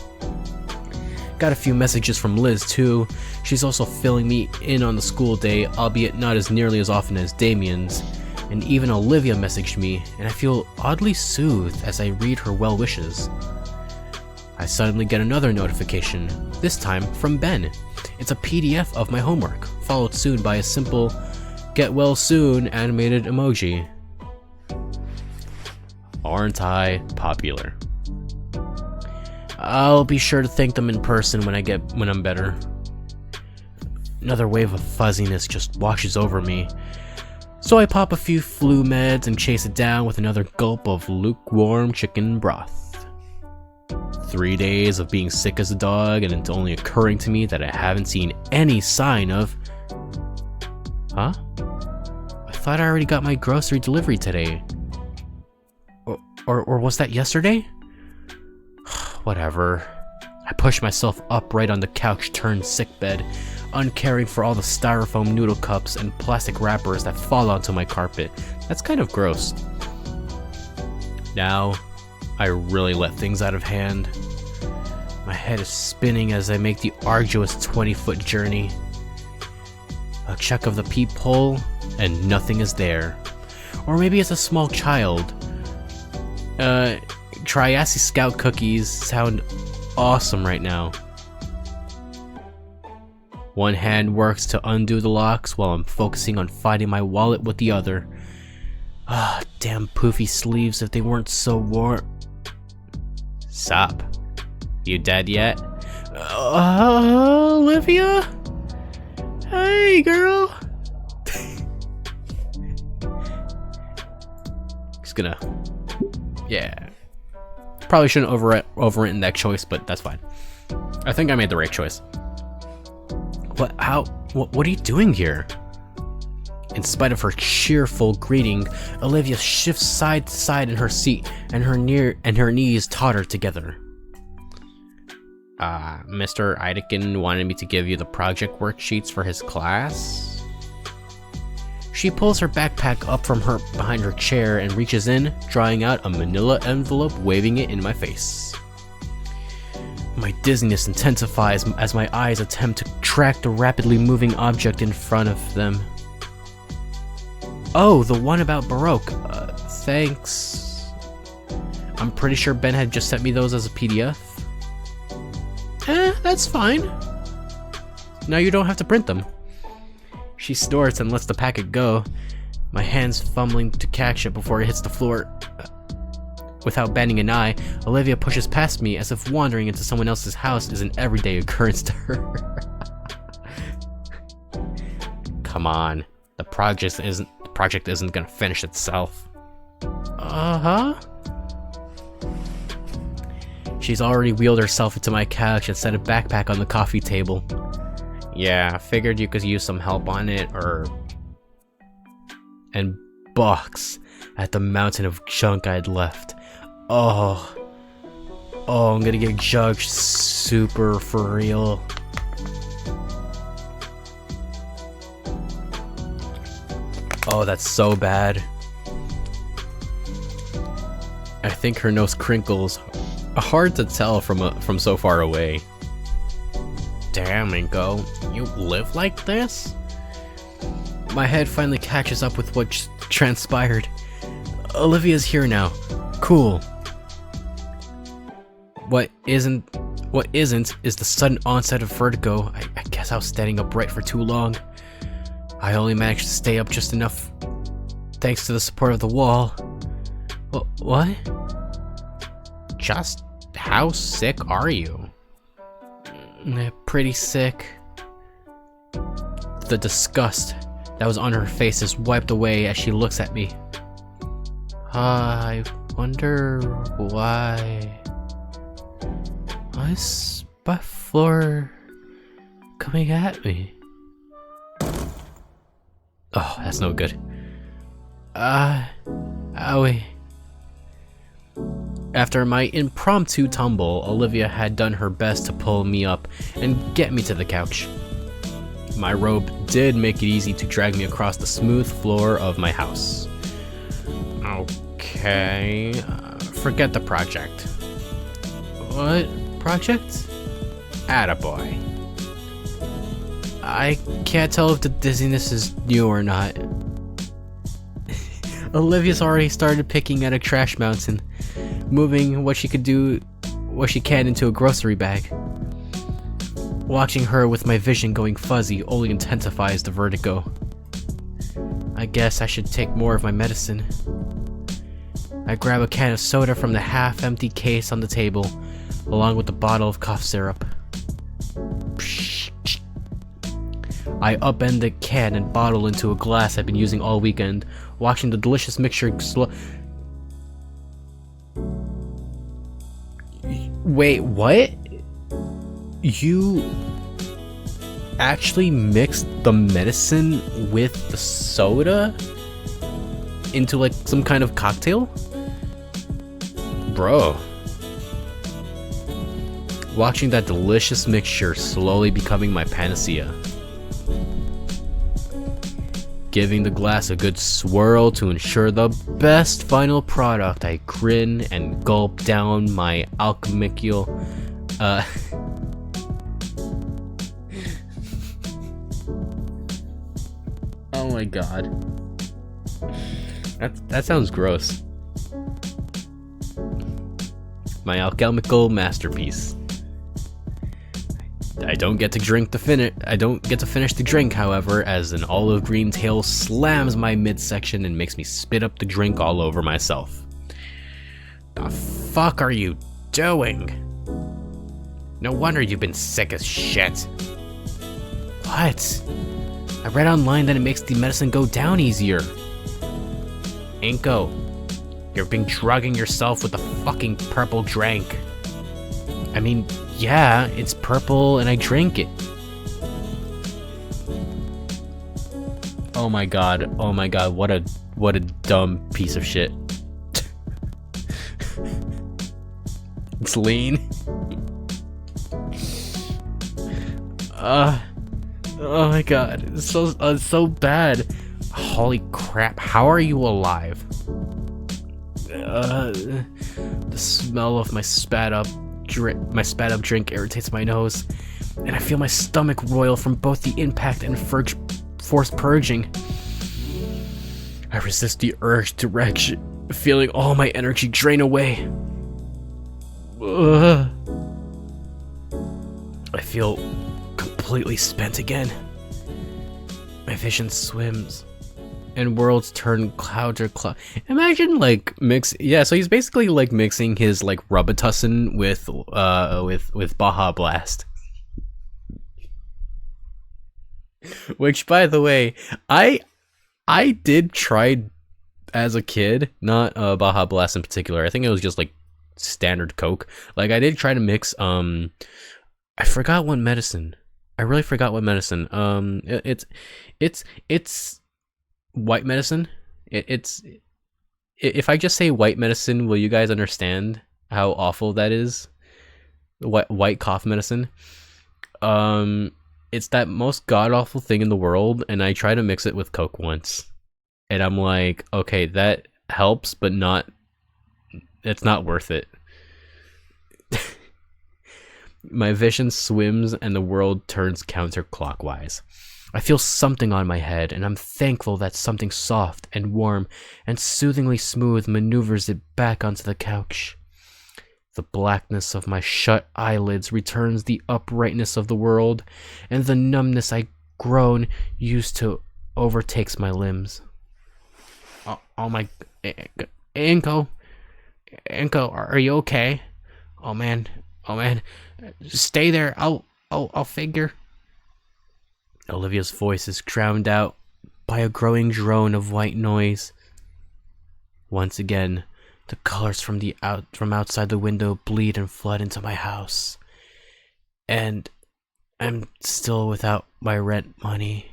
Got a few messages from Liz too. She's also filling me in on the school day, albeit not as nearly as often as Damien's. And even Olivia messaged me, and I feel oddly soothed as I read her well wishes. I suddenly get another notification, this time from Ben. It's a PDF of my homework, followed soon by a simple "get well soon" animated emoji. Aren't I popular? I'll be sure to thank them in person when I'm better. Another wave of fuzziness just washes over me, so I pop a few flu meds and chase it down with another gulp of lukewarm chicken broth. 3 days of being sick as a dog, and it's only occurring to me that I haven't seen any sign of... Huh? I thought I already got my grocery delivery today. Or was that yesterday? Whatever. I push myself upright on the couch turned sickbed, uncaring for all the styrofoam noodle cups and plastic wrappers that fall onto my carpet. That's kind of gross. Now, I really let things out of hand. My head is spinning as I make the arduous 20-foot journey. A check of the peephole, and nothing is there. Or maybe it's a small child. Triassic Scout cookies sound awesome right now. One hand works to undo the locks while I'm focusing on finding my wallet with the other. Ah, damn poofy sleeves, if they weren't so warm. Sup? You dead yet? Olivia? Hey, girl. Just gonna... Yeah. probably shouldn't overwritten that choice, but that's fine. I think I made the right choice. What are you doing here? In spite of her cheerful greeting, Olivia shifts side to side in her seat, and her knees totter together. Mr. Ideken wanted me to give you the project worksheets for his class? She pulls her backpack up from behind her chair and reaches in, drawing out a manila envelope, waving it in my face. My dizziness intensifies as my eyes attempt to track the rapidly moving object in front of them. Oh, the one about Baroque. Thanks. I'm pretty sure Ben had just sent me those as a PDF. That's fine. Now you don't have to print them. She snorts and lets the packet go, my hands fumbling to catch it before it hits the floor. Without batting an eye, Olivia pushes past me as if wandering into someone else's house is an everyday occurrence to her. Come on, the project isn't gonna finish itself. Uh-huh. She's already wheeled herself into my couch and set a backpack on the coffee table. Yeah, I figured you could use some help on it, and balks at the mountain of junk I'd left. Oh, I'm gonna get judged super for real. Oh, that's so bad. I think her nose crinkles. Hard to tell from so far away. Damn, Inko, you live like this? My head finally catches up with what just transpired. Olivia's here now. Cool. What isn't is the sudden onset of vertigo. I guess I was standing upright for too long. I only managed to stay up just enough thanks to the support of the wall. What? Just how sick are you? Pretty sick. The disgust that was on her face is wiped away as she looks at me. I wonder why. Why's my floor coming at me? Oh, that's no good. Owie. After my impromptu tumble, Olivia had done her best to pull me up and get me to the couch. My robe did make it easy to drag me across the smooth floor of my house. Okay, forget the project. What project? Attaboy. I can't tell if the dizziness is new or not. Olivia's already started picking at a trash mountain, moving what she can into a grocery bag. Watching her with my vision going fuzzy only intensifies the vertigo. I guess I should take more of my medicine. I grab a can of soda from the half-empty case on the table, along with a bottle of cough syrup. I upend the can and bottle into a glass I've been using all weekend, watching the delicious mixture Wait, what? You actually mixed the medicine with the soda into like some kind of cocktail? Bro. Watching that delicious mixture slowly becoming my panacea. Giving the glass a good swirl to ensure the best final product, I grin and gulp down my alchemical, Oh my god. That sounds gross. My alchemical masterpiece. I don't get to finish the drink, however, as an olive green tail slams my midsection and makes me spit up the drink all over myself. The fuck are you doing? No wonder you've been sick as shit. What? I read online that it makes the medicine go down easier. Inko, You're drugging yourself with the fucking purple drink. I mean, yeah, it's purple and I drink it. Oh my god, what a dumb piece of shit. It's lean. Oh my god, it's so bad. Holy crap, how are you alive? The smell of my spat up drink irritates my nose, and I feel my stomach roil from both the impact and forced purging. I resist the urge to retch, feeling all my energy drain away. I feel completely spent again. My vision swims, and worlds turn cloud to cloud. Imagine like so he's basically like mixing his like Robitussin with Baja Blast. Which, by the way, I did try as a kid, not Baja Blast in particular. I think it was just like standard Coke. Like I did try to mix I forgot what medicine. I really forgot what medicine. It's white medicine. It's if I just say white medicine, will you guys understand how awful that is? White cough medicine. It's that most god-awful thing in the world, and I tried to mix it with Coke once. And I'm like, okay, that helps, but it's not worth it. My vision swims and the world turns counterclockwise. I feel something on my head, and I'm thankful that something soft and warm and soothingly smooth maneuvers it back onto the couch. The blackness of my shut eyelids returns the uprightness of the world, and the numbness I grown used to overtakes my limbs. Oh my... Inko, are you okay? Oh man, stay there. I'll figure. Olivia's voice is drowned out by a growing drone of white noise. Once again, the colors from outside the window bleed and flood into my house, and I'm still without my rent money.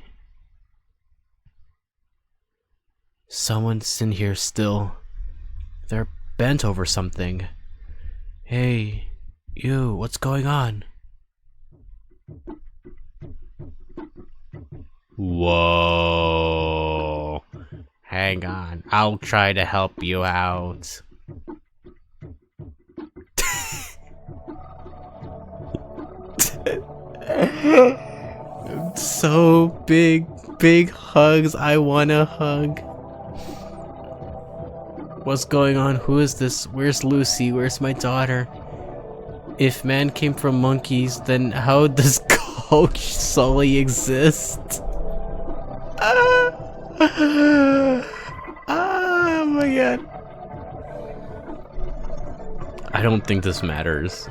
Someone's in here still. They're bent over something. Hey, you, what's going on? Whoa. Hang on, I'll try to help you out. So big hugs, I wanna hug. What's going on? Who is this? Where's Lucy? Where's my daughter? If man came from monkeys, then how does Coach Sully exist? Oh my god. I don't think this matters.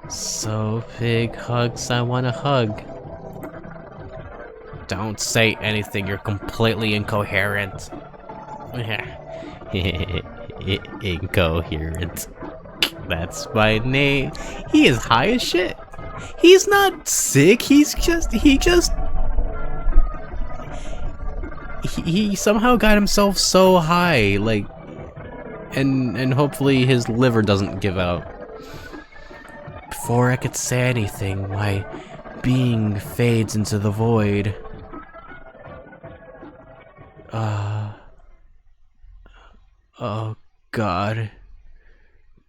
So big hugs, I wanna hug. Don't say anything, you're completely incoherent. Incoherent. That's my name. He is high as shit. He's not sick, he somehow got himself so high, like, and hopefully his liver doesn't give out. Before I could say anything, my being fades into the void. Oh god.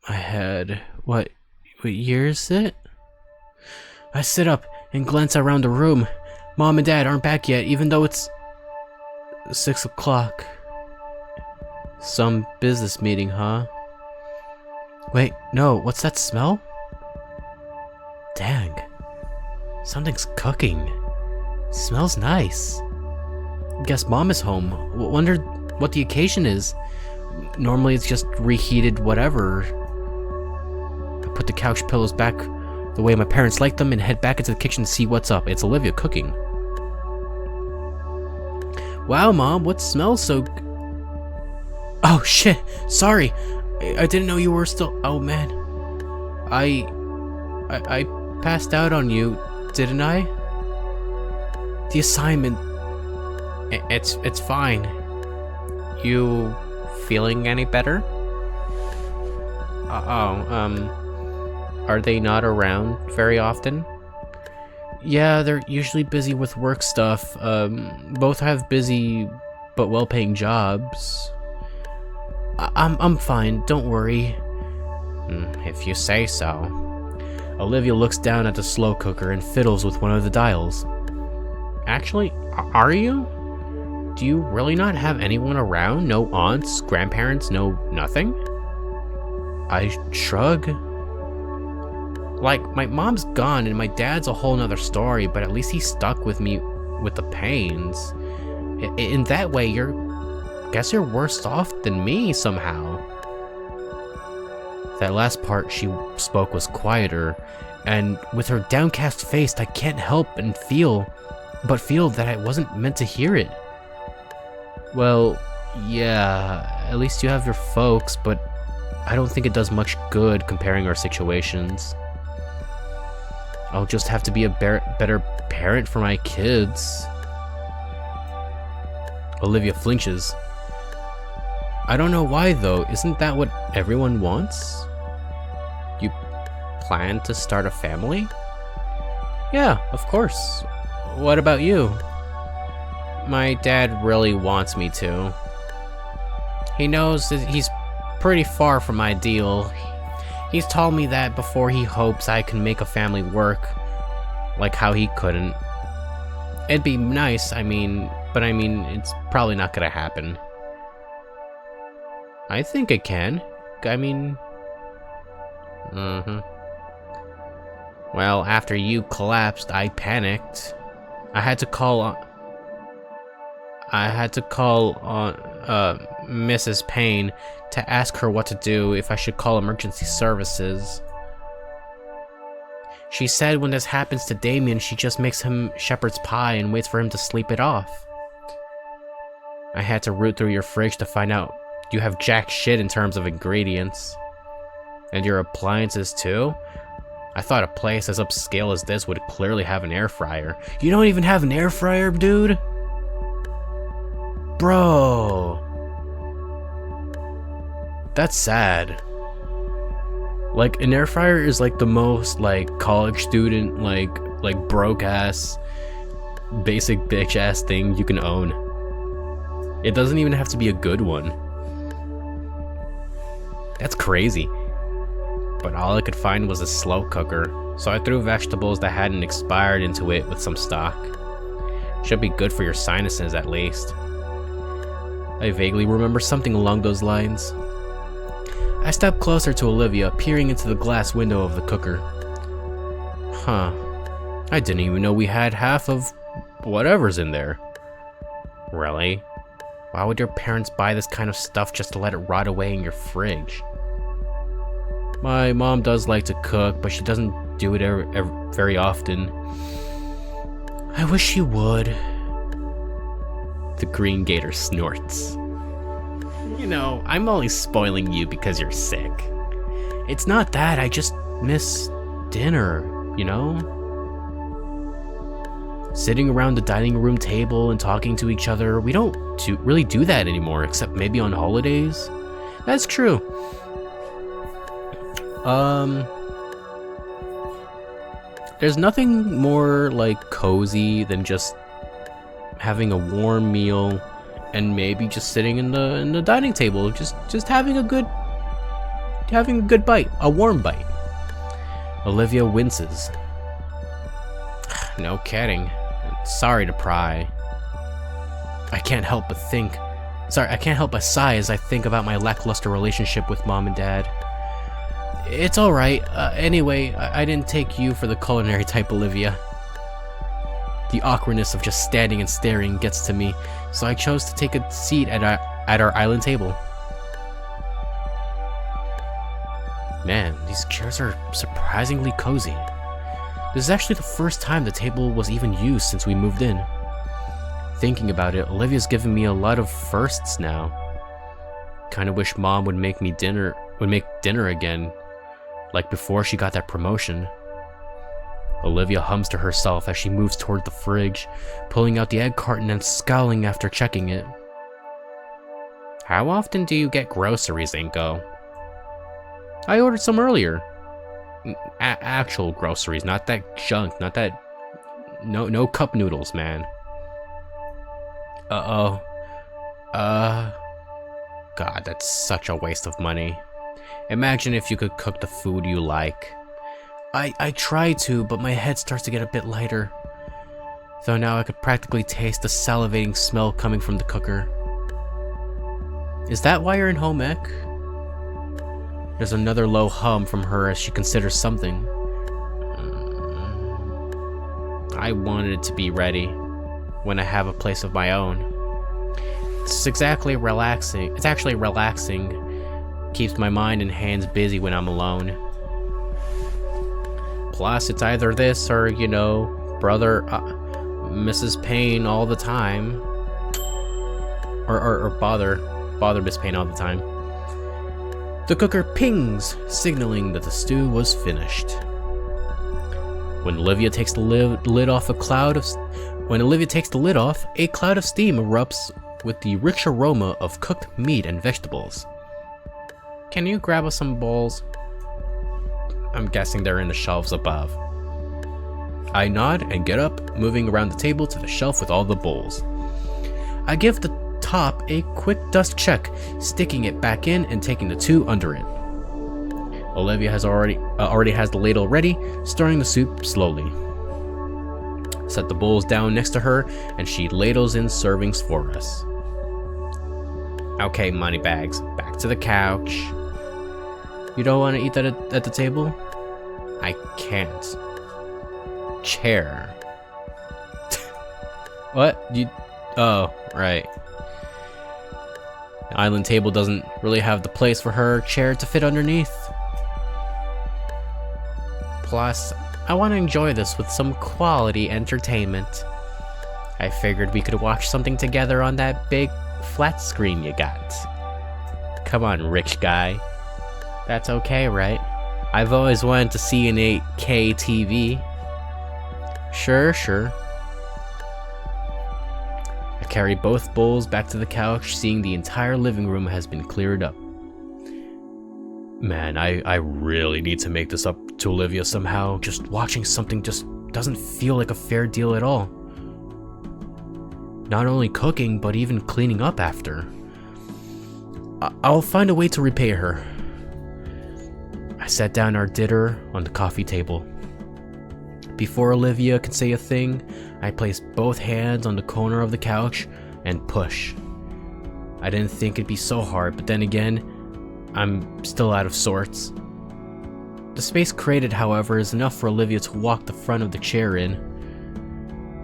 My head. What year is it? I sit up and glance around the room. Mom and Dad aren't back yet, even though it's 6 o'clock. Some business meeting, huh? Wait, no, what's that smell? Dang. Something's cooking. Smells nice. Guess Mom is home. Wonder what the occasion is. Normally it's just reheated whatever. I put the couch pillows back the way my parents like them and head back into the kitchen to see what's up. It's Olivia cooking. Wow, Mom, what smells so... Oh shit, sorry. I didn't know you were still. Oh man. I passed out on you, didn't I? The assignment. It's fine. You feeling any better? Are they not around very often? Yeah, they're usually busy with work stuff. Both have busy but well-paying jobs. I'm fine, don't worry. If you say so. Olivia looks down at the slow cooker and fiddles with one of the dials. Actually, are you? Do you really not have anyone around? No aunts, grandparents, no nothing? I shrug. Like, my mom's gone and my dad's a whole nother story, but at least he's stuck with me with the pains. In that way, guess you're worse off than me somehow. That last part she spoke was quieter, and with her downcast face, I can't help but feel that I wasn't meant to hear it. Well, yeah, at least you have your folks, but I don't think it does much good comparing our situations. I'll just have to be a better parent for my kids. Olivia flinches. I don't know why though, isn't that what everyone wants? You plan to start a family? Yeah, of course. What about you? My dad really wants me to. He knows that he's pretty far from ideal. He's told me that before he hopes I can make a family work, like how he couldn't. It'd be nice, but it's probably not gonna happen. I think it can. Well, after you collapsed, I panicked. I had to call on Mrs. Payne to ask her what to do, if I should call emergency services. She said when this happens to Damien, she just makes him shepherd's pie and waits for him to sleep it off. I had to root through your fridge to find out you have jack shit in terms of ingredients. And your appliances too? I thought a place as upscale as this would clearly have an air fryer. You don't even have an air fryer, dude? Bro. That's sad. Like, an air fryer is like the most like college student, like broke ass, basic bitch ass thing you can own. It doesn't even have to be a good one. That's crazy. But all I could find was a slow cooker, so I threw vegetables that hadn't expired into it with some stock. Should be good for your sinuses at least. I vaguely remember something along those lines. I stepped closer to Olivia, peering into the glass window of the cooker. Huh. I didn't even know we had half of whatever's in there. Really? Why would your parents buy this kind of stuff just to let it rot away in your fridge? My mom does like to cook, but she doesn't do it very often. I wish she would. The green gator snorts. You know, I'm only spoiling you because you're sick. It's not that, I just miss dinner, you know? Sitting around the dining room table and talking to each other, we don't really do that anymore, except maybe on holidays. That's true. There's nothing more like cozy than just having a warm meal and maybe just sitting in the dining table, just having a good bite, a warm bite. Olivia winces. No kidding. Sorry to pry. I can't help but sigh as I think about my lackluster relationship with mom and dad. It's alright. Anyway, I didn't take you for the culinary type, Olivia. The awkwardness of just standing and staring gets to me, so I chose to take a seat at our island table. Man, these chairs are surprisingly cozy. This is actually the first time the table was even used since we moved in. Thinking about it, Olivia's given me a lot of firsts now. kind of wish Mom would make dinner again, like before she got that promotion. Olivia hums to herself as she moves toward the fridge, pulling out the egg carton and scowling after checking it. How often do you get groceries, Inko? I ordered some earlier. Actual groceries, not that junk, not that... No cup noodles, man. Uh-oh. God, that's such a waste of money. Imagine if you could cook the food you like. I try to, but my head starts to get a bit lighter. Though now I could practically taste the salivating smell coming from the cooker. Is that why you're in home ec? There's another low hum from her as she considers something. I wanted it to be ready when I have a place of my own. It's actually relaxing. Keeps my mind and hands busy when I'm alone. Plus, it's either this or, you know, brother, Mrs. Payne all the time. Or bother Miss Payne all the time. The cooker pings, signaling that the stew was finished. When Olivia takes the lid off, a cloud of steam erupts with the rich aroma of cooked meat and vegetables. Can you grab us some bowls? I'm guessing they're in the shelves above. I nod and get up, moving around the table to the shelf with all the bowls. I give the top a quick dust check, sticking it back in and taking the two under it. Olivia has already has the ladle ready, stirring the soup slowly. Set the bowls down next to her, and she ladles in servings for us. Okay, moneybags, back to the couch. You don't want to eat that at the table? I can't. Chair. What? Oh, right. The island table doesn't really have the place for her chair to fit underneath. Plus, I want to enjoy this with some quality entertainment. I figured we could watch something together on that big flat screen you got. Come on, rich guy. That's okay, right? I've always wanted to see an 8K TV. Sure. I carry both bowls back to the couch, seeing the entire living room has been cleared up. Man, I really need to make this up to Olivia somehow. Just watching something just doesn't feel like a fair deal at all. Not only cooking, but even cleaning up after. I'll find a way to repay her. I set down our dinner on the coffee table. Before Olivia can say a thing, I place both hands on the corner of the couch and push. I didn't think it'd be so hard, but then again, I'm still out of sorts. The space created, however, is enough for Olivia to walk the front of the chair in.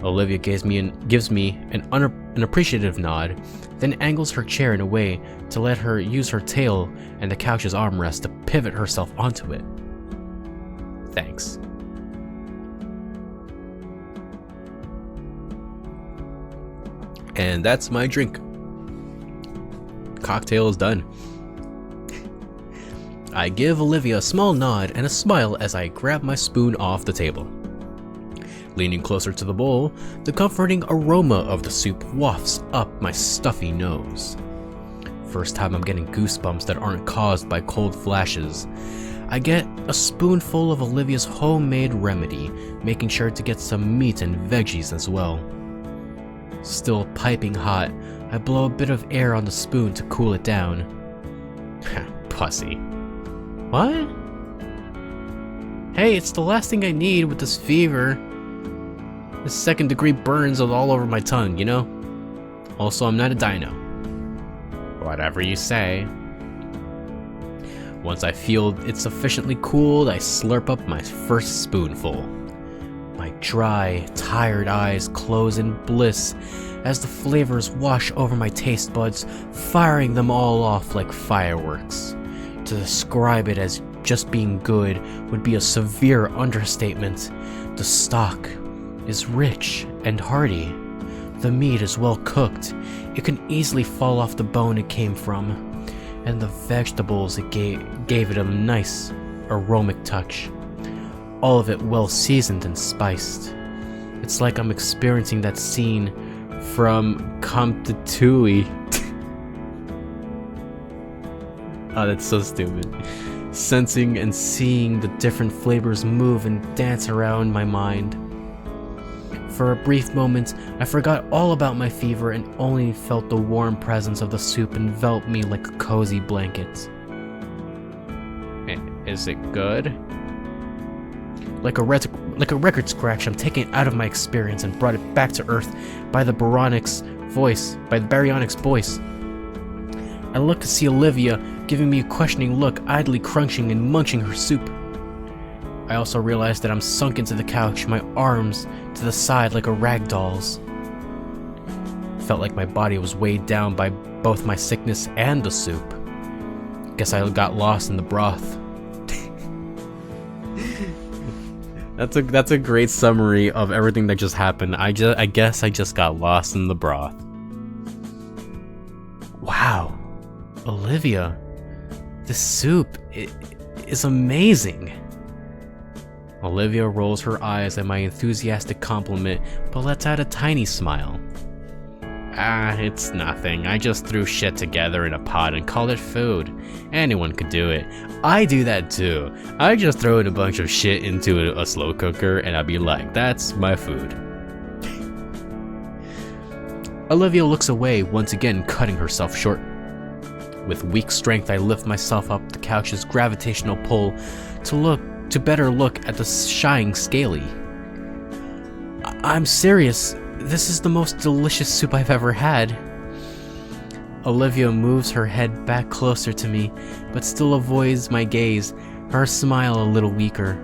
Olivia gives me an appreciative nod, then angles her chair in a way to let her use her tail and the couch's armrest to pivot herself onto it. Thanks. And that's my drink. Cocktail is done. I give Olivia a small nod and a smile as I grab my spoon off the table. Leaning closer to the bowl, the comforting aroma of the soup wafts up my stuffy nose. First time I'm getting goosebumps that aren't caused by cold flashes. I get a spoonful of Olivia's homemade remedy, making sure to get some meat and veggies as well. Still piping hot, I blow a bit of air on the spoon to cool it down. Pussy. What? Hey, it's the last thing I need with this fever. This second-degree burns all over my tongue, you know? Also, I'm not a dino. Whatever you say. Once I feel it's sufficiently cooled, I slurp up my first spoonful. My dry, tired eyes close in bliss as the flavors wash over my taste buds, firing them all off like fireworks. To describe it as just being good would be a severe understatement. The stock is rich and hearty. The meat is well cooked. It can easily fall off the bone it came from. and the vegetables it gave it a nice, aromatic touch. All of it well seasoned and spiced. It's like I'm experiencing that scene from Comtatouille. Oh, that's so stupid. Sensing and seeing the different flavors move and dance around my mind. For a brief moment, I forgot all about my fever and only felt the warm presence of the soup envelop me like a cozy blanket. Is it good? Like a record scratch, I'm taken out of my experience and brought it back to earth by the baryonyx voice. I look to see Olivia giving me a questioning look, idly crunching and munching her soup. I also realized that I'm sunk into the couch, my arms to the side like a rag doll's. Felt like my body was weighed down by both my sickness and the soup. Guess I got lost in the broth. That's a great summary of everything that just happened. I guess I just got lost in the broth. Wow, Olivia, this soup is amazing. Olivia rolls her eyes at my enthusiastic compliment, but lets out a tiny smile. It's nothing. I just threw shit together in a pot and called it food. Anyone could do it. I do that too. I just throw in a bunch of shit into a slow cooker and I'll be like, that's my food. Olivia looks away, once again cutting herself short. With weak strength, I lift myself up the couch's gravitational pull to better look at the shying Scaly. I'm serious. This is the most delicious soup I've ever had. Olivia moves her head back closer to me, but still avoids my gaze, her smile a little weaker.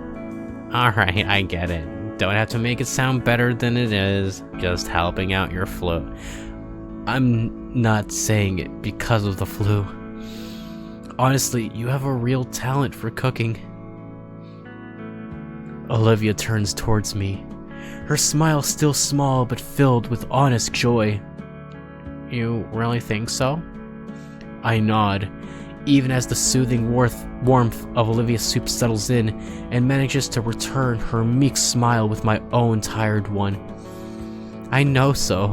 Alright, I get it. Don't have to make it sound better than it is, just helping out your flu. I'm not saying it because of the flu. Honestly, you have a real talent for cooking. Olivia turns towards me, her smile still small but filled with honest joy. You really think so? I nod, even as the soothing warmth of Olivia's soup settles in and manages to return her meek smile with my own tired one. I know so.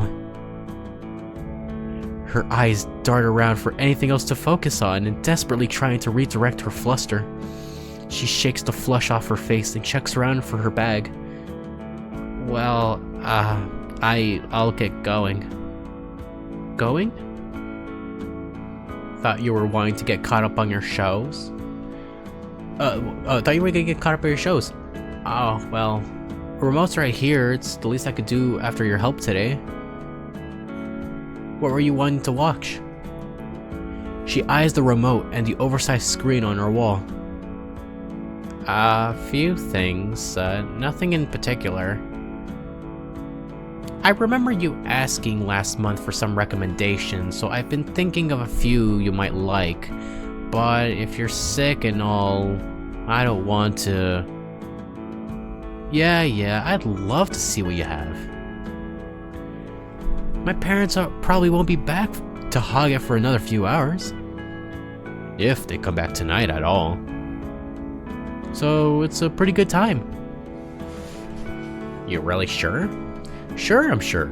Her eyes dart around for anything else to focus on and desperately trying to redirect her fluster. She shakes the flush off her face and checks around for her bag. Well, I'll get going. Going? Thought you were wanting to get caught up on your shows? Thought you were gonna get caught up on your shows. Oh, well, remote's right here. It's the least I could do after your help today. What were you wanting to watch? She eyes the remote and the oversized screen on her wall. A few things, nothing in particular. I remember you asking last month for some recommendations, so I've been thinking of a few you might like. But if you're sick and all, I don't want to... Yeah, I'd love to see what you have. My parents probably won't be back to hog it for another few hours. If they come back tonight at all. So it's a pretty good time. You really sure? Sure, I'm sure.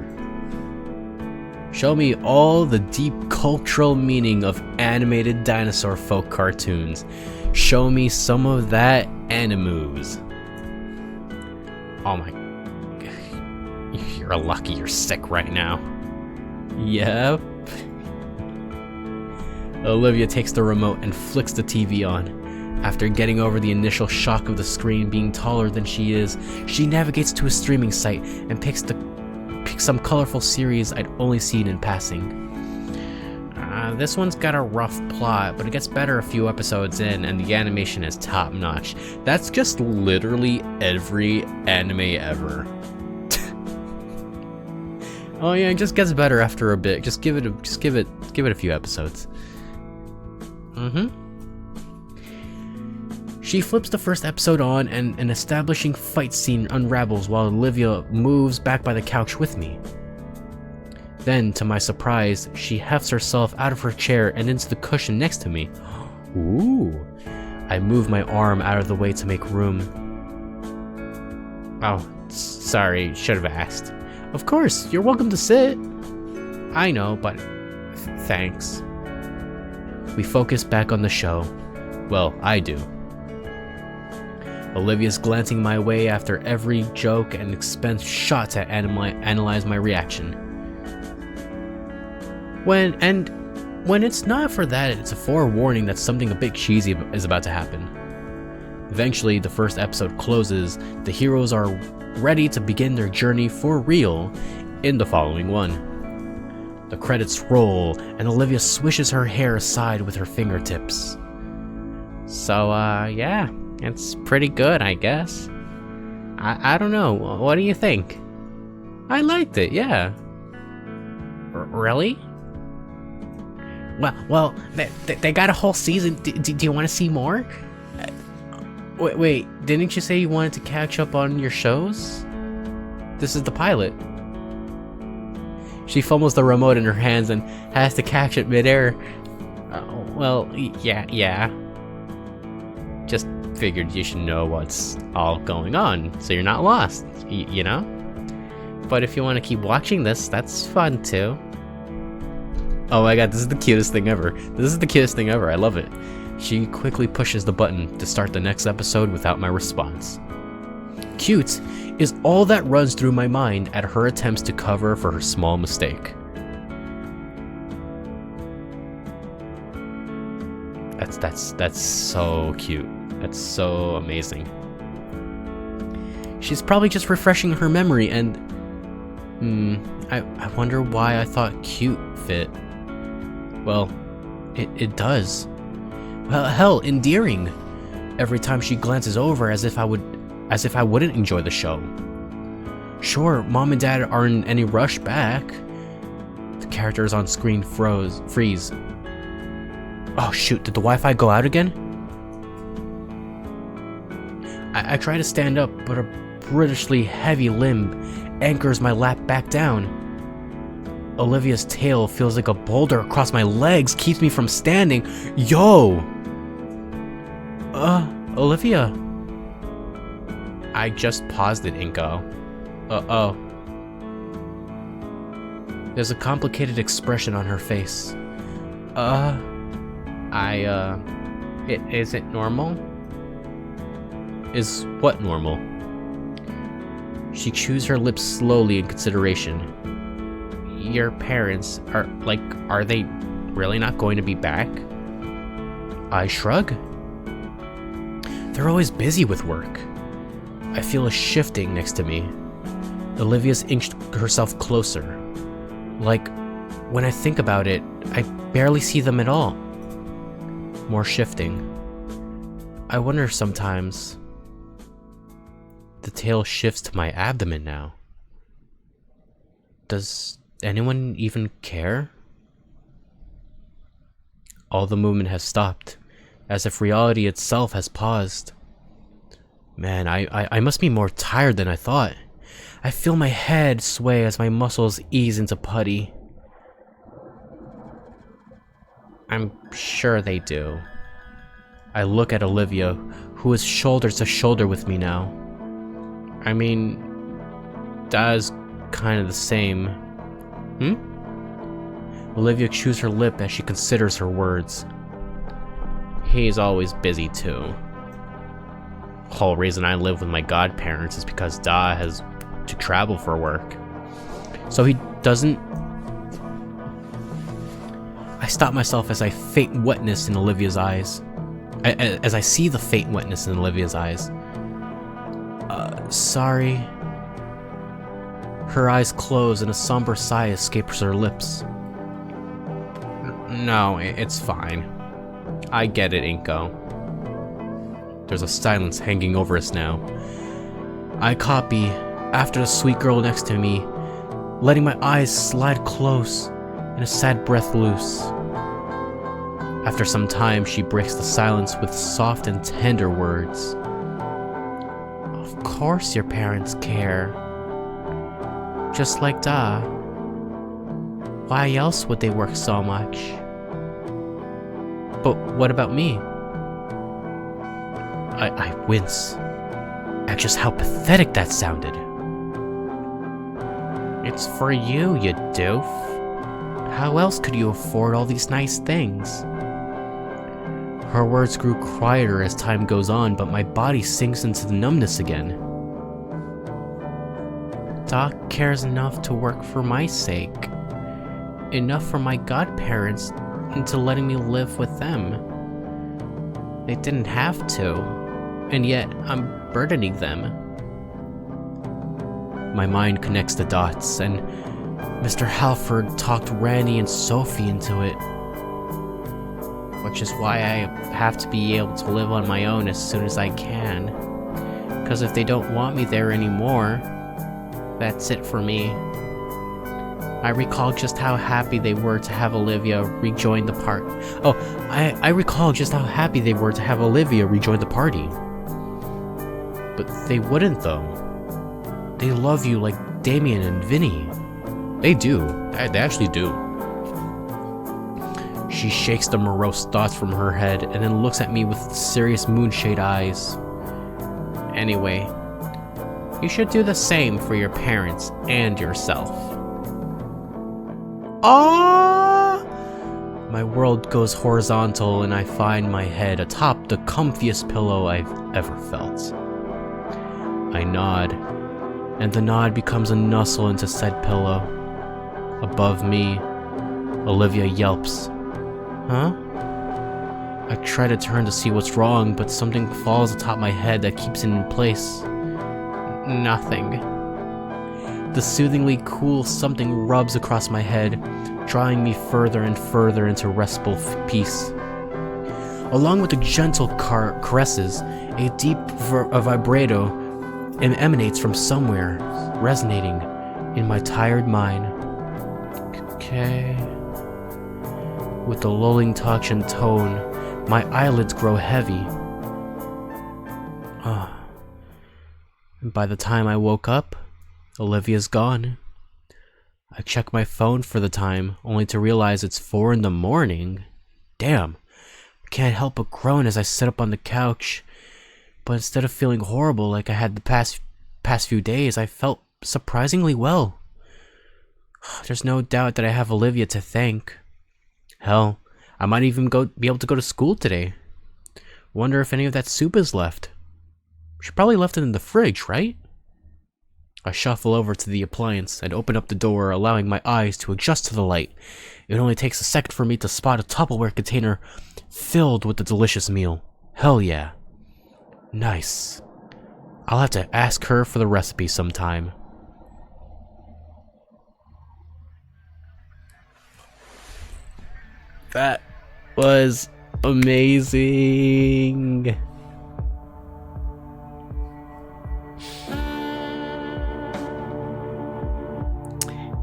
Show me all the deep cultural meaning of animated dinosaur folk cartoons. Show me some of that animus. Oh my... You're lucky you're sick right now. Yep. Olivia takes the remote and flicks the TV on. After getting over the initial shock of the screen being taller than she is, she navigates to a streaming site and picks some colorful series I'd only seen in passing. This one's got a rough plot, but it gets better a few episodes in, and the animation is top notch. That's just literally every anime ever. Oh yeah, it just gets better after a bit. Just give it a few episodes. She flips the first episode on and an establishing fight scene unravels while Olivia moves back by the couch with me. Then, to my surprise, she hefts herself out of her chair and into the cushion next to me. Ooh. I move my arm out of the way to make room. Oh, sorry, should have asked. Of course, you're welcome to sit. I know, but thanks. We focus back on the show. Well, I do. Olivia's glancing my way after every joke and expends shots at analyze my reaction. When it's not for that, it's a forewarning that something a bit cheesy is about to happen. Eventually, the first episode closes, the heroes are ready to begin their journey for real in the following one. The credits roll, and Olivia swishes her hair aside with her fingertips. So, yeah, it's pretty good, I guess. I don't know, what do you think? I liked it, yeah. Really? Well, they got a whole season. Do you want to see more? Wait, didn't you say you wanted to catch up on your shows? This is the pilot. She fumbles the remote in her hands and has to catch it midair. Well, yeah. Just figured you should know what's all going on, so you're not lost, you know? But if you want to keep watching this, that's fun too. Oh my god, this is the cutest thing ever. I love it. She quickly pushes the button to start the next episode without my response. Cute is all that runs through my mind at her attempts to cover for her small mistake. That's so cute. That's so amazing. She's probably just refreshing her memory and... I wonder why I thought cute fit. Well, it does. Well, hell, endearing. Every time she glances over as if I wouldn't enjoy the show. Sure, mom and dad aren't in any rush back. The characters on screen freeze. Oh shoot, did the Wi-Fi go out again? I try to stand up, but a britishly heavy limb anchors my lap back down. Olivia's tail feels like a boulder across my legs, keeps me from standing. Yo! Olivia. I just paused it, Inko. Uh-oh. There's a complicated expression on her face. Is it normal? Is what normal? She chews her lips slowly in consideration. Your parents are they really not going to be back? I shrug. They're always busy with work. I feel a shifting next to me. Olivia's inched herself closer. Like, when I think about it, I barely see them at all. More shifting. I wonder sometimes. The tail shifts to my abdomen now. Does anyone even care? All the movement has stopped, as if reality itself has paused. Man, I must be more tired than I thought. I feel my head sway as my muscles ease into putty. I'm sure they do. I look at Olivia, who is shoulder to shoulder with me now. I mean, Da's kind of the same. Olivia chews her lip as she considers her words. He's always busy too. The whole reason I live with my godparents is because Da has to travel for work. So he doesn't... I stop myself as I faint wetness in Olivia's eyes. As I see the faint wetness in Olivia's eyes. Sorry. Her eyes close and a somber sigh escapes her lips. No, it's fine. I get it, Inko. There's a silence hanging over us now. I copy after the sweet girl next to me, letting my eyes slide close and a sad breath loose. After some time, she breaks the silence with soft and tender words. Of course your parents care. Just like Da. Why else would they work so much? But what about me? I wince at just how pathetic that sounded. It's for you, you doof. How else could you afford all these nice things? Her words grew quieter as time goes on, but my body sinks into the numbness again. Doc cares enough to work for my sake. Enough for my godparents into letting me live with them. They didn't have to, and yet I'm burdening them. My mind connects the dots, and Mr. Halford talked Randy and Sophie into it. Which is why I have to be able to live on my own as soon as I can. Because if they don't want me there anymore, that's it for me. I recall just how happy they were to have Olivia rejoin the party. I recall just how happy they were to have Olivia rejoin the party. But they wouldn't though. They love you like Damien and Vinny. They do. They actually do. She shakes the morose thoughts from her head and then looks at me with serious moonshade eyes. Anyway, you should do the same for your parents and yourself. Ah! My world goes horizontal and I find my head atop the comfiest pillow I've ever felt. I nod, and the nod becomes a nuzzle into said pillow. Above me, Olivia yelps. Huh? I try to turn to see what's wrong, but something falls atop my head that keeps it in place. Nothing. The soothingly cool something rubs across my head, drawing me further and further into restful peace. Along with the gentle caresses, a deep vibrato emanates from somewhere, resonating in my tired mind. Okay. With the lulling touch and tone, my eyelids grow heavy. And by the time I woke up, Olivia's gone. I check my phone for the time, only to realize it's 4 in the morning. Damn. I can't help but groan as I sit up on the couch. But instead of feeling horrible like I had the past few days, I felt surprisingly well. There's no doubt that I have Olivia to thank. Hell, I might even be able to go to school today. Wonder if any of that soup is left. She probably left it in the fridge, right? I shuffle over to the appliance and open up the door, allowing my eyes to adjust to the light. It only takes a second for me to spot a Tupperware container filled with the delicious meal. Hell yeah. Nice. I'll have to ask her for the recipe sometime. That was amazing.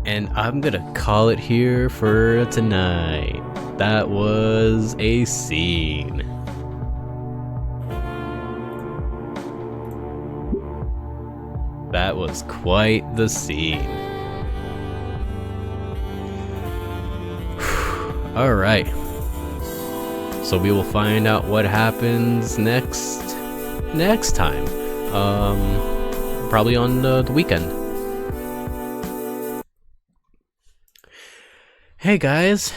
And I'm gonna call it here for tonight. That was a scene. That was quite the scene. Alright. So we will find out what happens next time. Probably on the weekend. Hey guys.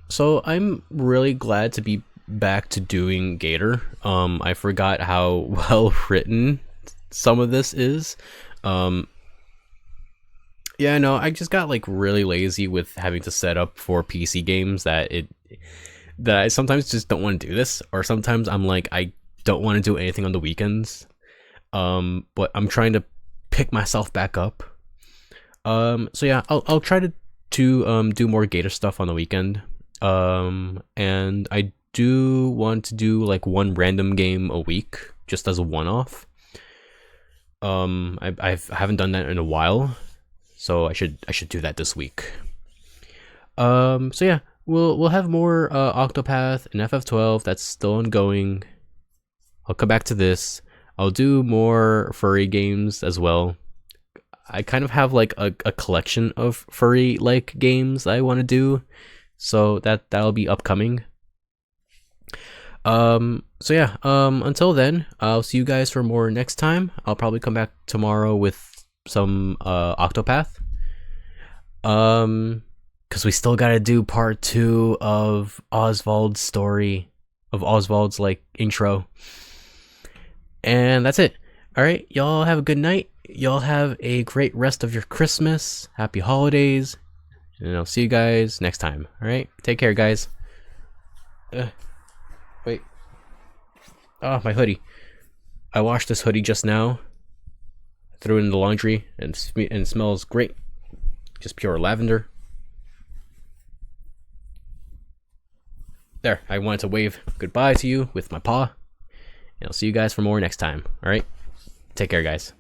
So I'm really glad to be back to doing Gator. I forgot how well written some of this is. Yeah, no, I just got like really lazy with having to set up for PC games that I sometimes just don't want to do this, or sometimes I'm like I don't want to do anything on the weekends. But I'm trying to pick myself back up. So yeah, I'll try to do more Gator stuff on the weekend. And I do want to do like one random game a week just as a one-off. I haven't done that in a while, so I should do that this week. So yeah, we'll have more Octopath and FF12. That's still ongoing. I'll come back to this. I'll do more furry games as well. I kind of have like a collection of furry like games I want to do, so that'll be upcoming. So yeah, until then, I'll see you guys for more next time. I'll probably come back tomorrow with some Octopath. Because we still gotta do part 2 of Oswald's story, of Oswald's like intro. And that's it. Alright, y'all have a good night. Y'all have a great rest of your Christmas. Happy holidays. And I'll see you guys next time. Alright? Take care, guys. Wait. Oh, my hoodie. I washed this hoodie just now. Threw it in the laundry and it smells great. Just pure lavender. There, I wanted to wave goodbye to you with my paw. And I'll see you guys for more next time. Alright? Take care, guys.